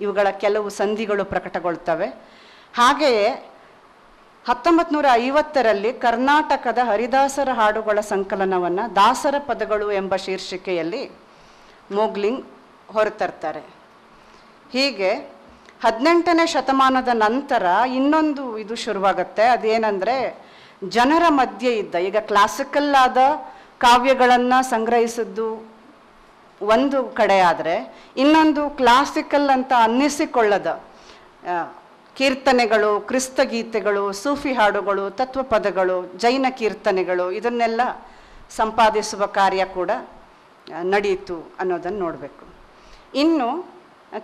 ಇವುಗಳ ಕೆಲವು ಸಂಧಿಗಳು ಪ್ರಕಟಗೊಳ್ತವೆ. ಹಾಗೆಯೇ 1950ರಲ್ಲಿ ಕರ್ನಾಟಕದ ಹರಿದಾಸರ ಹಾಡುಗಳ ಸಂಕಲನವನ್ನು ದಾಸರ ಪದಗಳು ಎಂಬ ಶೀರ್ಷಿಕೆಯಲ್ಲಿ ಮೊಗ್ಲಿಂಗ್ ಹೊರತರ್ತಾರೆ. ಹೀಗೆ 18ನೇ ಶತಮಾನದ ನಂತರ ಇನ್ನೊಂದು ಇದು ಶುರುವಾಗುತ್ತೆ. ಅದೇನೆಂದರೆ, ಜನರ ಮಧ್ಯೆ ಇದ್ದ, ಈಗ ಕ್ಲಾಸಿಕಲ್ ಆದ ಕಾವ್ಯಗಳನ್ನು ಸಂಗ್ರಹಿಸಿದ್ದು ಒಂದು ಕಡೆ ಆದರೆ, ಇನ್ನೊಂದು ಕ್ಲಾಸಿಕಲ್ ಅಂತ ಅನ್ನಿಸಿಕೊಳ್ಳದ ಕೀರ್ತನೆಗಳು, ಕ್ರಿಸ್ತ ಗೀತೆಗಳು, ಸೂಫಿ ಹಾಡುಗಳು, ತತ್ವಪದಗಳು, ಜೈನ ಕೀರ್ತನೆಗಳು, ಇದನ್ನೆಲ್ಲ ಸಂಪಾದಿಸುವ ಕಾರ್ಯ ಕೂಡ ನಡೆಯಿತು ಅನ್ನೋದನ್ನು ನೋಡಬೇಕು. ಇನ್ನು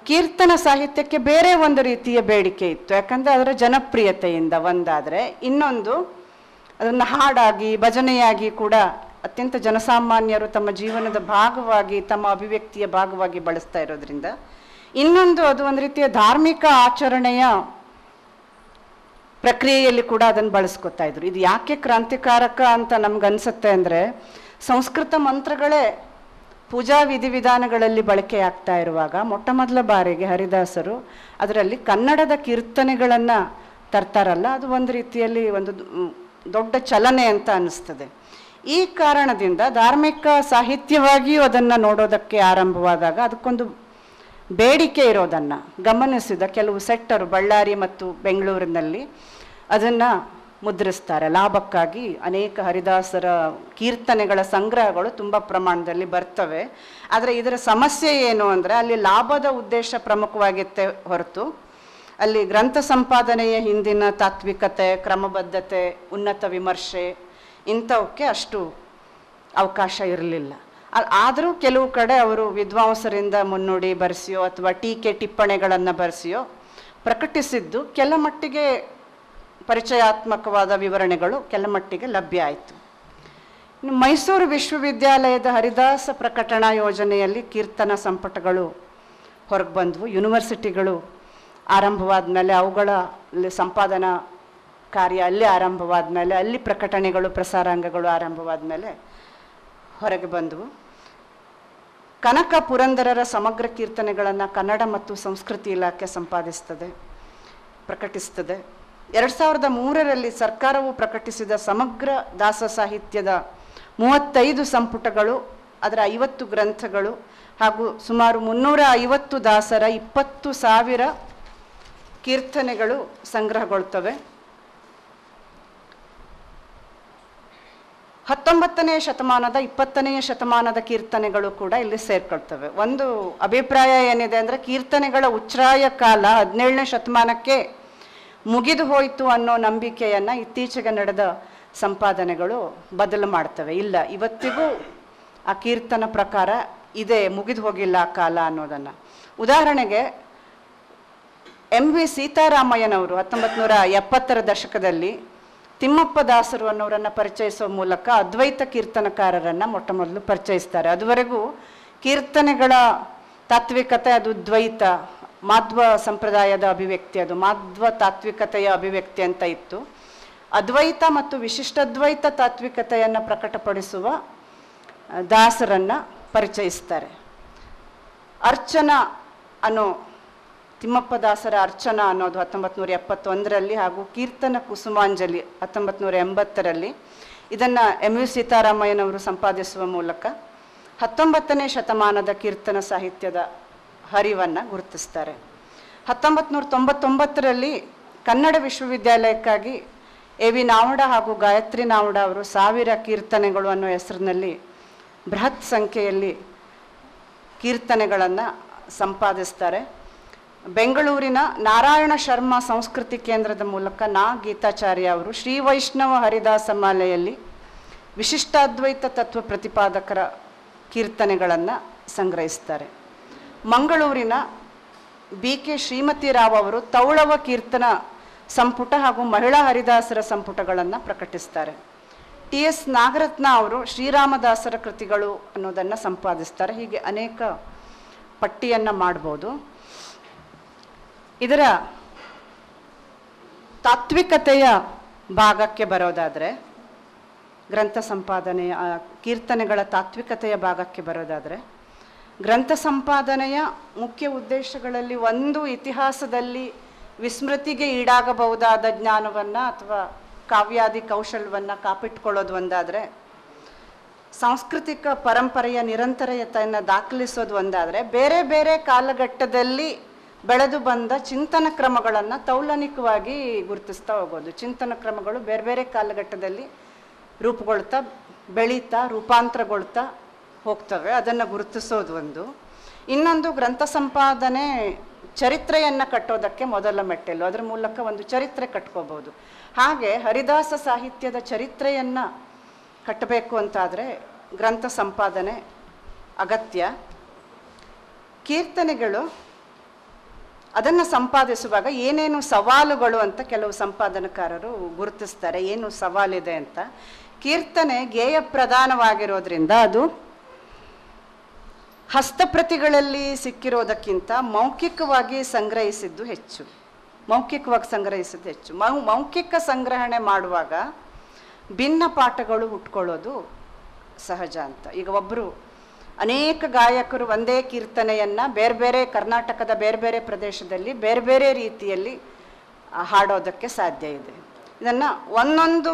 ಕೀರ್ತನ ಸಾಹಿತ್ಯಕ್ಕೆ ಬೇರೆ ಒಂದು ರೀತಿಯ ಬೇಡಿಕೆ ಇತ್ತು. ಯಾಕಂದರೆ ಅದರ ಜನಪ್ರಿಯತೆಯಿಂದ ಒಂದಾದರೆ, ಇನ್ನೊಂದು ಅದನ್ನು ಹಾಡಾಗಿ ಭಜನೆಯಾಗಿ ಕೂಡ ಅತ್ಯಂತ ಜನಸಾಮಾನ್ಯರು ತಮ್ಮ ಜೀವನದ ಭಾಗವಾಗಿ, ತಮ್ಮ ಅಭಿವ್ಯಕ್ತಿಯ ಭಾಗವಾಗಿ ಬಳಸ್ತಾ ಇರೋದ್ರಿಂದ, ಇನ್ನೊಂದು ಅದು ಒಂದು ರೀತಿಯ ಧಾರ್ಮಿಕ ಆಚರಣೆಯ ಪ್ರಕ್ರಿಯೆಯಲ್ಲಿ ಕೂಡ ಅದನ್ನು ಬಳಸ್ಕೊತಾ ಇದ್ರು. ಇದು ಯಾಕೆ ಕ್ರಾಂತಿಕಾರಕ ಅಂತ ನಮ್ಗನ್ಸುತ್ತೆ ಅಂದರೆ, ಸಂಸ್ಕೃತ ಮಂತ್ರಗಳೇ ಪೂಜಾ ವಿಧಿವಿಧಾನಗಳಲ್ಲಿ ಬಳಕೆ ಆಗ್ತಾ ಇರುವಾಗ ಮೊಟ್ಟ ಮೊದಲ ಬಾರಿಗೆ ಹರಿದಾಸರು ಅದರಲ್ಲಿ ಕನ್ನಡದ ಕೀರ್ತನೆಗಳನ್ನು ತರ್ತಾರಲ್ಲ, ಅದು ಒಂದು ರೀತಿಯಲ್ಲಿ ಒಂದು ದೊಡ್ಡ ಚಲನೆ ಅಂತ ಅನ್ನಿಸ್ತದೆ. ಈ ಕಾರಣದಿಂದ ಧಾರ್ಮಿಕ ಸಾಹಿತ್ಯವಾಗಿಯೂ ಅದನ್ನು ನೋಡೋದಕ್ಕೆ ಆರಂಭವಾದಾಗ ಅದಕ್ಕೊಂದು ಬೇಡಿಕೆ ಇರೋದನ್ನು ಗಮನಿಸಿದ ಕೆಲವು ಸೆಟ್ಟರು ಬಳ್ಳಾರಿ ಮತ್ತು ಬೆಂಗಳೂರಿನಲ್ಲಿ ಅದನ್ನು ಮುದ್ರಿಸ್ತಾರೆ. ಲಾಭಕ್ಕಾಗಿ ಅನೇಕ ಹರಿದಾಸರ ಕೀರ್ತನೆಗಳ ಸಂಗ್ರಹಗಳು ತುಂಬ ಪ್ರಮಾಣದಲ್ಲಿ ಬರ್ತವೆ. ಆದರೆ ಇದರ ಸಮಸ್ಯೆ ಏನು ಅಂದರೆ ಅಲ್ಲಿ ಲಾಭದ ಉದ್ದೇಶ ಪ್ರಮುಖವಾಗಿತ್ತೆ ಹೊರತು ಅಲ್ಲಿ ಗ್ರಂಥ ಸಂಪಾದನೆಯ ಹಿಂದಿನ ತಾತ್ವಿಕತೆ, ಕ್ರಮಬದ್ಧತೆ, ಉನ್ನತ ವಿಮರ್ಶೆ ಇಂಥವಕ್ಕೆ ಅಷ್ಟು ಅವಕಾಶ ಇರಲಿಲ್ಲ. ಆದರೂ ಕೆಲವು ಕಡೆ ಅವರು ವಿದ್ವಾಂಸರಿಂದ ಮುನ್ನುಡಿ ಬರೆಸಿಯೋ ಅಥವಾ ಟೀಕೆ ಟಿಪ್ಪಣಿಗಳನ್ನು ಬರೆಸಿಯೋ ಪ್ರಕಟಿಸಿದ್ದು ಕೆಲ ಮಟ್ಟಿಗೆ ಪರಿಚಯಾತ್ಮಕವಾದ ವಿವರಣೆಗಳು ಕೆಲ ಮಟ್ಟಿಗೆ ಲಭ್ಯ ಆಯಿತು. ಇನ್ನು ಮೈಸೂರು ವಿಶ್ವವಿದ್ಯಾಲಯದ ಹರಿದಾಸ ಪ್ರಕಟಣಾ ಯೋಜನೆಯಲ್ಲಿ ಕೀರ್ತನ ಸಂಪುಟಗಳು ಹೊರಗೆ ಬಂದವು. ಯೂನಿವರ್ಸಿಟಿಗಳು ಆರಂಭವಾದ ಮೇಲೆ ಅವುಗಳ ಸಂಪಾದನಾ ಕಾರ್ಯ ಅಲ್ಲಿ ಆರಂಭವಾದ ಮೇಲೆ ಅಲ್ಲಿ ಪ್ರಕಟಣೆಗಳು ಪ್ರಸಾರಾಂಗಗಳು ಆರಂಭವಾದ ಮೇಲೆ ಹೊರಗೆ ಬಂದವು. ಕನಕ ಪುರಂದರರ ಸಮಗ್ರ ಕೀರ್ತನೆಗಳನ್ನು ಕನ್ನಡ ಮತ್ತು ಸಂಸ್ಕೃತಿ ಇಲಾಖೆ ಪ್ರಕಟಿಸ್ತದೆ. 2003ರಲ್ಲಿ ಸರ್ಕಾರವು ಪ್ರಕಟಿಸಿದ ಸಮಗ್ರ ದಾಸ ಸಾಹಿತ್ಯದ 35 ಸಂಪುಟಗಳು, ಅದರ 50 ಗ್ರಂಥಗಳು ಹಾಗೂ ಸುಮಾರು 350 ದಾಸರ 20,000 ಕೀರ್ತನೆಗಳು ಸಂಗ್ರಹಗೊಳ್ತವೆ. 19ನೇ ಶತಮಾನದ 20ನೇ ಶತಮಾನದ ಕೀರ್ತನೆಗಳು ಕೂಡ ಇಲ್ಲಿ ಸೇರ್ಕೊಳ್ತವೆ. ಒಂದು ಅಭಿಪ್ರಾಯ ಏನಿದೆ ಅಂದರೆ ಕೀರ್ತನೆಗಳ ಉಚ್ಛ್ರಾಯ ಕಾಲ 17ನೇ ಶತಮಾನಕ್ಕೆ ಮುಗಿದು ಹೋಯಿತು ಅನ್ನೋ ನಂಬಿಕೆಯನ್ನು ಇತ್ತೀಚೆಗೆ ನಡೆದ ಸಂಪಾದನೆಗಳು ಬದಲು ಮಾಡ್ತವೆ. ಇಲ್ಲ, ಇವತ್ತಿಗೂ ಆ ಕೀರ್ತನ ಪ್ರಕಾರ ಇದೆ, ಮುಗಿದು ಹೋಗಿಲ್ಲ ಆ ಕಾಲ ಅನ್ನೋದನ್ನು. ಉದಾಹರಣೆಗೆ ಎಂ ವಿ ಸೀತಾರಾಮಯ್ಯನವರು 1970ರ ದಶಕದಲ್ಲಿ ತಿಮ್ಮಪ್ಪ ದಾಸರು ಅನ್ನೋರನ್ನು ಪರಿಚಯಿಸುವ ಮೂಲಕ ಅದ್ವೈತ ಕೀರ್ತನಕಾರರನ್ನು ಮೊಟ್ಟ ಮೊದಲು ಪರಿಚಯಿಸ್ತಾರೆ. ಅದುವರೆಗೂ ಕೀರ್ತನೆಗಳ ತಾತ್ವಿಕತೆ ಅದು ದ್ವೈತ, ಮಾಧ್ವ ಸಂಪ್ರದಾಯದ ಅಭಿವ್ಯಕ್ತಿ, ಅದು ಮಾಧ್ವ ತಾತ್ವಿಕತೆಯ ಅಭಿವ್ಯಕ್ತಿ ಅಂತ ಇತ್ತು. ಅದ್ವೈತ ಮತ್ತು ವಿಶಿಷ್ಟದ್ವೈತ ತಾತ್ವಿಕತೆಯನ್ನು ಪ್ರಕಟಪಡಿಸುವ ದಾಸರನ್ನು ಪರಿಚಯಿಸ್ತಾರೆ. ಅರ್ಚನ ಅನ್ನೋ ತಿಮ್ಮಪ್ಪ ದಾಸರ ಅರ್ಚನ ಅನ್ನೋದು 1971ರಲ್ಲಿ ಹಾಗೂ ಕೀರ್ತನ ಕುಸುಮಾಂಜಲಿ 1980ರಲ್ಲಿ ಇದನ್ನು ಎಂ ವಿ ಸೀತಾರಾಮಯ್ಯನವರು ಸಂಪಾದಿಸುವ ಮೂಲಕ 19ನೇ ಶತಮಾನದ ಕೀರ್ತನ ಸಾಹಿತ್ಯದ ಹರಿವನ್ನು ಗುರುತಿಸ್ತಾರೆ. 1999ರಲ್ಲಿ ಕನ್ನಡ ವಿಶ್ವವಿದ್ಯಾಲಯಕ್ಕಾಗಿ ಎ ವಿ ನಾವಡ ಹಾಗೂ ಗಾಯತ್ರಿ ನಾವಡ ಅವರು 1000 ಕೀರ್ತನೆಗಳು ಅನ್ನೋ ಹೆಸರಿನಲ್ಲಿ ಬೃಹತ್ ಸಂಖ್ಯೆಯಲ್ಲಿ ಕೀರ್ತನೆಗಳನ್ನು ಸಂಪಾದಿಸ್ತಾರೆ. ಬೆಂಗಳೂರಿನ ನಾರಾಯಣ ಶರ್ಮ ಸಂಸ್ಕೃತಿ ಕೇಂದ್ರದ ಮೂಲಕ ಗೀತಾಚಾರ್ಯ ಅವರು ಶ್ರೀ ವೈಷ್ಣವ ಹರಿದಾಸ ಮಾಲೆಯಲ್ಲಿ ವಿಶಿಷ್ಟಾದ್ವೈತ ತತ್ವ ಪ್ರತಿಪಾದಕರ ಕೀರ್ತನೆಗಳನ್ನು ಸಂಗ್ರಹಿಸ್ತಾರೆ. ಮಂಗಳೂರಿನ ಬಿ ಕೆ ಶ್ರೀಮತಿ ರಾವ್ ಅವರು ತೌಳವ ಕೀರ್ತನ ಸಂಪುಟ ಹಾಗೂ ಮಹಿಳಾ ಹರಿದಾಸರ ಸಂಪುಟಗಳನ್ನು ಪ್ರಕಟಿಸ್ತಾರೆ. ಟಿ ಎಸ್ ನಾಗರತ್ನ ಅವರು ಶ್ರೀರಾಮದಾಸರ ಕೃತಿಗಳು ಅನ್ನೋದನ್ನು ಸಂಪಾದಿಸ್ತಾರೆ. ಹೀಗೆ ಅನೇಕ ಪಟ್ಟಿಯನ್ನು ಮಾಡ್ಬೋದು. ಇದರ ತಾತ್ವಿಕತೆಯ ಭಾಗಕ್ಕೆ ಬರೋದಾದರೆ, ಗ್ರಂಥ ಸಂಪಾದನೆಯ ಕೀರ್ತನೆಗಳ ತಾತ್ವಿಕತೆಯ ಭಾಗಕ್ಕೆ ಬರೋದಾದರೆ, ಗ್ರಂಥ ಸಂಪಾದನೆಯ ಮುಖ್ಯ ಉದ್ದೇಶಗಳಲ್ಲಿ ಒಂದು ಇತಿಹಾಸದಲ್ಲಿ ವಿಸ್ಮೃತಿಗೆ ಈಡಾಗಬಹುದಾದ ಜ್ಞಾನವನ್ನು ಅಥವಾ ಕಾವ್ಯಾದಿ ಕೌಶಲ್ಯವನ್ನು ಕಾಪಿಟ್ಕೊಳ್ಳೋದು ಒಂದಾದರೆ, ಸಾಂಸ್ಕೃತಿಕ ಪರಂಪರೆಯ ನಿರಂತರತೆಯನ್ನು ದಾಖಲಿಸೋದು ಒಂದಾದರೆ, ಬೇರೆ ಬೇರೆ ಕಾಲಘಟ್ಟದಲ್ಲಿ ಬೆಳೆದು ಬಂದ ಚಿಂತನ ಕ್ರಮಗಳನ್ನು ತೌಲನಿಕವಾಗಿ ಗುರುತಿಸ್ತಾ ಹೋಗೋದು. ಚಿಂತನ ಕ್ರಮಗಳು ಬೇರೆ ಬೇರೆ ಕಾಲಘಟ್ಟದಲ್ಲಿ ರೂಪುಗೊಳ್ತಾ ಬೆಳೀತಾ ರೂಪಾಂತರಗೊಳ್ತಾ ಹೋಗ್ತವೆ, ಅದನ್ನು ಗುರುತಿಸೋದು ಒಂದು. ಇನ್ನೊಂದು, ಗ್ರಂಥ ಸಂಪಾದನೆ ಚರಿತ್ರೆಯನ್ನು ಕಟ್ಟೋದಕ್ಕೆ ಮೊದಲ ಮೆಟ್ಟಲು, ಅದರ ಮೂಲಕ ಒಂದು ಚರಿತ್ರೆ ಕಟ್ಕೋಬೋದು. ಹಾಗೆ ಹರಿದಾಸ ಸಾಹಿತ್ಯದ ಚರಿತ್ರೆಯನ್ನು ಕಟ್ಟಬೇಕು ಅಂತಾದರೆ ಗ್ರಂಥ ಸಂಪಾದನೆ ಅಗತ್ಯ. ಕೀರ್ತನೆಗಳು ಅದನ್ನು ಸಂಪಾದಿಸುವಾಗ ಏನೇನು ಸವಾಲುಗಳು ಅಂತ ಕೆಲವು ಸಂಪಾದನಕಾರರು ಗುರುತಿಸ್ತಾರೆ, ಏನು ಸವಾಲಿದೆ ಅಂತ. ಕೀರ್ತನೆ ಗೇಯ ಪ್ರಧಾನವಾಗಿರೋದ್ರಿಂದ ಅದು ಹಸ್ತಪ್ರತಿಗಳಲ್ಲಿ ಸಿಕ್ಕಿರೋದಕ್ಕಿಂತ ಮೌಖಿಕವಾಗಿ ಸಂಗ್ರಹಿಸಿದ್ದು ಹೆಚ್ಚು. ಮೌಖಿಕ ಸಂಗ್ರಹಣೆ ಮಾಡುವಾಗ ಭಿನ್ನ ಪಾಠಗಳು ಹುಟ್ಕೊಳ್ಳೋದು ಸಹಜ ಅಂತ. ಈಗ ಒಬ್ಬರು ಅನೇಕ ಗಾಯಕರು ಒಂದೇ ಕೀರ್ತನೆಯನ್ನು ಬೇರೆ ಬೇರೆ ಕರ್ನಾಟಕದ ಬೇರೆ ಬೇರೆ ಪ್ರದೇಶದಲ್ಲಿ ಬೇರೆ ಬೇರೆ ರೀತಿಯಲ್ಲಿ ಹಾಡೋದಕ್ಕೆ ಸಾಧ್ಯ ಇದೆ. ಇದನ್ನು ಒಂದೊಂದು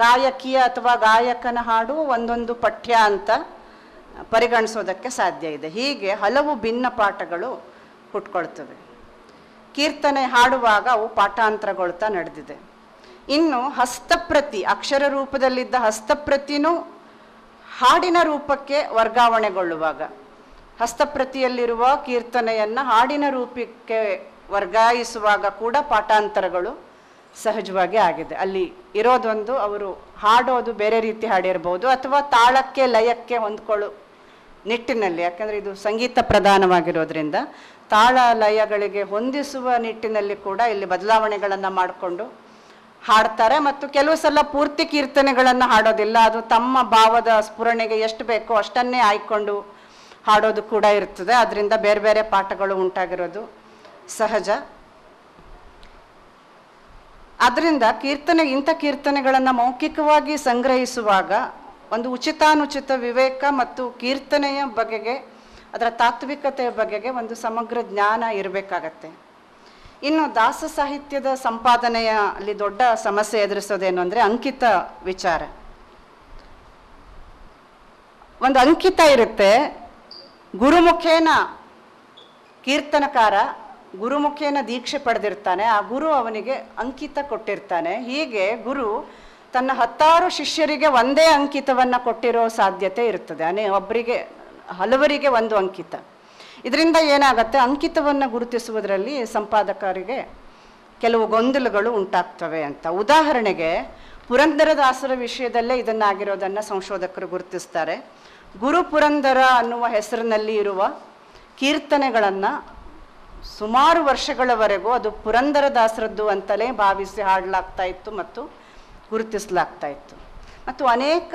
ಗಾಯಕಿಯ ಅಥವಾ ಗಾಯಕನ ಹಾಡು ಒಂದೊಂದು ಪಠ್ಯ ಅಂತ ಪರಿಗಣಿಸೋದಕ್ಕೆ ಸಾಧ್ಯ ಇದೆ. ಹೀಗೆ ಹಲವು ಭಿನ್ನ ಪಾಠಗಳು ಹುಟ್ಕೊಳ್ತವೆ. ಕೀರ್ತನೆ ಹಾಡುವಾಗ ಅವು ಪಾಠಾಂತರಗೊಳ್ತಾ ನಡೆದಿದೆ. ಇನ್ನು ಹಸ್ತಪ್ರತಿ, ಅಕ್ಷರ ರೂಪದಲ್ಲಿದ್ದ ಹಸ್ತಪ್ರತಿನೂ ಹಾಡಿನ ರೂಪಕ್ಕೆ ವರ್ಗಾವಣೆಗೊಳ್ಳುವಾಗ, ಹಸ್ತಪ್ರತಿಯಲ್ಲಿರುವ ಕೀರ್ತನೆಯನ್ನು ಹಾಡಿನ ರೂಪಕ್ಕೆ ವರ್ಗಾಯಿಸುವಾಗ ಕೂಡ ಪಾಠಾಂತರಗಳು ಸಹಜವಾಗಿ ಆಗಿದೆ. ಅಲ್ಲಿ ಇರೋದೊಂದು, ಅವರು ಹಾಡೋದು ಬೇರೆ ರೀತಿ ಹಾಡಿರ್ಬೋದು, ಅಥವಾ ತಾಳಕ್ಕೆ ಲಯಕ್ಕೆ ಹೊಂದ್ಕೊಳ್ಳೋ ನಿಟ್ಟಿನಲ್ಲಿ, ಯಾಕಂದರೆ ಇದು ಸಂಗೀತ ಪ್ರಧಾನವಾಗಿರೋದ್ರಿಂದ ತಾಳ ಲಯಗಳಿಗೆ ಹೊಂದಿಸುವ ನಿಟ್ಟಿನಲ್ಲಿ ಕೂಡ ಇಲ್ಲಿ ಬದಲಾವಣೆಗಳನ್ನು ಮಾಡಿಕೊಂಡು ಹಾಡ್ತಾರೆ. ಮತ್ತು ಕೆಲವು ಸಲ ಪೂರ್ತಿ ಕೀರ್ತನೆಗಳನ್ನು ಹಾಡೋದಿಲ್ಲ, ಅದು ತಮ್ಮ ಭಾವದ ಸ್ಫುರಣೆಗೆ ಎಷ್ಟು ಬೇಕೋ ಅಷ್ಟನ್ನೇ ಆಯ್ಕೊಂಡು ಹಾಡೋದು ಕೂಡ ಇರ್ತದೆ. ಅದರಿಂದ ಬೇರೆ ಬೇರೆ ಪಾಠಗಳು ಉಂಟಾಗಿರೋದು ಸಹಜ. ಅದರಿಂದ ಇಂಥ ಕೀರ್ತನೆಗಳನ್ನು ಮೌಖಿಕವಾಗಿ ಸಂಗ್ರಹಿಸುವಾಗ ಒಂದು ಉಚಿತಾನುಚಿತ ವಿವೇಕ ಮತ್ತು ಕೀರ್ತನೆಯ ಬಗೆಗೆ, ಅದರ ತಾತ್ವಿಕತೆಯ ಬಗೆಗೆ ಒಂದು ಸಮಗ್ರ ಜ್ಞಾನ ಇರಬೇಕಾಗತ್ತೆ. ಇನ್ನು ದಾಸ ಸಾಹಿತ್ಯದ ಸಂಪಾದನೆಯಲ್ಲಿ ದೊಡ್ಡ ಸಮಸ್ಯೆ ಎದುರಿಸೋದೇನು ಅಂದರೆ ಅಂಕಿತ ವಿಚಾರ. ಒಂದು ಅಂಕಿತ ಇರುತ್ತೆ, ಗುರುಮುಖೇನ ಕೀರ್ತನಕಾರ ಗುರುಮುಖೇನ ದೀಕ್ಷೆ ಪಡೆದಿರ್ತಾನೆ, ಆ ಗುರು ಅವನಿಗೆ ಅಂಕಿತ ಕೊಟ್ಟಿರ್ತಾನೆ. ಹೀಗೆ ಗುರು ತನ್ನ 10 ಶಿಷ್ಯರಿಗೆ ಒಂದೇ ಅಂಕಿತವನ್ನು ಕೊಟ್ಟಿರೋ ಸಾಧ್ಯತೆ ಇರ್ತದೆ. ಒಬ್ಬರಿಗೆ ಹಲವರಿಗೆ ಒಂದು ಅಂಕಿತ. ಇದರಿಂದ ಏನಾಗುತ್ತೆ, ಅಂಕಿತವನ್ನು ಗುರುತಿಸುವುದರಲ್ಲಿ ಸಂಪಾದಕರಿಗೆ ಕೆಲವು ಗೊಂದಲಗಳು ಉಂಟಾಗ್ತವೆ ಅಂತ. ಉದಾಹರಣೆಗೆ ಪುರಂದರದಾಸರ ವಿಷಯದಲ್ಲೇ ಇದನ್ನಾಗಿರೋದನ್ನು ಸಂಶೋಧಕರು ಗುರುತಿಸ್ತಾರೆ. ಗುರು ಪುರಂದರ ಅನ್ನುವ ಹೆಸರಿನಲ್ಲಿ ಇರುವ ಕೀರ್ತನೆಗಳನ್ನು ಸುಮಾರು ವರ್ಷಗಳವರೆಗೂ ಅದು ಪುರಂದರದಾಸರದ್ದು ಅಂತಲೇ ಭಾವಿಸಿ ಹಾಡಲಾಗ್ತಾ ಇತ್ತು ಮತ್ತು ಗುರುತಿಸಲಾಗ್ತಾ ಇತ್ತು. ಮತ್ತು ಅನೇಕ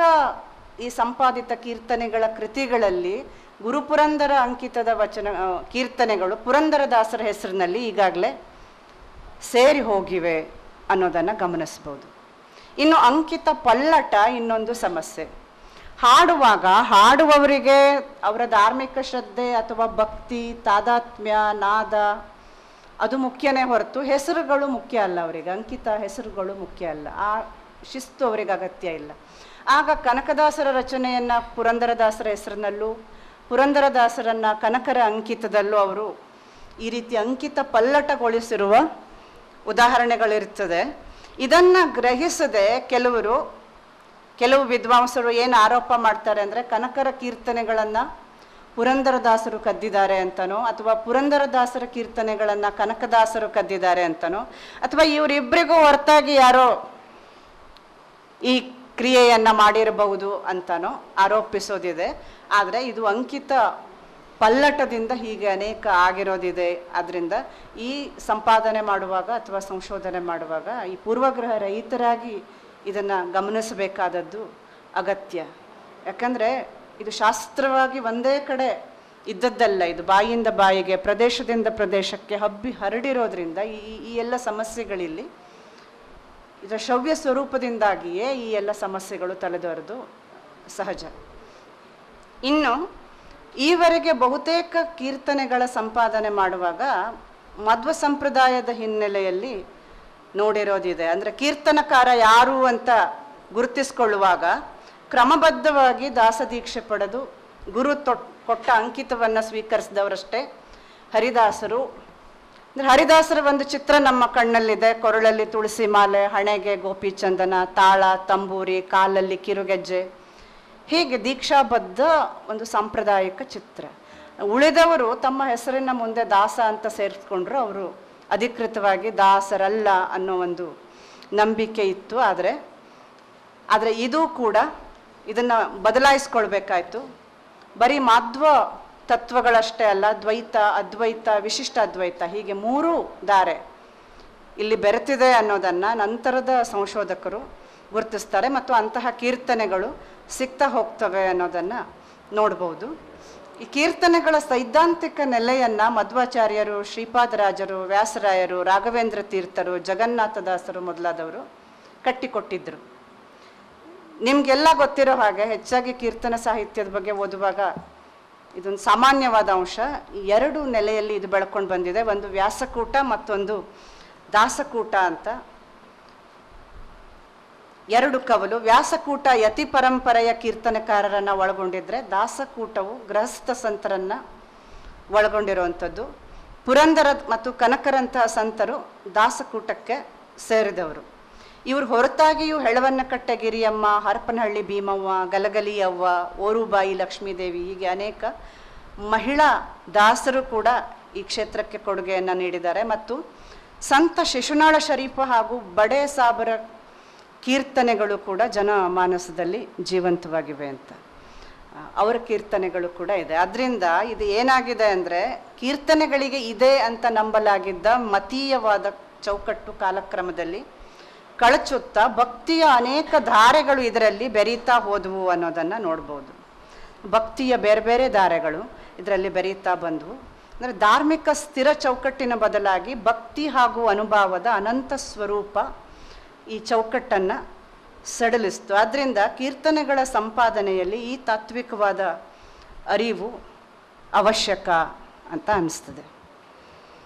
ಈ ಸಂಪಾದಿತ ಕೀರ್ತನೆಗಳ ಕೃತಿಗಳಲ್ಲಿ ಗುರುಪುರಂದರ ಅಂಕಿತದ ಕೀರ್ತನೆಗಳು ಪುರಂದರದಾಸರ ಹೆಸರಿನಲ್ಲಿ ಈಗಾಗಲೇ ಸೇರಿ ಹೋಗಿವೆ ಅನ್ನೋದನ್ನು ಗಮನಿಸ್ಬೋದು. ಇನ್ನು ಅಂಕಿತ ಪಲ್ಲಟ ಇನ್ನೊಂದು ಸಮಸ್ಯೆ. ಹಾಡುವಾಗ ಹಾಡುವವರಿಗೆ ಅವರ ಧಾರ್ಮಿಕ ಶ್ರದ್ಧೆ ಅಥವಾ ಭಕ್ತಿ, ತಾದಾತ್ಮ್ಯ, ನಾದ ಅದು ಮುಖ್ಯನೇ ಹೊರತು ಹೆಸರುಗಳು ಮುಖ್ಯ ಅಲ್ಲ. ಅವರಿಗೆ ಅಂಕಿತ ಹೆಸರುಗಳು ಮುಖ್ಯ ಅಲ್ಲ, ಆ ಶಿಸ್ತು ಅವರಿಗೆ ಅಗತ್ಯ ಇಲ್ಲ. ಆಗ ಕನಕದಾಸರ ರಚನೆಯನ್ನು ಪುರಂದರದಾಸರ ಹೆಸರಿನಲ್ಲೂ, ಪುರಂದರದಾಸರನ್ನು ಕನಕರ ಅಂಕಿತದಲ್ಲೂ ಅವರು ಈ ರೀತಿ ಅಂಕಿತ ಪಲ್ಲಟಗೊಳಿಸಿರುವ ಉದಾಹರಣೆಗಳಿರ್ತದೆ. ಇದನ್ನು ಗ್ರಹಿಸದೆ ಕೆಲವು ವಿದ್ವಾಂಸರು ಏನು ಆರೋಪ ಮಾಡ್ತಾರೆ ಅಂದರೆ, ಕನಕರ ಕೀರ್ತನೆಗಳನ್ನು ಪುರಂದರದಾಸರು ಕದ್ದಿದ್ದಾರೆ ಅಂತನೋ, ಅಥವಾ ಪುರಂದರದಾಸರ ಕೀರ್ತನೆಗಳನ್ನು ಕನಕದಾಸರು ಕದ್ದಿದ್ದಾರೆ ಅಂತನೋ, ಅಥವಾ ಇವರಿಬ್ಬರಿಗೂ ಹೊರತಾಗಿ ಯಾರೋ ಈ ಕ್ರಿಯೆಯನ್ನು ಮಾಡಿರಬಹುದು ಅಂತನೋ ಆರೋಪಿಸೋದಿದೆ. ಆದರೆ ಇದು ಅಂಕಿತ ಪಲ್ಲಟದಿಂದ ಹೀಗೆ ಅನೇಕ ಆಗಿರೋದಿದೆ. ಆದ್ದರಿಂದ ಈ ಸಂಪಾದನೆ ಮಾಡುವಾಗ ಅಥವಾ ಸಂಶೋಧನೆ ಮಾಡುವಾಗ ಈ ಪೂರ್ವಗ್ರಹ ರಹಿತರಾಗಿ ಇದನ್ನು ಗಮನಿಸಬೇಕಾದದ್ದು ಅಗತ್ಯ. ಯಾಕಂದರೆ ಇದು ಶಾಸ್ತ್ರವಾಗಿ ಒಂದೇ ಕಡೆ ಇದ್ದದ್ದಲ್ಲ, ಇದು ಬಾಯಿಯಿಂದ ಬಾಯಿಗೆ, ಪ್ರದೇಶದಿಂದ ಪ್ರದೇಶಕ್ಕೆ ಹಬ್ಬಿ ಹರಡಿರೋದ್ರಿಂದ ಈ ಎಲ್ಲ ಸಮಸ್ಯೆಗಳಿಲ್ಲಿ ಇದರ ಶ್ರವ್ಯ ಸ್ವರೂಪದಿಂದಾಗಿಯೇ ಈ ಎಲ್ಲ ಸಮಸ್ಯೆಗಳು ತಲೆದೋರೋದು ಸಹಜ. ಇನ್ನು ಈವರೆಗೆ ಬಹುತೇಕ ಕೀರ್ತನೆಗಳ ಸಂಪಾದನೆ ಮಾಡುವಾಗ ಮಧ್ವ ಸಂಪ್ರದಾಯದ ಹಿನ್ನೆಲೆಯಲ್ಲಿ ನೋಡಿರೋದಿದೆ. ಅಂದರೆ ಕೀರ್ತನಕಾರ ಯಾರು ಅಂತ ಗುರುತಿಸ್ಕೊಳ್ಳುವಾಗ ಕ್ರಮಬದ್ಧವಾಗಿ ದಾಸದೀಕ್ಷೆ ಪಡೆದು ಗುರು ಕೊಟ್ಟ ಅಂಕಿತವನ್ನು ಸ್ವೀಕರಿಸಿದವರಷ್ಟೇ ಹರಿದಾಸರು. ಅಂದರೆ ಹರಿದಾಸರ ಒಂದು ಚಿತ್ರ ನಮ್ಮ ಕಣ್ಣಲ್ಲಿದೆ. ಕೊರಳಲ್ಲಿ ತುಳಸಿ ಮಾಲೆ, ಹಣೆಗೆ ಗೋಪಿಚಂದನ, ತಾಳ, ತಂಬೂರಿ, ಕಾಲಲ್ಲಿ ಕಿರುಗೆಜ್ಜೆ, ಹೀಗೆ ದೀಕ್ಷಾಬದ್ಧ ಒಂದು ಸಾಂಪ್ರದಾಯಿಕ ಚಿತ್ರ. ಉಳಿದವರು ತಮ್ಮ ಹೆಸರಿನ ಮುಂದೆ ದಾಸ ಅಂತ ಸೇರಿಸ್ಕೊಂಡ್ರು, ಅವರು ಅಧಿಕೃತವಾಗಿ ದಾಸರಲ್ಲ ಅನ್ನೋ ಒಂದು ನಂಬಿಕೆ ಇತ್ತು. ಆದರೆ ಇದು ಕೂಡ ಇದನ್ನು ಬದಲಾಯಿಸ್ಕೊಳ್ಬೇಕಾಯ್ತು. ಬರೀ ಮಾಧ್ವ ತತ್ವಗಳಷ್ಟೇ ಅಲ್ಲ, ದ್ವೈತ, ಅದ್ವೈತ, ವಿಶಿಷ್ಟ ಅದ್ವೈತ, ಹೀಗೆ 3 ಧಾರೆ ಇಲ್ಲಿ ಬೆರೆತಿದೆ ಅನ್ನೋದನ್ನು ನಂತರದ ಸಂಶೋಧಕರು ಗುರುತಿಸ್ತಾರೆ. ಮತ್ತು ಅಂತಹ ಕೀರ್ತನೆಗಳು ಸಿಗ್ತಾ ಹೋಗ್ತವೆ ಅನ್ನೋದನ್ನು ನೋಡ್ಬೋದು. ಈ ಕೀರ್ತನೆಗಳ ಸೈದ್ಧಾಂತಿಕ ನೆಲೆಯನ್ನು ಮಧ್ವಾಚಾರ್ಯರು, ಶ್ರೀಪಾದರಾಜರು, ವ್ಯಾಸರಾಯರು, ರಾಘವೇಂದ್ರ ತೀರ್ಥರು, ಜಗನ್ನಾಥದಾಸರು ಮೊದಲಾದವರು ಕಟ್ಟಿಕೊಟ್ಟಿದ್ದರು. ನಿಮಗೆಲ್ಲ ಗೊತ್ತಿರೋ ಹಾಗೆ ಹೆಚ್ಚಾಗಿ ಕೀರ್ತನ ಸಾಹಿತ್ಯದ ಬಗ್ಗೆ ಓದುವಾಗ ಇದೊಂದು ಸಾಮಾನ್ಯವಾದ ಅಂಶ. ಈ 2 ನೆಲೆಯಲ್ಲಿ ಇದು ಬೆಳ್ಕೊಂಡು ಬಂದಿದೆ. ಒಂದು ವ್ಯಾಸಕೂಟ, ಮತ್ತೊಂದು ದಾಸಕೂಟ ಅಂತ. 2 ಕವಲು. ವ್ಯಾಸಕೂಟ ಯತಿ ಪರಂಪರೆಯ ಕೀರ್ತನೆಕಾರರನ್ನು ಒಳಗೊಂಡಿದ್ರೆ, ದಾಸಕೂಟವು ಗೃಹಸ್ಥ ಸಂತರನ್ನ ಒಳಗೊಂಡಿರುವಂಥದ್ದು. ಪುರಂದರ ಮತ್ತು ಕನಕರಂತಹ ಸಂತರು ದಾಸಕೂಟಕ್ಕೆ ಸೇರಿದವರು. ಇವರು ಹೊರತಾಗಿಯೂ ಹೆಳವನ್ನಕಟ್ಟೆ ಗಿರಿಯಮ್ಮ, ಹರಪನಹಳ್ಳಿ ಭೀಮವ್ವ, ಗಲಗಲಿಯವ್ವ, ಓರುಬಾಯಿ ಲಕ್ಷ್ಮೀದೇವಿ ಹೀಗೆ ಅನೇಕ ಮಹಿಳಾ ದಾಸರು ಕೂಡ ಈ ಕ್ಷೇತ್ರಕ್ಕೆ ಕೊಡುಗೆಯನ್ನು ನೀಡಿದ್ದಾರೆ. ಮತ್ತು ಸಂತ ಶಿಶುನಾಳ ಶರೀಫ ಹಾಗೂ ಬಡೆ ಸಾಬರ ಕೀರ್ತನೆಗಳು ಕೂಡ ಜನಮಾನಸದಲ್ಲಿ ಜೀವಂತವಾಗಿವೆ ಅಂತ ಅವರ ಕೀರ್ತನೆಗಳು ಕೂಡ ಇದೆ. ಅದರಿಂದ ಇದು ಏನಾಗಿದೆ ಅಂದರೆ, ಕೀರ್ತನೆಗಳಿಗೆ ಇದೆ ಅಂತ ನಂಬಲಾಗಿದ್ದ ಮತೀಯವಾದ ಚೌಕಟ್ಟು ಕಾಲಕ್ರಮದಲ್ಲಿ ಕಳಚುತ್ತಾ ಭಕ್ತಿಯ ಅನೇಕ ಧಾರೆಗಳು ಇದರಲ್ಲಿ ಬೆರೀತಾ ಹೋದವು ಅನ್ನೋದನ್ನು ನೋಡ್ಬೋದು. ಭಕ್ತಿಯ ಬೇರೆ ಬೇರೆ ಧಾರೆಗಳು ಇದರಲ್ಲಿ ಬೆರೀತಾ ಬಂದವು. ಅಂದರೆ ಧಾರ್ಮಿಕ ಸ್ಥಿರ ಚೌಕಟ್ಟಿನ ಬದಲಾಗಿ ಭಕ್ತಿ ಹಾಗೂ ಅನುಭವದ ಅನಂತ ಸ್ವರೂಪ ಈ ಚೌಕಟ್ಟನ್ನು ಸಡಿಲಿಸ್ತು. ಆದ್ದರಿಂದ ಕೀರ್ತನೆಗಳ ಸಂಪಾದನೆಯಲ್ಲಿ ಈ ತಾತ್ವಿಕವಾದ ಅರಿವು ಅವಶ್ಯಕ ಅಂತ ಅನಿಸ್ತದೆ.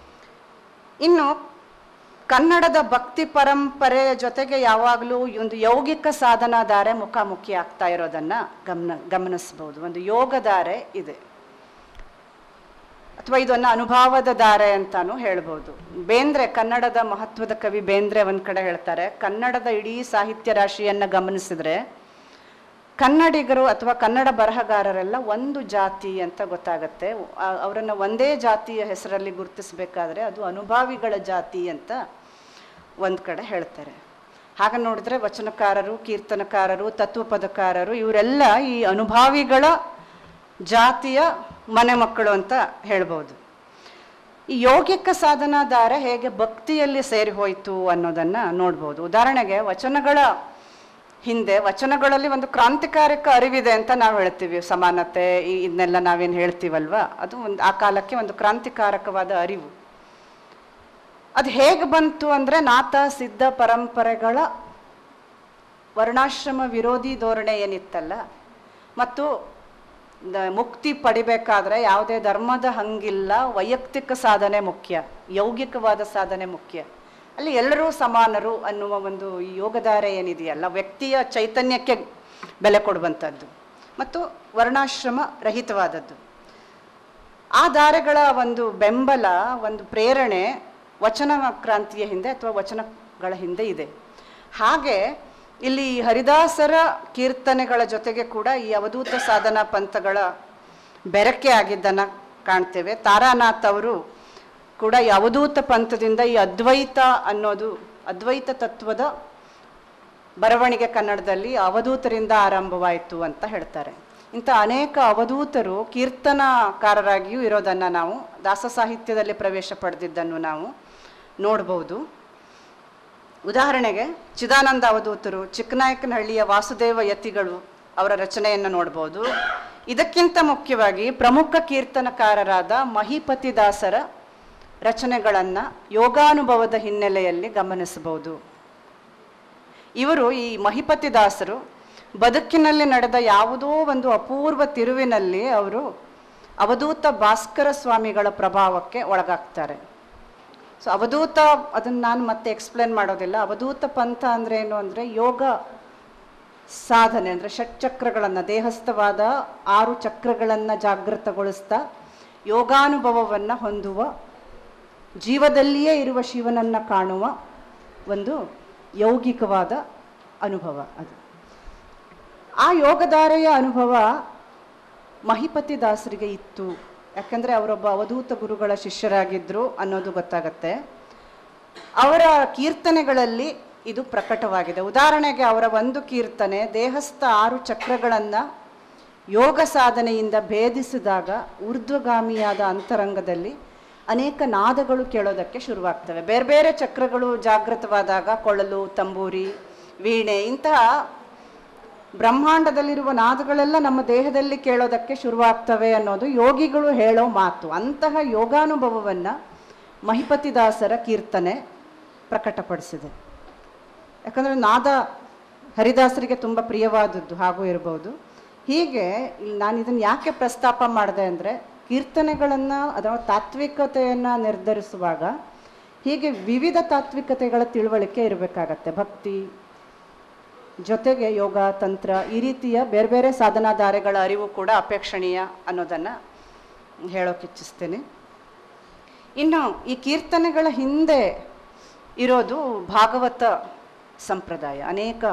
ಇನ್ನು ಕನ್ನಡದ ಭಕ್ತಿ ಪರಂಪರೆಯ ಜೊತೆಗೆ ಯಾವಾಗಲೂ ಒಂದು ಯೌಗಿಕ ಸಾಧನಾಧಾರೆ ಮುಖಾಮುಖಿ ಆಗ್ತಾ ಇರೋದನ್ನು ಗಮನಿಸ್ಬೋದು. ಒಂದು ಯೋಗಧಾರೆ ಇದೆ, ಅಥವಾ ಇದನ್ನು ಅನುಭವದ ಧಾರೆ ಅಂತಾನು ಹೇಳ್ಬೋದು. ಬೇಂದ್ರೆ, ಕನ್ನಡದ ಮಹತ್ವದ ಕವಿ ಬೇಂದ್ರೆ ಒಂದು ಕಡೆ ಹೇಳ್ತಾರೆ, ಕನ್ನಡದ ಇಡೀ ಸಾಹಿತ್ಯ ರಾಶಿಯನ್ನು ಗಮನಿಸಿದ್ರೆ ಕನ್ನಡಿಗರು ಅಥವಾ ಕನ್ನಡ ಬರಹಗಾರರೆಲ್ಲ ಒಂದು ಜಾತಿ ಅಂತ ಗೊತ್ತಾಗತ್ತೆ. ಅವರನ್ನು ಒಂದೇ ಜಾತಿಯ ಹೆಸರಲ್ಲಿ ಗುರುತಿಸಬೇಕಾದ್ರೆ ಅದು ಅನುಭಾವಿಗಳ ಜಾತಿ ಅಂತ ಒಂದು ಕಡೆ ಹೇಳ್ತಾರೆ. ಹಾಗೆ ನೋಡಿದ್ರೆ ವಚನಕಾರರು, ಕೀರ್ತನಕಾರರು, ತತ್ವಪದಕಾರರು ಇವರೆಲ್ಲ ಈ ಅನುಭಾವಿಗಳ ಜಾತಿಯ ಮನೆ ಮಕ್ಕಳು ಅಂತ ಹೇಳ್ಬೋದು. ಈ ಯೌಗಿಕ ಸಾಧನಾಧಾರೆ ಹೇಗೆ ಭಕ್ತಿಯಲ್ಲಿ ಸೇರಿ ಹೋಯಿತು ಅನ್ನೋದನ್ನು ನೋಡ್ಬೋದು. ಉದಾಹರಣೆಗೆ ವಚನಗಳ ಹಿಂದೆ, ವಚನಗಳಲ್ಲಿ ಒಂದು ಕ್ರಾಂತಿಕಾರಕ ಅರಿವಿದೆ ಅಂತ ನಾವು ಹೇಳ್ತೀವಿ. ಸಮಾನತೆ ಇದನ್ನೆಲ್ಲ ನಾವೇನು ಹೇಳ್ತೀವಲ್ವ, ಅದು ಆ ಕಾಲಕ್ಕೆ ಒಂದು ಕ್ರಾಂತಿಕಾರಕವಾದ ಅರಿವು. ಅದು ಹೇಗೆ ಬಂತು ಅಂದರೆ, ನಾಥ ಸಿದ್ಧ ಪರಂಪರೆಗಳ ವರ್ಣಾಶ್ರಮ ವಿರೋಧಿ ಧೋರಣೆ ಏನಿತ್ತಲ್ಲ, ಮತ್ತು ಮುಕ್ತಿ ಪಡಿಬೇಕಾದ್ರೆ ಯಾವುದೇ ಧರ್ಮದ ಹಂಗಿಲ್ಲ, ವೈಯಕ್ತಿಕ ಸಾಧನೆ ಮುಖ್ಯ, ಯೌಗಿಕವಾದ ಸಾಧನೆ ಮುಖ್ಯ, ಅಲ್ಲಿ ಎಲ್ಲರೂ ಸಮಾನರು ಅನ್ನುವ ಒಂದು ಈ ಯೋಗಧಾರೆ ಏನಿದೆಯಲ್ಲ, ವ್ಯಕ್ತಿಯ ಚೈತನ್ಯಕ್ಕೆ ಬೆಲೆ ಕೊಡುವಂಥದ್ದು ಮತ್ತು ವರ್ಣಾಶ್ರಮ ರಹಿತವಾದದ್ದು. ಆ ಧಾರೆಗಳ ಒಂದು ಬೆಂಬಲ, ಒಂದು ಪ್ರೇರಣೆ ವಚನ ಕ್ರಾಂತಿಯ ಹಿಂದೆ ಅಥವಾ ವಚನಗಳ ಹಿಂದೆ ಇದೆ. ಹಾಗೆ ಇಲ್ಲಿ ಹರಿದಾಸರ ಕೀರ್ತನೆಗಳ ಜೊತೆಗೆ ಕೂಡ ಈ ಅವಧೂತ ಸಾಧನಾ ಪಂಥಗಳ ಬೆರಕೆ ಆಗಿದ್ದನ್ನು ಕಾಣ್ತೇವೆ. ತಾರಾನಾಥ್ ಅವರು ಕೂಡ ಈ ಅವಧೂತ ಪಂಥದಿಂದ ಈ ಅದ್ವೈತ ಅನ್ನೋದು, ಅದ್ವೈತ ತತ್ವದ ಬರವಣಿಗೆ ಕನ್ನಡದಲ್ಲಿ ಅವಧೂತರಿಂದ ಆರಂಭವಾಯಿತು ಅಂತ ಹೇಳ್ತಾರೆ. ಇಂಥ ಅನೇಕ ಅವಧೂತರು ಕೀರ್ತನಕಾರರಾಗಿಯೂ ಇರೋದನ್ನು ನಾವು, ದಾಸ ಸಾಹಿತ್ಯದಲ್ಲಿ ಪ್ರವೇಶ ಪಡೆದಿದ್ದನ್ನು ನಾವು ನೋಡ್ಬೋದು. ಉದಾಹರಣೆಗೆ ಚಿದಾನಂದ ಅವಧೂತರು, ಚಿಕ್ಕನಾಯಕನಹಳ್ಳಿಯ ವಾಸುದೇವ ಯತಿಗಳು ಅವರ ರಚನೆಯನ್ನು ನೋಡ್ಬೋದು. ಇದಕ್ಕಿಂತ ಮುಖ್ಯವಾಗಿ ಪ್ರಮುಖ ಕೀರ್ತನಕಾರರಾದ ಮಹಿಪತಿದಾಸರ ರಚನೆಗಳನ್ನು ಯೋಗಾನುಭವದ ಹಿನ್ನೆಲೆಯಲ್ಲಿ ಗಮನಿಸಬಹುದು. ಇವರು, ಈ ಮಹಿಪತಿದಾಸರು, ಬದುಕಿನಲ್ಲಿ ನಡೆದ ಯಾವುದೋ ಒಂದು ಅಪೂರ್ವ ತಿರುವಿನಲ್ಲಿ ಅವರು ಅವಧೂತ ಭಾಸ್ಕರ ಸ್ವಾಮಿಗಳ ಪ್ರಭಾವಕ್ಕೆ ಒಳಗಾಗ್ತಾರೆ. ಸೊ ಅವಧೂತ, ಅದನ್ನು ನಾನು ಮತ್ತೆ ಎಕ್ಸ್ಪ್ಲೇನ್ ಮಾಡೋದಿಲ್ಲ. ಅವಧೂತ ಪಂಥ ಅಂದರೆ ಏನು ಅಂದರೆ, ಯೋಗ ಸಾಧನೆ ಅಂದರೆ ಷಟ್ಚಕ್ರಗಳನ್ನು, ದೇಹಸ್ಥವಾದ 6 ಚಕ್ರಗಳನ್ನು ಜಾಗೃತಗೊಳಿಸ್ತಾ ಯೋಗಾನುಭವವನ್ನು ಹೊಂದುವ, ಜೀವದಲ್ಲಿಯೇ ಇರುವ ಶಿವನನ್ನು ಕಾಣುವ ಒಂದು ಯೌಗಿಕವಾದ ಅನುಭವ ಅದು. ಆ ಯೋಗಧಾರೆಯ ಅನುಭವ ಮಹಿಪತಿದಾಸರಿಗೆ ಇತ್ತು. ಯಾಕಂದರೆ ಅವರೊಬ್ಬ ಅವಧೂತ ಗುರುಗಳ ಶಿಷ್ಯರಾಗಿದ್ದರು ಅನ್ನೋದು ಗೊತ್ತಾಗತ್ತೆ. ಅವರ ಕೀರ್ತನೆಗಳಲ್ಲಿ ಇದು ಪ್ರಕಟವಾಗಿದೆ. ಉದಾಹರಣೆಗೆ ಅವರ ಒಂದು ಕೀರ್ತನೆ ದೇಹಸ್ಥ 6 ಚಕ್ರಗಳನ್ನು ಯೋಗ ಸಾಧನೆಯಿಂದ ಭೇದಿಸಿದಾಗ ಊರ್ಧ್ವಗಾಮಿಯಾದ ಅಂತರಂಗದಲ್ಲಿ ಅನೇಕ ನಾದಗಳು ಕೇಳೋದಕ್ಕೆ ಶುರುವಾಗ್ತವೆ. ಬೇರೆ ಬೇರೆ ಚಕ್ರಗಳು ಜಾಗೃತವಾದಾಗ ಕೊಳಲು, ತಂಬೂರಿ, ವೀಣೆ ಇಂತಹ ಬ್ರಹ್ಮಾಂಡದಲ್ಲಿರುವ ನಾದಗಳೆಲ್ಲ ನಮ್ಮ ದೇಹದಲ್ಲಿ ಕೇಳೋದಕ್ಕೆ ಶುರುವಾಗ್ತವೆ ಅನ್ನೋದು ಯೋಗಿಗಳು ಹೇಳೋ ಮಾತು. ಅಂತಹ ಯೋಗಾನುಭವವನ್ನು ಮಹಿಪತಿದಾಸರ ಕೀರ್ತನೆ ಪ್ರಕಟಪಡಿಸಿದೆ. ಯಾಕಂದರೆ ನಾದ ಹರಿದಾಸರಿಗೆ ತುಂಬ ಪ್ರಿಯವಾದದ್ದು ಹಾಗೂ ಇರ್ಬೋದು. ಹೀಗೆ ನಾನು ಇದನ್ನು ಯಾಕೆ ಪ್ರಸ್ತಾಪ ಮಾಡಿದೆ ಅಂದರೆ, ಕೀರ್ತನೆಗಳನ್ನು ಅಥವಾ ತಾತ್ವಿಕತೆಯನ್ನು ನಿರ್ಧರಿಸುವಾಗ ಹೀಗೆ ವಿವಿಧ ತಾತ್ವಿಕತೆಗಳ ತಿಳುವಳಿಕೆ ಇರಬೇಕಾಗತ್ತೆ. ಭಕ್ತಿ, ಜೊತೆಗೆ ಯೋಗ ತಂತ್ರ ಈ ರೀತಿಯ ಬೇರೆ ಬೇರೆ ಸಾಧನಾಧಾರೆಗಳ ಅರಿವು ಕೂಡ ಅಪೇಕ್ಷಣೀಯ ಅನ್ನೋದನ್ನು ಹೇಳೋಕ್ಕಿಚ್ಛಿಸ್ತೇನೆ. ಇನ್ನು ಈ ಕೀರ್ತನೆಗಳ ಹಿಂದೆ ಇರೋದು ಭಾಗವತ ಸಂಪ್ರದಾಯ. ಅನೇಕ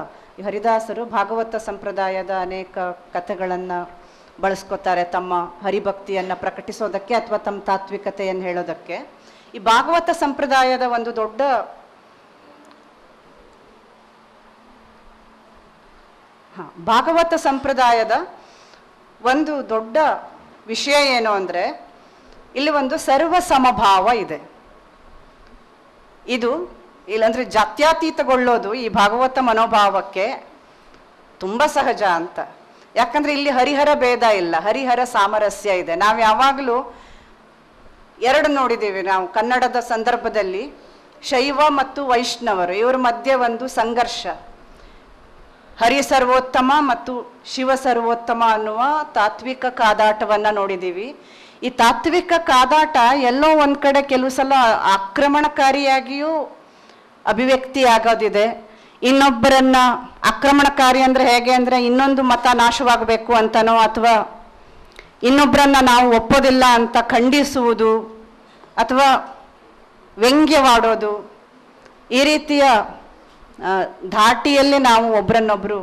ಹರಿದಾಸರು ಭಾಗವತ ಸಂಪ್ರದಾಯದ ಅನೇಕ ಕಥೆಗಳನ್ನು ಬಳಸ್ಕೋತಾರೆ ತಮ್ಮ ಹರಿಭಕ್ತಿಯನ್ನು ಪ್ರಕಟಿಸೋದಕ್ಕೆ ಅಥವಾ ತಮ್ಮ ತಾತ್ವಿಕತೆಯನ್ನು ಹೇಳೋದಕ್ಕೆ. ಈ ಭಾಗವತ ಸಂಪ್ರದಾಯದ ಒಂದು ದೊಡ್ಡ ಭಾಗವತ ಸಂಪ್ರದಾಯದ ಒಂದು ದೊಡ್ಡ ವಿಷಯ ಏನು ಅಂದರೆ, ಇಲ್ಲಿ ಒಂದು ಸರ್ವ ಸಮಭಾವ ಇದೆ. ಇದು ಇಲ್ಲಂದ್ರೆ ಜಾತ್ಯತೀತಗೊಳ್ಳೋದು ಈ ಭಾಗವತ ಮನೋಭಾವಕ್ಕೆ ತುಂಬ ಸಹಜ ಅಂತ. ಯಾಕಂದ್ರೆ ಇಲ್ಲಿ ಹರಿಹರ ಭೇದ ಇಲ್ಲ, ಹರಿಹರ ಸಾಮರಸ್ಯ ಇದೆ. ನಾವು ಯಾವಾಗಲೂ ಎರಡು ನೋಡಿದ್ದೀವಿ. ನಾವು ಕನ್ನಡದ ಸಂದರ್ಭದಲ್ಲಿ ಶೈವ ಮತ್ತು ವೈಷ್ಣವರು ಇವರ ಮಧ್ಯೆ ಒಂದು ಸಂಘರ್ಷ. ಹರಿ ಸರ್ವೋತ್ತಮ ಮತ್ತು ಶಿವ ಸರ್ವೋತ್ತಮ ಅನ್ನುವ ತಾತ್ವಿಕ ಕಾದಾಟವನ್ನು ನೋಡಿದ್ದೀವಿ. ಈ ತಾತ್ವಿಕ ಕಾದಾಟ ಎಲ್ಲೋ ಒಂದು ಕಡೆ ಕೆಲವು ಸಲ ಆಕ್ರಮಣಕಾರಿಯಾಗಿಯೂ ಅಭಿವ್ಯಕ್ತಿ ಆಗೋದಿದೆ. ಇನ್ನೊಬ್ಬರನ್ನ ಆಕ್ರಮಣಕಾರಿ ಅಂದರೆ ಹೇಗೆ ಅಂದರೆ ಇನ್ನೊಂದು ಮತ ನಾಶವಾಗಬೇಕು ಅಂತನೋ ಅಥವಾ ಇನ್ನೊಬ್ಬರನ್ನ ನಾವು ಒಪ್ಪೋದಿಲ್ಲ ಅಂತ ಖಂಡಿಸುವುದು ಅಥವಾ ವ್ಯಂಗ್ಯವಾಡೋದು, ಈ ರೀತಿಯ ಧಾಟಿಯಲ್ಲಿ ನಾವು ಒಬ್ಬರನ್ನೊಬ್ಬರು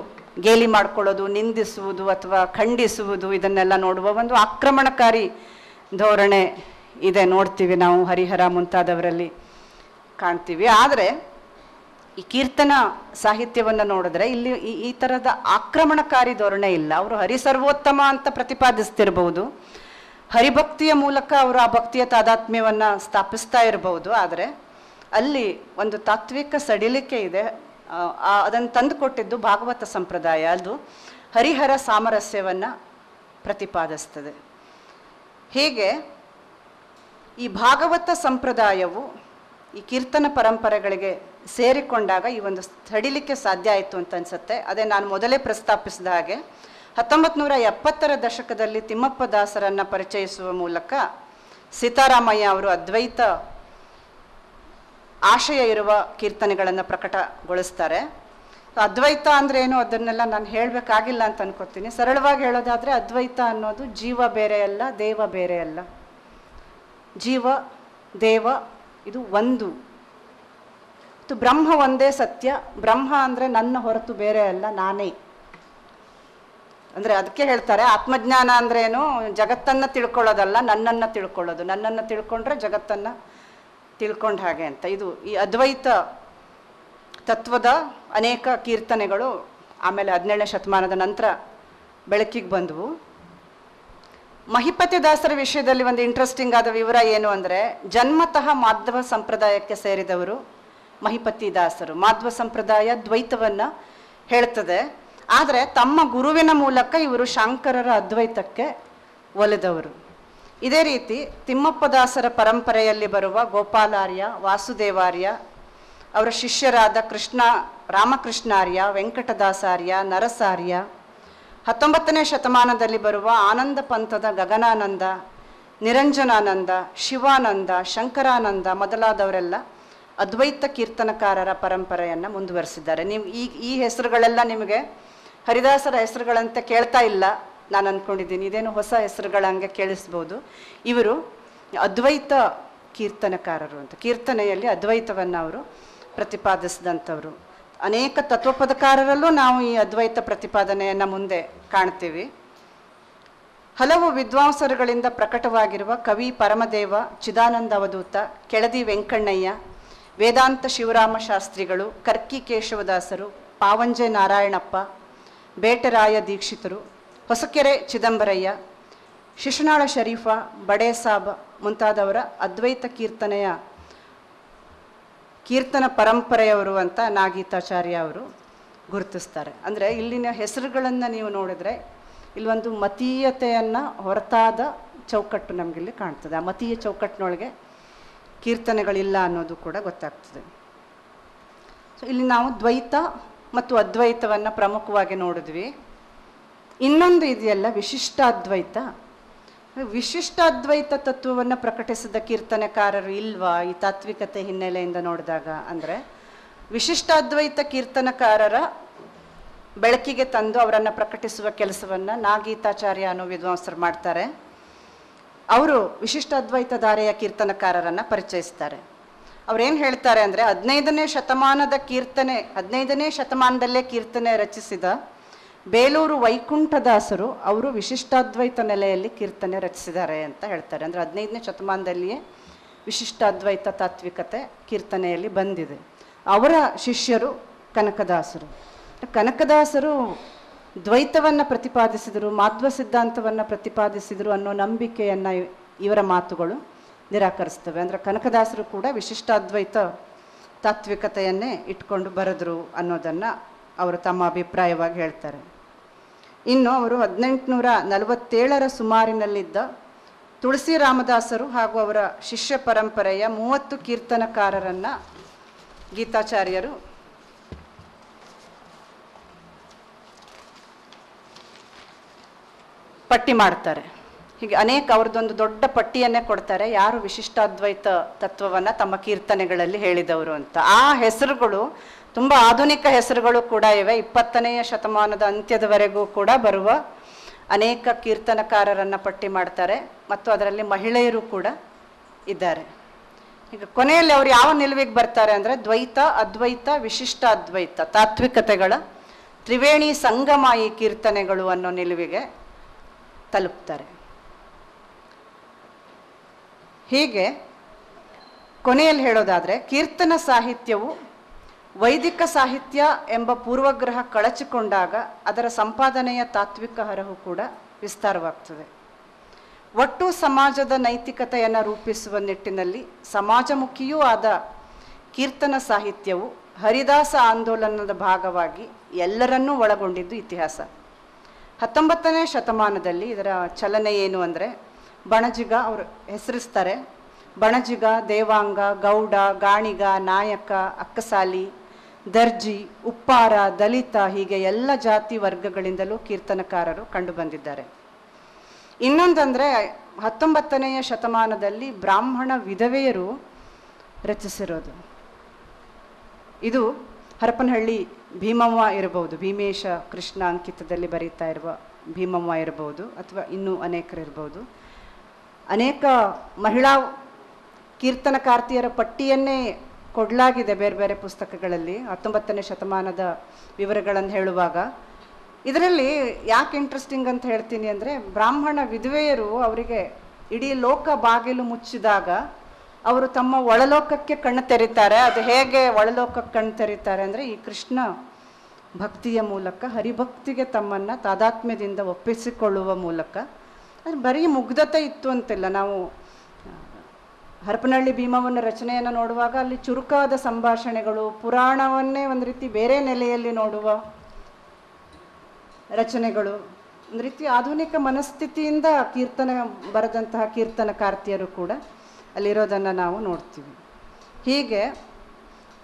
ಗೇಲಿ ಮಾಡ್ಕೊಳ್ಳೋದು, ನಿಂದಿಸುವುದು ಅಥವಾ ಖಂಡಿಸುವುದು, ಇದನ್ನೆಲ್ಲ ನೋಡುವ ಒಂದು ಆಕ್ರಮಣಕಾರಿ ಧೋರಣೆ ಇದೆ, ನೋಡ್ತೀವಿ ನಾವು ಹರಿಹರ ಮುಂತಾದವರಲ್ಲಿ ಕಾಣ್ತೀವಿ. ಆದರೆ ಈ ಕೀರ್ತನ ಸಾಹಿತ್ಯವನ್ನು ನೋಡಿದ್ರೆ ಇಲ್ಲಿ ಈ ಥರದ ಆಕ್ರಮಣಕಾರಿ ಧೋರಣೆ ಇಲ್ಲ. ಅವರು ಹರಿಸರ್ವೋತ್ತಮ ಅಂತ ಪ್ರತಿಪಾದಿಸ್ತಿರ್ಬೋದು, ಹರಿಭಕ್ತಿಯ ಮೂಲಕ ಅವರು ಆ ಭಕ್ತಿಯ ತಾದಾತ್ಮ್ಯವನ್ನು ಸ್ಥಾಪಿಸ್ತಾ ಇರಬಹುದು. ಆದರೆ ಅಲ್ಲಿ ಒಂದು ತಾತ್ವಿಕ ಸಡಿಲಿಕೆ ಇದೆ. ಅದನ್ನು ತಂದುಕೊಟ್ಟಿದ್ದು ಭಾಗವತ ಸಂಪ್ರದಾಯ. ಅದು ಹರಿಹರ ಸಾಮರಸ್ಯವನ್ನು ಪ್ರತಿಪಾದಿಸ್ತದೆ. ಹೀಗೆ ಈ ಭಾಗವತ ಸಂಪ್ರದಾಯವು ಈ ಕೀರ್ತನ ಪರಂಪರೆಗಳಿಗೆ ಸೇರಿಕೊಂಡಾಗ ಈ ಒಂದು ಸಡಿಲಿಕೆ ಸಾಧ್ಯ ಆಯಿತು ಅಂತ ಅನ್ಸುತ್ತೆ. ಅದೇ ನಾನು ಮೊದಲೇ ಪ್ರಸ್ತಾಪಿಸಿದ ಹಾಗೆ 1970ರ ದಶಕದಲ್ಲಿ ತಿಮ್ಮಪ್ಪ ದಾಸರನ್ನು ಪರಿಚಯಿಸುವ ಮೂಲಕ ಸೀತಾರಾಮಯ್ಯ ಅವರು ಅದ್ವೈತ ಆಶಯ ಇರುವ ಕೀರ್ತನೆಗಳನ್ನು ಪ್ರಕಟಗೊಳಿಸ್ತಾರೆ. ಅದ್ವೈತ ಅಂದರೆ ಏನು ಅದನ್ನೆಲ್ಲ ನಾನು ಹೇಳಬೇಕಾಗಿಲ್ಲ ಅಂತ ಅನ್ಕೋತೀನಿ. ಸರಳವಾಗಿ ಹೇಳೋದಾದರೆ ಅದ್ವೈತ ಅನ್ನೋದು ಜೀವ ಬೇರೆ ಅಲ್ಲ, ದೇವ ಬೇರೆ ಅಲ್ಲ. ಜೀವ ದೇವ ಇದು ಒಂದು. ಬ್ರಹ್ಮ ಒಂದೇ ಸತ್ಯ. ಬ್ರಹ್ಮ ಅಂದರೆ ನನ್ನ ಹೊರತು ಬೇರೆ ಅಲ್ಲ, ನಾನೇ. ಅಂದರೆ ಅದಕ್ಕೆ ಹೇಳ್ತಾರೆ ಆತ್ಮಜ್ಞಾನ ಅಂದ್ರೆ ಏನು, ಜಗತ್ತನ್ನು ತಿಳ್ಕೊಳ್ಳೋದಲ್ಲ, ನನ್ನನ್ನು ತಿಳ್ಕೊಳ್ಳೋದು. ನನ್ನನ್ನು ತಿಳ್ಕೊಂಡ್ರೆ ಜಗತ್ತನ್ನು ತಿಳ್ಕೊಂಡ ಹಾಗೆ ಅಂತ. ಇದು ಈ ಅದ್ವೈತ ತತ್ವದ ಅನೇಕ ಕೀರ್ತನೆಗಳು ಆಮೇಲೆ 17ನೇ ಶತಮಾನದ ನಂತರ ಬೆಳಕಿಗೆ ಬಂದವು. ಮಹಿಪತಿ ದಾಸರ ವಿಷಯದಲ್ಲಿ ಒಂದು ಇಂಟ್ರೆಸ್ಟಿಂಗ್ ಆದ ವಿವರ ಏನು ಅಂದರೆ, ಜನ್ಮತಃ ಮಾಧ್ವ ಸಂಪ್ರದಾಯಕ್ಕೆ ಸೇರಿದವರು ಮಹಿಪತಿ ದಾಸರು. ಮಾಧ್ವ ಸಂಪ್ರದಾಯ ದ್ವೈತವನ್ನು ಹೇಳ್ತದೆ, ಆದರೆ ತಮ್ಮ ಗುರುವಿನ ಮೂಲಕ ಇವರು ಶಾಂಕರರ ಅದ್ವೈತಕ್ಕೆ ಒಲಿದವರು. ಇದೇ ರೀತಿ ತಿಮ್ಮಪ್ಪ ದಾಸರ ಪರಂಪರೆಯಲ್ಲಿ ಬರುವ ಗೋಪಾಲಾರ್ಯ, ವಾಸುದೇವಾರ್ಯ, ಅವರ ಶಿಷ್ಯರಾದ ರಾಮಕೃಷ್ಣಾರ್ಯ, ವೆಂಕಟದಾಸಾರ್ಯ, ನರಸಾರ್ಯ, 19ನೇ ಶತಮಾನದಲ್ಲಿ ಬರುವ ಆನಂದ ಪಂಥದ ಗಗನಾನಂದ, ನಿರಂಜನಾನಂದ, ಶಿವಾನಂದ, ಶಂಕರಾನಂದ ಮೊದಲಾದವರೆಲ್ಲ ಅದ್ವೈತ ಕೀರ್ತನಕಾರರ ಪರಂಪರೆಯನ್ನು ಮುಂದುವರಿಸಿದ್ದಾರೆ. ನೀವು ಈ ಹೆಸರುಗಳೆಲ್ಲ ನಿಮಗೆ ಹರಿದಾಸರ ಹೆಸರುಗಳಂತೆ ಕೇಳ್ತಾ ಇಲ್ಲ ನಾನು ಅಂದ್ಕೊಂಡಿದ್ದೀನಿ. ಇದೇನು ಹೊಸ ಹೆಸರುಗಳಂಗೆ ಕೇಳಿಸ್ಬೋದು. ಇವರು ಅದ್ವೈತ ಕೀರ್ತನಕಾರರು ಅಂತ. ಕೀರ್ತನೆಯಲ್ಲಿ ಅದ್ವೈತವನ್ನು ಅವರು ಪ್ರತಿಪಾದಿಸಿದಂಥವ್ರು. ಅನೇಕ ತತ್ವಪದಕಾರರಲ್ಲೂ ನಾವು ಈ ಅದ್ವೈತ ಪ್ರತಿಪಾದನೆಯನ್ನು ಮುಂದೆ ಕಾಣ್ತೀವಿ. ಹಲವು ವಿದ್ವಾಂಸರುಗಳಿಂದ ಪ್ರಕಟವಾಗಿರುವ ಕವಿ ಪರಮದೇವ, ಚಿದಾನಂದ ಅವಧೂತ, ಕೆಳದಿ ವೆಂಕಣ್ಣಯ್ಯ, ವೇದಾಂತ ಶಿವರಾಮ ಶಾಸ್ತ್ರಿಗಳು, ಕರ್ಕಿ ಕೇಶವದಾಸರು, ಪಾವಂಜೆ ನಾರಾಯಣಪ್ಪ, ಬೇಟರಾಯ ದೀಕ್ಷಿತರು, ಹೊಸಕೆರೆ ಚಿದಂಬರಯ್ಯ, ಶಿಶುನಾಳ ಶರೀಫ, ಬಡೇ ಸಾಬ್ ಮುಂತಾದವರ ಅದ್ವೈತ ಕೀರ್ತನ ಪರಂಪರೆಯವರು ಅಂತ ನಾಗೀತಾಚಾರ್ಯ ಅವರು ಗುರುತಿಸ್ತಾರೆ. ಅಂದರೆ ಇಲ್ಲಿನ ಹೆಸರುಗಳನ್ನು ನೀವು ನೋಡಿದರೆ ಇಲ್ಲೊಂದು ಮತೀಯತೆಯನ್ನು ಹೊರತಾದ ಚೌಕಟ್ಟು ನಮಗಿಲ್ಲಿ ಕಾಣ್ತದೆ. ಆ ಮತೀಯ ಚೌಕಟ್ಟಿನೊಳಗೆ ಕೀರ್ತನೆಗಳಿಲ್ಲ ಅನ್ನೋದು ಕೂಡ ಗೊತ್ತಾಗ್ತದೆ. ಸೊ ಇಲ್ಲಿ ನಾವು ದ್ವೈತ ಮತ್ತು ಅದ್ವೈತವನ್ನು ಪ್ರಮುಖವಾಗಿ ನೋಡಿದ್ವಿ. ಇನ್ನೊಂದು ಇದೆಯಲ್ಲ ವಿಶಿಷ್ಟಾದ್ವೈತ. ವಿಶಿಷ್ಟಾದ್ವೈತ ತತ್ವವನ್ನು ಪ್ರಕಟಿಸಿದ ಕೀರ್ತನೆಕಾರರು ಇಲ್ವಾ ಈ ತಾತ್ವಿಕತೆ ಹಿನ್ನೆಲೆಯಿಂದ ನೋಡಿದಾಗ? ಅಂದರೆ ವಿಶಿಷ್ಟಾದ್ವೈತ ಕೀರ್ತನಕಾರರ ಬೆಳಕಿಗೆ ತಂದು ಅವರನ್ನು ಪ್ರಕಟಿಸುವ ಕೆಲಸವನ್ನು ನಾಗೀತಾಚಾರ್ಯ ಅನ್ನೋ ವಿದ್ವಾಂಸರು ಮಾಡ್ತಾರೆ. ಅವರು ವಿಶಿಷ್ಟ ಅದ್ವೈತ ಧಾರೆಯ ಕೀರ್ತನಕಾರರನ್ನು ಪರಿಚಯಿಸ್ತಾರೆ. ಅವ್ರೇನು ಹೇಳ್ತಾರೆ ಅಂದರೆ 15ನೇ ಶತಮಾನದಲ್ಲೇ ಕೀರ್ತನೆ ರಚಿಸಿದ ಬೇಲೂರು ವೈಕುಂಠದಾಸರು ಅವರು ವಿಶಿಷ್ಟಾದ್ವೈತ ನೆಲೆಯಲ್ಲಿ ಕೀರ್ತನೆ ರಚಿಸಿದ್ದಾರೆ ಅಂತ ಹೇಳ್ತಾರೆ. ಅಂದರೆ 15ನೇ ಶತಮಾನದಲ್ಲಿಯೇ ವಿಶಿಷ್ಟಾದ್ವೈತ ತಾತ್ವಿಕತೆ ಕೀರ್ತನೆಯಲ್ಲಿ ಬಂದಿದೆ. ಅವರ ಶಿಷ್ಯರು ಕನಕದಾಸರು. ಕನಕದಾಸರು ದ್ವೈತವನ್ನು ಪ್ರತಿಪಾದಿಸಿದರು, ಮಾಧ್ವ ಸಿದ್ಧಾಂತವನ್ನು ಪ್ರತಿಪಾದಿಸಿದರು ಅನ್ನೋ ನಂಬಿಕೆಯನ್ನು ಇವರ ಮಾತುಗಳು ನಿರಾಕರಿಸ್ತವೆ. ಅಂದರೆ ಕನಕದಾಸರು ಕೂಡ ವಿಶಿಷ್ಟಾದ್ವೈತ ತಾತ್ವಿಕತೆಯನ್ನೇ ಇಟ್ಕೊಂಡು ಬರೆದರು ಅನ್ನೋದನ್ನು ಅವರು ತಮ್ಮ ಅಭಿಪ್ರಾಯವಾಗಿ ಹೇಳ್ತಾರೆ. ಇನ್ನು ಅವರು 1847ರ ಸುಮಾರಿನಲ್ಲಿದ್ದ ತುಳಸಿ ರಾಮದಾಸರು ಹಾಗೂ ಅವರ ಶಿಷ್ಯ ಪರಂಪರೆಯ 30 ಕೀರ್ತನಕಾರರನ್ನು ಗೀತಾಚಾರ್ಯರು ಪಟ್ಟಿ ಮಾಡ್ತಾರೆ. ಹೀಗೆ ಅವ್ರದ್ದೊಂದು ದೊಡ್ಡ ಪಟ್ಟಿಯನ್ನೇ ಕೊಡ್ತಾರೆ, ಯಾರು ವಿಶಿಷ್ಟಾದ್ವೈತ ತತ್ವವನ್ನು ತಮ್ಮ ಕೀರ್ತನೆಗಳಲ್ಲಿ ಹೇಳಿದವರು ಅಂತ. ಆ ಹೆಸರುಗಳು ತುಂಬ ಆಧುನಿಕ ಹೆಸರುಗಳು ಕೂಡ ಇವೆ. 20ನೇ ಶತಮಾನದ ಅಂತ್ಯದವರೆಗೂ ಕೂಡ ಬರುವ ಅನೇಕ ಕೀರ್ತನಕಾರರನ್ನು ಪಟ್ಟಿ ಮಾಡ್ತಾರೆ ಮತ್ತು ಅದರಲ್ಲಿ ಮಹಿಳೆಯರು ಕೂಡ ಇದ್ದಾರೆ. ಈಗ ಕೊನೆಯಲ್ಲಿ ಅವರು ಯಾವ ನಿಲುವಿಗೆ ಬರ್ತಾರೆ ಅಂದರೆ ದ್ವೈತ, ಅದ್ವೈತ, ವಿಶಿಷ್ಟ ಅದ್ವೈತ ತಾತ್ವಿಕತೆಗಳ ತ್ರಿವೇಣಿ ಸಂಗಮ ಈ ಕೀರ್ತನೆಗಳು ಅನ್ನೋ ನಿಲುವಿಗೆ ತಲುಪ್ತಾರೆ. ಹೀಗೆ ಕೊನೆಯಲ್ಲಿ ಹೇಳೋದಾದರೆ ಕೀರ್ತನ ಸಾಹಿತ್ಯವು ವೈದಿಕ ಸಾಹಿತ್ಯ ಎಂಬ ಪೂರ್ವಗ್ರಹ ಕಳಚಿಕೊಂಡಾಗ ಅದರ ಸಂಪಾದನೆಯ ತಾತ್ವಿಕ ಹರಹು ಕೂಡ ವಿಸ್ತಾರವಾಗ್ತದೆ. ಒಟ್ಟು ಸಮಾಜದ ನೈತಿಕತೆಯನ್ನು ರೂಪಿಸುವ ನಿಟ್ಟಿನಲ್ಲಿ ಸಮಾಜಮುಖಿಯೂ ಆದ ಕೀರ್ತನ ಸಾಹಿತ್ಯವು ಹರಿದಾಸ ಆಂದೋಲನದ ಭಾಗವಾಗಿ ಎಲ್ಲರನ್ನೂ ಒಳಗೊಂಡಿದ್ದು ಇತಿಹಾಸ. 19ನೇ ಶತಮಾನದಲ್ಲಿ ಇದರ ಚಲನೆ ಏನು ಅಂದರೆ ಬಣಜಿಗ ಅವರು ಹೆಸರಿಸ್ತಾರೆ. ಬಣಜಿಗ, ದೇವಾಂಗ, ಗೌಡ, ಗಾಣಿಗ, ನಾಯಕ, ಅಕ್ಕಸಾಲಿ, ದರ್ಜಿ, ಉಪ್ಪಾರ, ದಲಿತ ಹೀಗೆ ಎಲ್ಲ ಜಾತಿ ವರ್ಗಗಳಿಂದಲೂ ಕೀರ್ತನಕಾರರು ಕಂಡುಬಂದಿದ್ದಾರೆ. ಇನ್ನೊಂದಂದರೆ 19ನೇ ಶತಮಾನದಲ್ಲಿ ಬ್ರಾಹ್ಮಣ ವಿಧವೆಯರು ರಚಿಸಿರೋದು. ಇದು ಹರಪನಹಳ್ಳಿ ಭೀಮವ್ವ ಇರಬಹುದು, ಭೀಮೇಶ ಕೃಷ್ಣ ಅಂಕಿತದಲ್ಲಿ ಬರೀತಾ ಇರುವ ಭೀಮವ್ವ ಇರಬಹುದು, ಅಥವಾ ಇನ್ನೂ ಅನೇಕರಿರ್ಬೋದು. ಅನೇಕ ಮಹಿಳಾ ಕೀರ್ತನಕಾರ್ತಿಯರ ಪಟ್ಟಿಯನ್ನೇ ಕೊಡಲಾಗಿದೆ ಬೇರೆ ಬೇರೆ ಪುಸ್ತಕಗಳಲ್ಲಿ 19ನೇ ಶತಮಾನದ ವಿವರಗಳನ್ನು ಹೇಳುವಾಗ. ಇದರಲ್ಲಿ ಯಾಕೆ ಇಂಟ್ರೆಸ್ಟಿಂಗ್ ಅಂತ ಹೇಳ್ತೀನಿ ಅಂದರೆ ಬ್ರಾಹ್ಮಣ ವಿಧವೆಯರು ಅವರಿಗೆ ಇಡೀ ಲೋಕ ಬಾಗಿಲು ಮುಚ್ಚಿದಾಗ ಅವರು ತಮ್ಮ ಒಳಲೋಕಕ್ಕೆ ಕಣ್ಣು ತೆರೀತಾರೆ. ಅದು ಹೇಗೆ ಒಳಲೋಕಕ್ಕೆ ಕಣ್ಣು ತೆರೀತಾರೆ ಅಂದರೆ ಈ ಕೃಷ್ಣ ಭಕ್ತಿಯ ಮೂಲಕ, ಹರಿಭಕ್ತಿಗೆ ತಮ್ಮನ್ನು ತಾದಾತ್ಮ್ಯದಿಂದ ಒಪ್ಪಿಸಿಕೊಳ್ಳುವ ಮೂಲಕ. ಅದು ಬರೀ ಮುಗ್ಧತೆ ಇತ್ತು ಅಂತಿಲ್ಲ. ನಾವು ಹರಪನಹಳ್ಳಿ ಭೀಮವ್ವನ ರಚನೆಯನ್ನು ನೋಡುವಾಗ ಅಲ್ಲಿ ಚುರುಕಾದ ಸಂಭಾಷಣೆಗಳು, ಪುರಾಣವನ್ನೇ ಒಂದು ರೀತಿ ಬೇರೆ ನೆಲೆಯಲ್ಲಿ ನೋಡುವ ರಚನೆಗಳು, ಒಂದು ರೀತಿ ಆಧುನಿಕ ಮನಸ್ಥಿತಿಯಿಂದ ಬರೆದಂತಹ ಕೀರ್ತನಕಾರ್ತಿಯರು ಕೂಡ ಅಲ್ಲಿರೋದನ್ನು ನಾವು ನೋಡ್ತೀವಿ. ಹೀಗೆ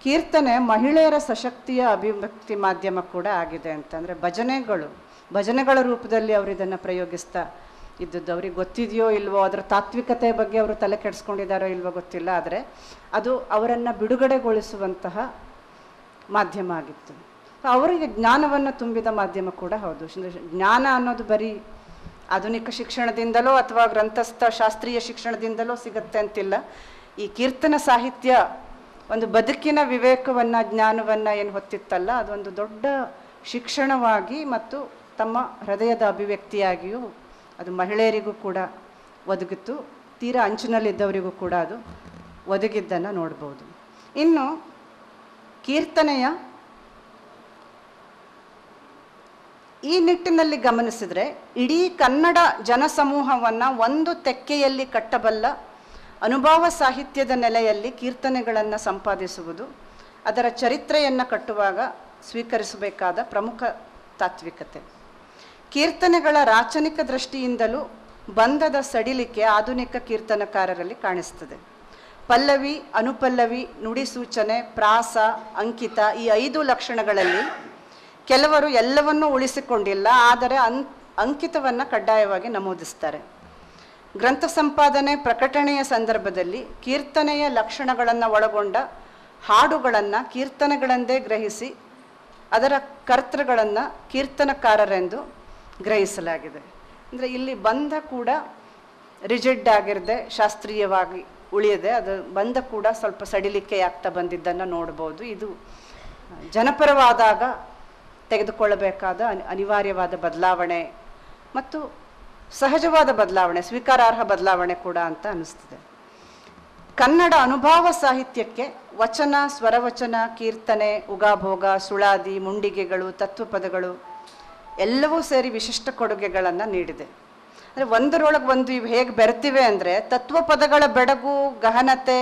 ಕೀರ್ತನೆ ಮಹಿಳೆಯರ ಸಶಕ್ತಿಯ ಅಭಿವ್ಯಕ್ತಿ ಮಾಧ್ಯಮ ಕೂಡ ಆಗಿದೆ ಅಂತಂದರೆ ಭಜನೆಗಳ ರೂಪದಲ್ಲಿ ಅವರು ಇದನ್ನು ಪ್ರಯೋಗಿಸ್ತಾ ಇದ್ದದ್ದು. ಅವ್ರಿಗೆ ಗೊತ್ತಿದೆಯೋ ಇಲ್ವೋ, ಅದರ ತಾತ್ವಿಕತೆ ಬಗ್ಗೆ ಅವರು ತಲೆ ಕೆಡಿಸ್ಕೊಂಡಿದ್ದಾರೋ ಇಲ್ವೋ ಗೊತ್ತಿಲ್ಲ, ಆದರೆ ಅದು ಅವರನ್ನು ಬಿಡುಗಡೆಗೊಳಿಸುವಂತಹ ಮಾಧ್ಯಮ ಆಗಿತ್ತು. ಅವರಿಗೆ ಜ್ಞಾನವನ್ನು ತುಂಬಿದ ಮಾಧ್ಯಮ ಕೂಡ ಹೌದು. ಜ್ಞಾನ ಅನ್ನೋದು ಬರೀ ಆಧುನಿಕ ಶಿಕ್ಷಣದಿಂದಲೋ ಅಥವಾ ಗ್ರಂಥಸ್ಥ ಶಾಸ್ತ್ರೀಯ ಶಿಕ್ಷಣದಿಂದಲೋ ಸಿಗುತ್ತೆ ಅಂತಿಲ್ಲ. ಈ ಕೀರ್ತನ ಸಾಹಿತ್ಯ ಒಂದು ಬದುಕಿನ ವಿವೇಕವನ್ನು, ಜ್ಞಾನವನ್ನು ಏನು ಹೊತ್ತಿತ್ತಲ್ಲ, ಅದೊಂದು ದೊಡ್ಡ ಶಿಕ್ಷಣವಾಗಿ ಮತ್ತು ತಮ್ಮ ಹೃದಯದ ಅಭಿವ್ಯಕ್ತಿಯಾಗಿಯೂ ಅದು ಮಹಿಳೆಯರಿಗೂ ಕೂಡ ಒದಗಿತ್ತು. ತೀರಾ ಅಂಚಿನಲ್ಲಿದ್ದವರಿಗೂ ಕೂಡ ಅದು ಒದಗಿದ್ದನ್ನು ನೋಡ್ಬೋದು. ಇನ್ನು ಕೀರ್ತನೆಯ ಈ ನಿಟ್ಟಿನಲ್ಲಿ ಗಮನಿಸಿದರೆ ಇಡೀ ಕನ್ನಡ ಜನಸಮೂಹವನ್ನು ಒಂದು ತೆಕ್ಕೆಯಲ್ಲಿ ಕಟ್ಟಬಲ್ಲ ಅನುಭವ ಸಾಹಿತ್ಯದ ನೆಲೆಯಲ್ಲಿ ಕೀರ್ತನೆಗಳನ್ನು ಸಂಪಾದಿಸುವುದು ಅದರ ಚರಿತ್ರೆಯನ್ನು ಕಟ್ಟುವಾಗ ಸ್ವೀಕರಿಸಬೇಕಾದ ಪ್ರಮುಖ ತಾತ್ವಿಕತೆ. ಕೀರ್ತನೆಗಳ ರಾಚನಿಕ ದೃಷ್ಟಿಯಿಂದಲೂ ಬಂಧದ ಸಡಿಲಿಕೆ ಆಧುನಿಕ ಕೀರ್ತನಕಾರರಲ್ಲಿ ಕಾಣಿಸ್ತದೆ. ಪಲ್ಲವಿ, ಅನುಪಲ್ಲವಿ, ನುಡಿ ಸೂಚನೆ, ಪ್ರಾಸ, ಅಂಕಿತ ಈ 5 ಲಕ್ಷಣಗಳಲ್ಲಿ ಕೆಲವರು ಎಲ್ಲವನ್ನೂ ಉಳಿಸಿಕೊಂಡಿಲ್ಲ, ಆದರೆ ಅಂಕಿತವನ್ನು ಕಡ್ಡಾಯವಾಗಿ ನಮೂದಿಸ್ತಾರೆ. ಗ್ರಂಥ ಸಂಪಾದನೆ ಪ್ರಕಟಣೆಯ ಸಂದರ್ಭದಲ್ಲಿ ಕೀರ್ತನೆಯ ಲಕ್ಷಣಗಳನ್ನು ಒಳಗೊಂಡ ಹಾಡುಗಳನ್ನು ಕೀರ್ತನೆಗಳೆಂದೇ ಗ್ರಹಿಸಿ ಅದರ ಕರ್ತೃಗಳನ್ನು ಕೀರ್ತನಕಾರರೆಂದು ಗ್ರಹಿಸಲಾಗಿದೆ. ಅಂದರೆ ಇಲ್ಲಿ ಬಂಧ ಕೂಡ ರಿಜಿಡ್ ಆಗಿರದೆ ಶಾಸ್ತ್ರೀಯವಾಗಿ ಉಳಿಯದೆ ಅದು ಬಂಧ ಕೂಡ ಸ್ವಲ್ಪ ಸಡಿಲಿಕೆ ಆಗ್ತಾ ಬಂದಿದ್ದನ್ನು ನೋಡ್ಬೋದು. ಇದು ಜನಪರವಾದಾಗ ತೆಗೆದುಕೊಳ್ಳಬೇಕಾದ ಅನಿವಾರ್ಯವಾದ ಬದಲಾವಣೆ ಮತ್ತು ಸಹಜವಾದ ಬದಲಾವಣೆ, ಸ್ವೀಕಾರಾರ್ಹ ಬದಲಾವಣೆ ಕೂಡ ಅಂತ ಅನ್ನಿಸ್ತದೆ. ಕನ್ನಡ ಅನುಭಾವ ಸಾಹಿತ್ಯಕ್ಕೆ ವಚನ, ಸ್ವರವಚನ, ಕೀರ್ತನೆ, ಉಗಾಭೋಗ, ಸುಳಾದಿ, ಮುಂಡಿಗೆಗಳು, ತತ್ವಪದಗಳು ಎಲ್ಲವೂ ಸೇರಿ ವಿಶಿಷ್ಟ ಕೊಡುಗೆಗಳನ್ನು ನೀಡಿದೆ. ಅಂದರೆ ಒಂದರೊಳಗೆ ಒಂದು ಇವು ಹೇಗೆ ಬೆರ್ತಿವೆ ಅಂದರೆ ತತ್ವಪದಗಳ ಬೆಡಗು, ಗಹನತೆ,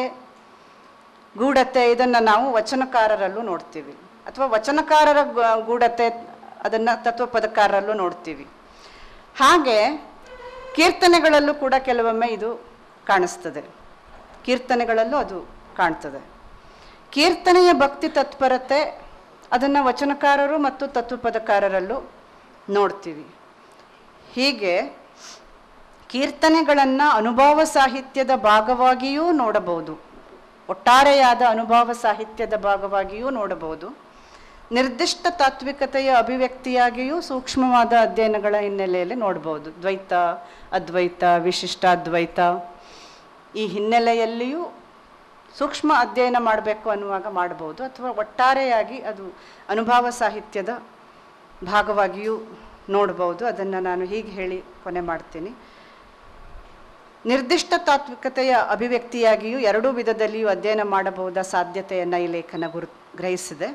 ಗೂಢತೆ ಇದನ್ನು ನಾವು ವಚನಕಾರರಲ್ಲೂ ನೋಡ್ತೀವಿ, ಅಥವಾ ವಚನಕಾರರ ಗೂಢತೆ ಅದನ್ನು ತತ್ವಪದಕಾರರಲ್ಲೂ ನೋಡ್ತೀವಿ. ಹಾಗೆ ಕೀರ್ತನೆಗಳಲ್ಲೂ ಕೂಡ ಕೆಲವೊಮ್ಮೆ ಇದು ಕಾಣಿಸ್ತದೆ, ಕೀರ್ತನೆಗಳಲ್ಲೂ ಅದು ಕಾಣ್ತದೆ. ಕೀರ್ತನೆಯ ಭಕ್ತಿ ತತ್ಪರತೆ ಅದನ್ನು ವಚನಕಾರರು ಮತ್ತು ತತ್ವಪದಕಾರರಲ್ಲೂ ನೋಡ್ತೀವಿ. ಹೀಗೆ ಕೀರ್ತನೆಗಳನ್ನು ಅನುಭವ ಸಾಹಿತ್ಯದ ಭಾಗವಾಗಿಯೂ ನೋಡಬಹುದು, ಒಟ್ಟಾರೆಯಾದ ಅನುಭವ ಸಾಹಿತ್ಯದ ಭಾಗವಾಗಿಯೂ ನೋಡಬಹುದು. ನಿರ್ದಿಷ್ಟ ತಾತ್ವಿಕತೆಯ ಅಭಿವ್ಯಕ್ತಿಯಾಗಿಯೂ ಸೂಕ್ಷ್ಮವಾದ ಅಧ್ಯಯನಗಳ ಹಿನ್ನೆಲೆಯಲ್ಲಿ ನೋಡ್ಬೋದು. ದ್ವೈತ, ಅದ್ವೈತ, ವಿಶಿಷ್ಟಾದ್ವೈತ ಈ ಹಿನ್ನೆಲೆಯಲ್ಲಿಯೂ ಸೂಕ್ಷ್ಮ ಅಧ್ಯಯನ ಮಾಡಬೇಕು ಅನ್ನುವಾಗ ಮಾಡ್ಬೋದು, ಅಥವಾ ಒಟ್ಟಾರೆಯಾಗಿ ಅದು ಅನುಭವ ಸಾಹಿತ್ಯದ ಭಾಗವಾಗಿಯೂ ನೋಡ್ಬೋದು. ಅದನ್ನು ನಾನು ಹೀಗೆ ಹೇಳಿ ಕೊನೆ ಮಾಡ್ತೀನಿ. ನಿರ್ದಿಷ್ಟ ತಾತ್ವಿಕತೆಯ ಅಭಿವ್ಯಕ್ತಿಯಾಗಿಯೂ ಎರಡೂ ವಿಧದಲ್ಲಿಯೂ ಅಧ್ಯಯನ ಮಾಡಬಹುದಾದ ಸಾಧ್ಯತೆಯನ್ನು ಈ ಲೇಖನ ಗ್ರಹಿಸಿದೆ.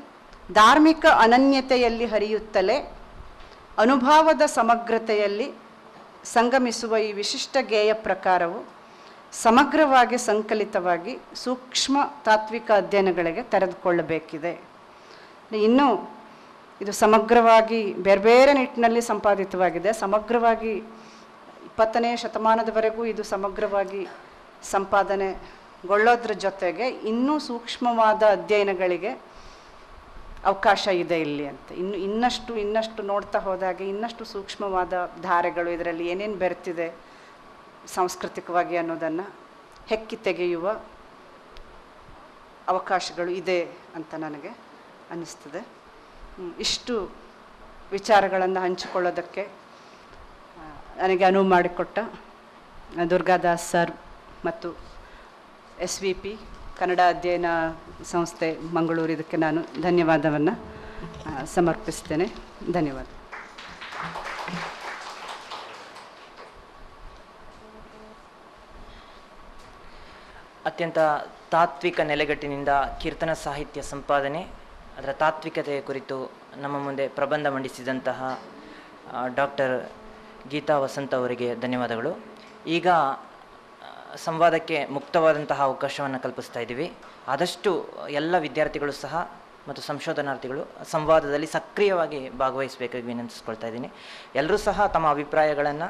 ಧಾರ್ಮಿಕ ಅನನ್ಯತೆಯಲ್ಲಿ ಹರಿಯುತ್ತಲೇ ಅನುಭವದ ಸಮಗ್ರತೆಯಲ್ಲಿ ಸಂಗಮಿಸುವ ಈ ವಿಶಿಷ್ಟ ಗೇಯ ಪ್ರಕಾರವು ಸಮಗ್ರವಾಗಿ ಸಂಕಲಿತವಾಗಿ ಸೂಕ್ಷ್ಮ ತಾತ್ವಿಕ ಅಧ್ಯಯನಗಳಿಗೆ ತೆರೆದುಕೊಳ್ಳಬೇಕಿದೆ. ಇನ್ನೂ ಇದು ಸಮಗ್ರವಾಗಿ ಬೇರೆ ಬೇರೆ ನಿಟ್ಟಿನಲ್ಲಿ ಸಂಪಾದಿತವಾಗಿದೆ. ಸಮಗ್ರವಾಗಿ 20ನೇ ಶತಮಾನದವರೆಗೂ ಇದು ಸಮಗ್ರವಾಗಿ ಸಂಪಾದನೆಗೊಳ್ಳೋದ್ರ ಜೊತೆಗೆ ಇನ್ನೂ ಸೂಕ್ಷ್ಮವಾದ ಅಧ್ಯಯನಗಳಿಗೆ ಅವಕಾಶ ಇದೆ ಇಲ್ಲಿ ಅಂತ. ಇನ್ನಷ್ಟು ನೋಡ್ತಾ ಹೋದಾಗೆ ಇನ್ನಷ್ಟು ಸೂಕ್ಷ್ಮವಾದ ಧಾರೆಗಳು ಇದರಲ್ಲಿ ಏನೇನು ಬೆರೆತಿದೆ ಸಾಂಸ್ಕೃತಿಕವಾಗಿ ಅನ್ನೋದನ್ನು ಹೆಕ್ಕಿ ತೆಗೆಯುವ ಅವಕಾಶಗಳು ಇದೆ ಅಂತ ನನಗೆ ಅನ್ನಿಸ್ತದೆ. ಇಷ್ಟು ವಿಚಾರಗಳನ್ನು ಹಂಚಿಕೊಳ್ಳೋದಕ್ಕೆ ನನಗೆ ಅನುವು ಮಾಡಿಕೊಟ್ಟ ದುರ್ಗಾದಾಸ್ ಸರ್ ಮತ್ತು SVP ಕನ್ನಡ ಅಧ್ಯಯನ ಸಂಸ್ಥೆ ಮಂಗಳೂರು ಇದಕ್ಕೆ ನಾನು ಧನ್ಯವಾದವನ್ನು ಸಮರ್ಪಿಸ್ತೇನೆ. ಧನ್ಯವಾದ. ಅತ್ಯಂತ ತಾತ್ವಿಕ ನೆಲೆಗಟ್ಟಿನಿಂದ ಕೀರ್ತನ ಸಾಹಿತ್ಯ ಸಂಪಾದನೆ, ಅದರ ತಾತ್ವಿಕತೆಯ ಕುರಿತು ನಮ್ಮ ಮುಂದೆ ಪ್ರಬಂಧ ಮಂಡಿಸಿದಂತಹ ಡಾಕ್ಟರ್ ಗೀತಾ ವಸಂತ ಅವರಿಗೆ ಧನ್ಯವಾದಗಳು. ಈಗ ಸಂವಾದಕ್ಕೆ ಮುಕ್ತವಾದಂತಹ ಅವಕಾಶವನ್ನು ಕಲ್ಪಿಸ್ತಾ ಇದ್ದೀವಿ. ಆದಷ್ಟು ಎಲ್ಲ ವಿದ್ಯಾರ್ಥಿಗಳು ಸಹ ಮತ್ತು ಸಂಶೋಧನಾರ್ಥಿಗಳು ಸಂವಾದದಲ್ಲಿ ಸಕ್ರಿಯವಾಗಿ ಭಾಗವಹಿಸಬೇಕಾಗಿ ವಿನಂತಿಸ್ಕೊಳ್ತಾ ಇದ್ದೀನಿ. ಎಲ್ಲರೂ ಸಹ ತಮ್ಮ ಅಭಿಪ್ರಾಯಗಳನ್ನು,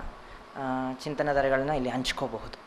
ಚಿಂತನಧಾರೆಗಳನ್ನು ಇಲ್ಲಿ ಹಂಚ್ಕೋಬಹುದು.